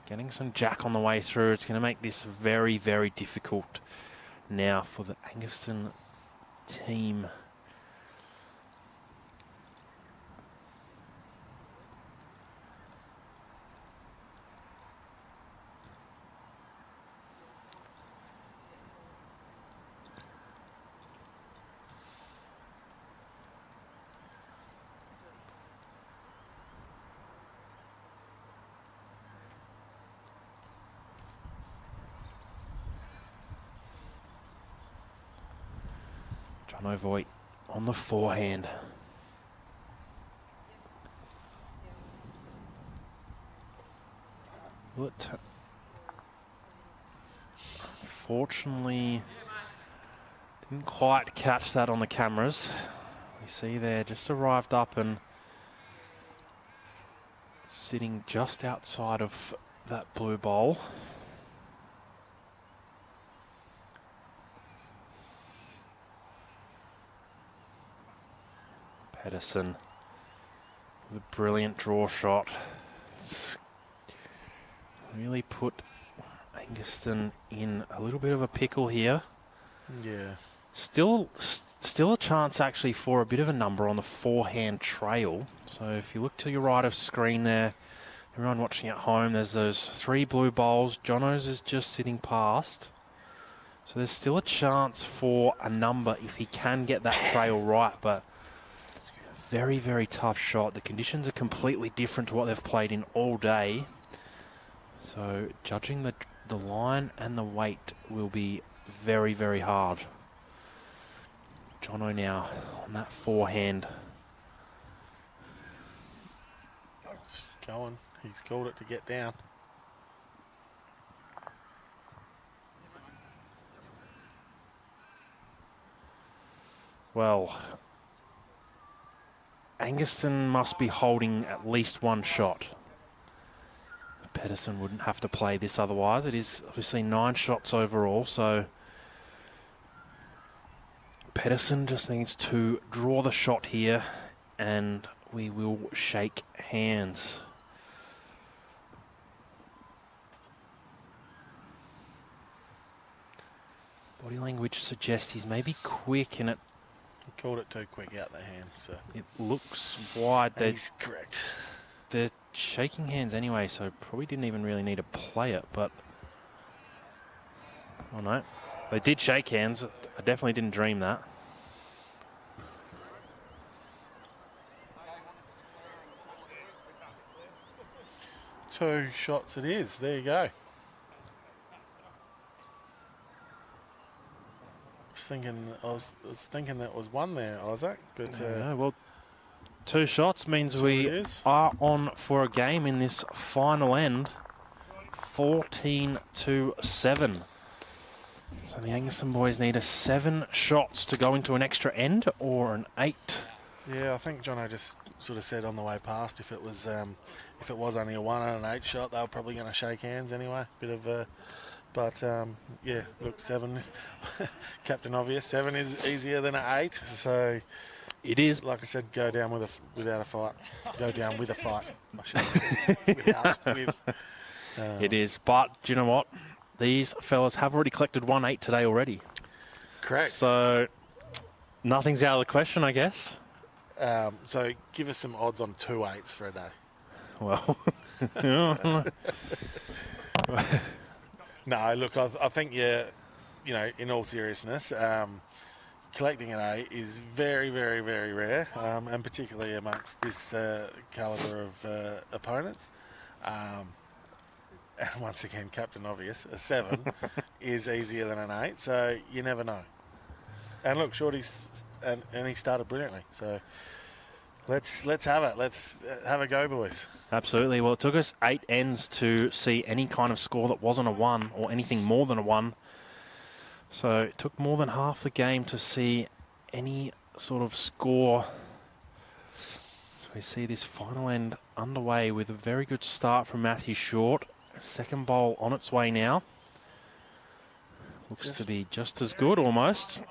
Getting some jack on the way through. It's going to make this very, very difficult now for the Angaston team. Jono Voigt on the forehand. Unfortunately, didn't quite catch that on the cameras. We see there, just arrived up and sitting just outside of that blue bowl. Pederson with a brilliant draw shot. It's really put Angaston in a little bit of a pickle here. Yeah. Still a chance actually for a bit of a number on the forehand trail. So if you look to your right of screen there, everyone watching at home, there's those 3 blue bowls. Jono's is just sitting past. So there's still a chance for a number if he can get that trail right, but very, very tough shot. The conditions are completely different to what they've played in all day. So judging the line and the weight will be very, very hard. Jono now on that forehand. Just going. He's called it to get down. Well, Angerson must be holding at least one shot. Pederson wouldn't have to play this otherwise. It is obviously 9 shots overall, so Pederson just needs to draw the shot here and we will shake hands. Body language suggests he's maybe quick and He called it too quick out the hand, so it looks wide. he's correct. They're shaking hands anyway, so probably didn't even really need to play it, but oh no. They did shake hands. I definitely didn't dream that. Two shots it is. There you go. I was thinking that was one there, Isaac. But Yeah, well, 2 shots means that's what it we is. are on for a game in this final end. 14-7. So the Angerson boys need 7 shots to go into an extra end or an 8. Yeah, I think Jono just sort of said on the way past if it was only a 1 and an 8 shot, they were probably going to shake hands anyway. Bit of a, but yeah, look, 7, Captain Obvious, 7 is easier than an 8. So It is. like I said, go down without a fight. Go down with a fight. I should say. It is. But do you know what? These fellas have already collected 1-8 today already. Correct. So nothing's out of the question, I guess. So give us some odds on 2 8s for a day. Well, No, look, I think in all seriousness, collecting an 8 is very, very, very rare, and particularly amongst this calibre of opponents. And once again, Captain Obvious, a 7 is easier than an 8, so you never know. And look, Shorty's and he started brilliantly, so let's have it. Let's have a go, boys. absolutely. Well, it took us 8 ends to see any kind of score that wasn't a 1 or anything more than a 1. So it took more than half the game to see any sort of score. So we see this final end underway with a very good start from Matthew Short. Second bowl on its way now. Looks to be just as good almost,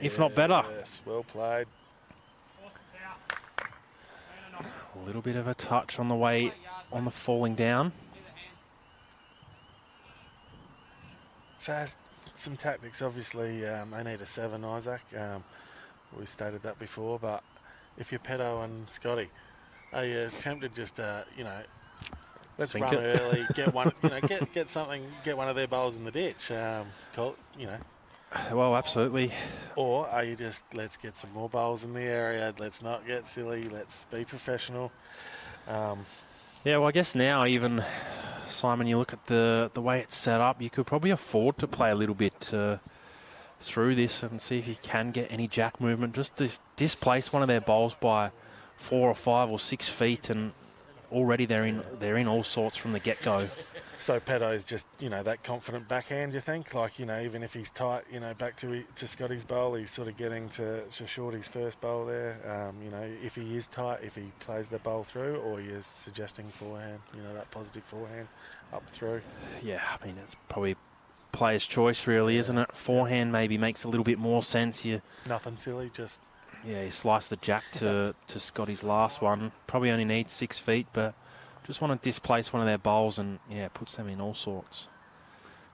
if not better. Yes, well played. A little bit of a touch on the way on the falling down. So has some tactics, obviously, they need a 7, Isaac. We stated that before, but if you're Pedo and Scotty, are you tempted just to, let's Sink run it. early, get one, get something, get one of their bowls in the ditch, Well, absolutely. or are you just, let's get some more bowls in the area, let's not get silly, let's be professional. Yeah, well, I guess now even, Simon, you look at the way it's set up, you could probably afford to play a little bit through this and see if you can get any jack movement. Just displace one of their bowls by 4 or 5 or 6 feet, and already they're in all sorts from the get-go. So Pedo's just, that confident backhand, you think? Like, even if he's tight, back to Scotty's bowl, he's sort of getting to Shorty's first bowl there. If he is tight, if he plays the bowl through, or you're suggesting forehand, that positive forehand up through. Yeah, I mean, it's probably player's choice really, isn't it? Forehand maybe makes a little bit more sense. Nothing silly, just... Yeah, you slice the jack to Scotty's last one. Probably only needs 6 feet, but just want to displace one of their bowls and, puts them in all sorts.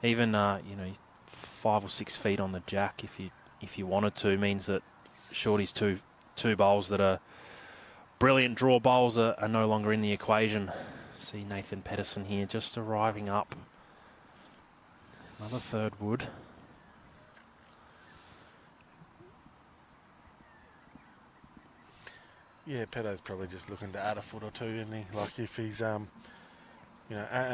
Even, 5 or 6 feet on the jack if you wanted to means that Shorty's two bowls that are brilliant draw bowls are no longer in the equation. See Nathan Pederson here just arriving up. Another third wood. Yeah, Pedo's probably just looking to add a foot or two, isn't he? Like if he's, and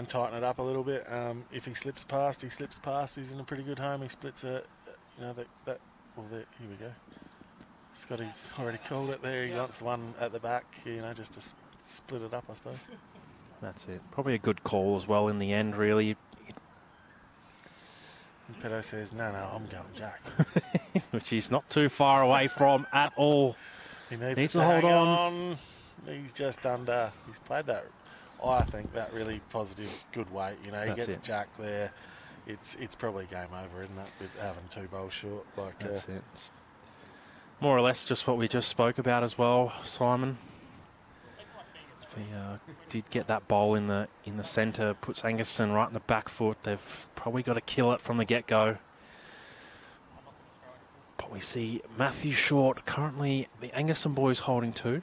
tighten it up a little bit. If he slips past, he slips past. He's in a pretty good home. He splits here we go. Scotty's already called it there. He wants one at the back, just to split it up, I suppose. That's it. Probably a good call as well in the end, really. And Pedo says, no, I'm going Jack. Which he's not too far away from at all. He needs to hold on. He's just under. He's played that, I think, that really positive, good weight. He gets Jack there. It's probably game over, isn't it, with having 2 bowls short. That's it. More or less just what we just spoke about as well, Simon. If he did get that bowl in the centre, puts Angerson right in the back foot. They've probably got to kill it from the get-go. But we see Matthew Short currently the Angerson boys holding 2,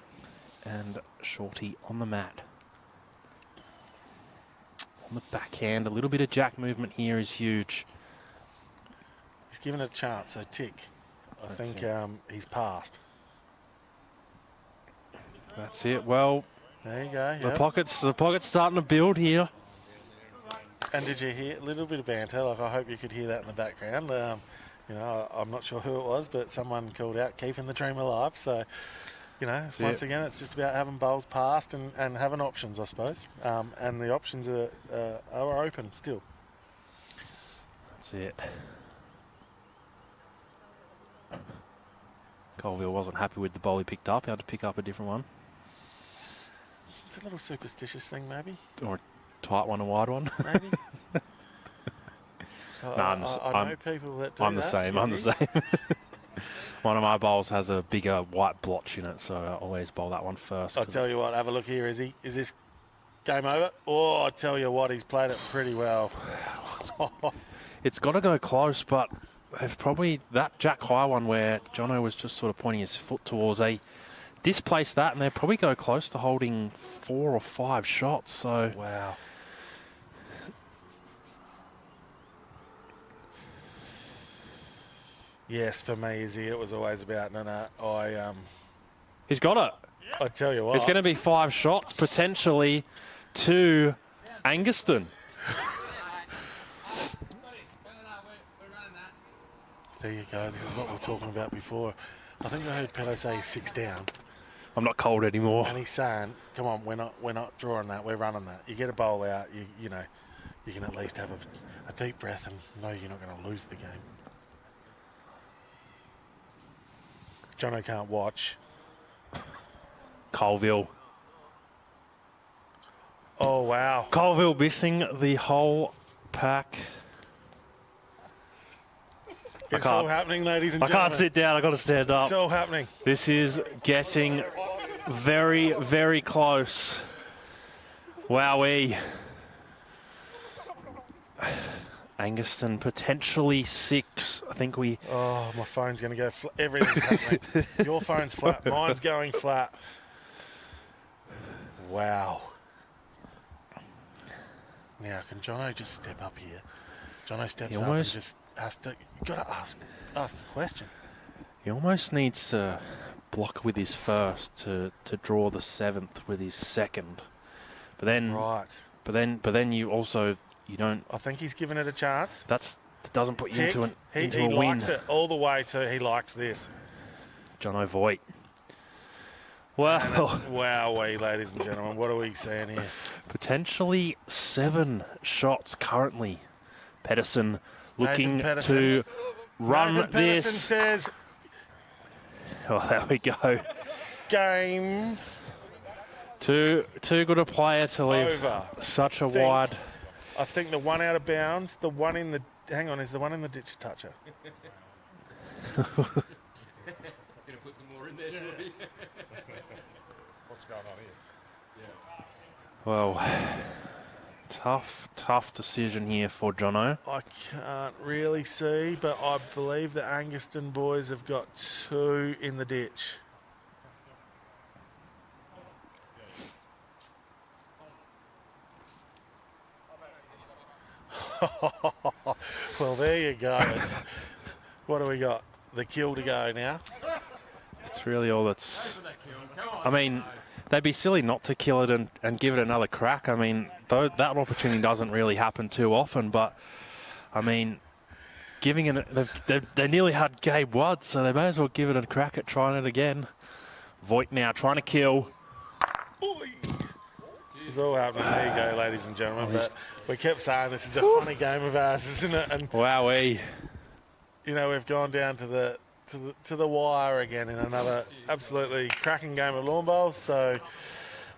and Shorty on the mat. On the backhand, a little bit of jack movement here is huge. He's given it a chance, so tick. I think he's passed. That's it. Well, there you go. The pocket's starting to build here. And did you hear a little bit of banter? I hope you could hear that in the background. I'm not sure who it was, but someone called out keeping the dream alive. So, once again, it's just about having bowls passed and having options, I suppose. And the options are open still. That's it. Colville wasn't happy with the bowl he picked up. He had to pick up a different one. It's a little superstitious thing, maybe. Or a tight one, a wide one. Maybe. I know people that do I'm the same. I'm the same. One of my bowls has a bigger white blotch in it, so I always bowl that one first. I'll tell you what, have a look here. Is this game over? Oh, I tell you what, he's played it pretty well. It's got to go close, but they've probably, that jack high one where Jono was just sort of pointing his foot towards, they displaced that, and they probably go close to holding 4 or 5 shots. So wow. Yes, for me, Izzy, it was always about he's got it. I tell you what, it's going to be 5 shots potentially to Angerston. There you go. This is what we were talking about before. I think I heard Pedo say 6 down. I'm not cold anymore. And he's saying, "Come on, we're not drawing that. We're running that. You get a bowl out. You can at least have a deep breath and know you're not going to lose the game." Jono can't watch. Colville. Oh wow! Colville missing the whole pack. It's all happening, ladies and gentlemen. I can't sit down. I've got to stand up. It's all happening. This is getting very, very close. Wowee. Angerston potentially 6. I think we... Oh, my phone's going to go flat. Everything's happening. Your phone's flat. Mine's going flat. Wow. Now, can Jono just step up here? Jono steps up and just has to... You've got to ask the question. He almost needs to block with his first to draw the 7th with his second. But then... Right. But then you also... You don't. I think he's given it a chance. That doesn't put you into a win. He likes it all the way to. He likes this. Jono Voigt. Well, wowee, ladies and gentlemen, what are we seeing here? Potentially 7 shots currently. Pederson looking to run Nathan this. Pederson says. Oh, there we go. Game. Too good a player to leave such a wide. I think the one out of bounds, the one in the... Hang on, is the one in the ditch a toucher? Gonna put some more in there, surely. What's going on here? Well, tough decision here for Jono. I can't really see, but I believe the Angerston boys have got 2 in the ditch. Well, there you go. What do we got? The kill to go now. It's really all that's I mean, they'd be silly not to kill it and give it another crack. I mean, that opportunity doesn't really happen too often, but, I mean, giving it, they nearly had Gabe Wadd, so they may as well give it a crack at trying it again. Voigt now trying to kill. It's all happening. There you go, ladies and gentlemen. But we kept saying this is a funny game of ours, isn't it? And Wowee. you know, we've gone down to the wire again in another absolutely cracking game of lawn bowls. So,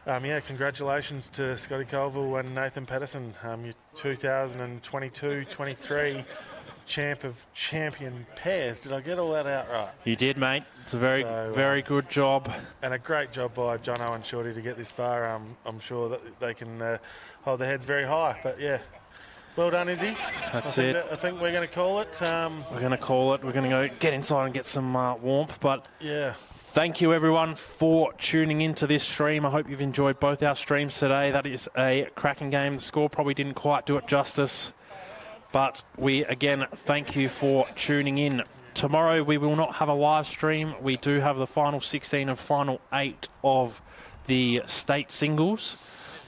yeah, congratulations to Scotty Colville and Nathan Pederson, your 2022-23 champ of champion pairs. Did I get all that out right? You did, mate. It's a very good job. And a great job by Jono and Shorty to get this far. I'm sure that they can hold their heads very high. But, yeah, well done, Izzy. That's it. I think we're going to call it. We're going to call it. We're going to go get inside and get some warmth. But yeah. Thank you, everyone, for tuning into this stream. I hope you've enjoyed both our streams today. That is a cracking game. The score probably didn't quite do it justice. But we, again, thank you for tuning in. Tomorrow we will not have a live stream. We do have the final 16 and final 8 of the state singles.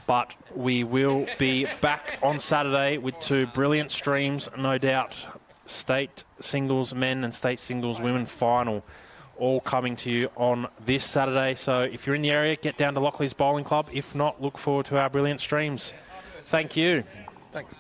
But we will be back on Saturday with 2 brilliant streams, no doubt. State singles men and state singles women final, all coming to you on this Saturday. So if you're in the area, get down to Lockley's Bowling Club. If not, look forward to our brilliant streams. Thank you. Thanks.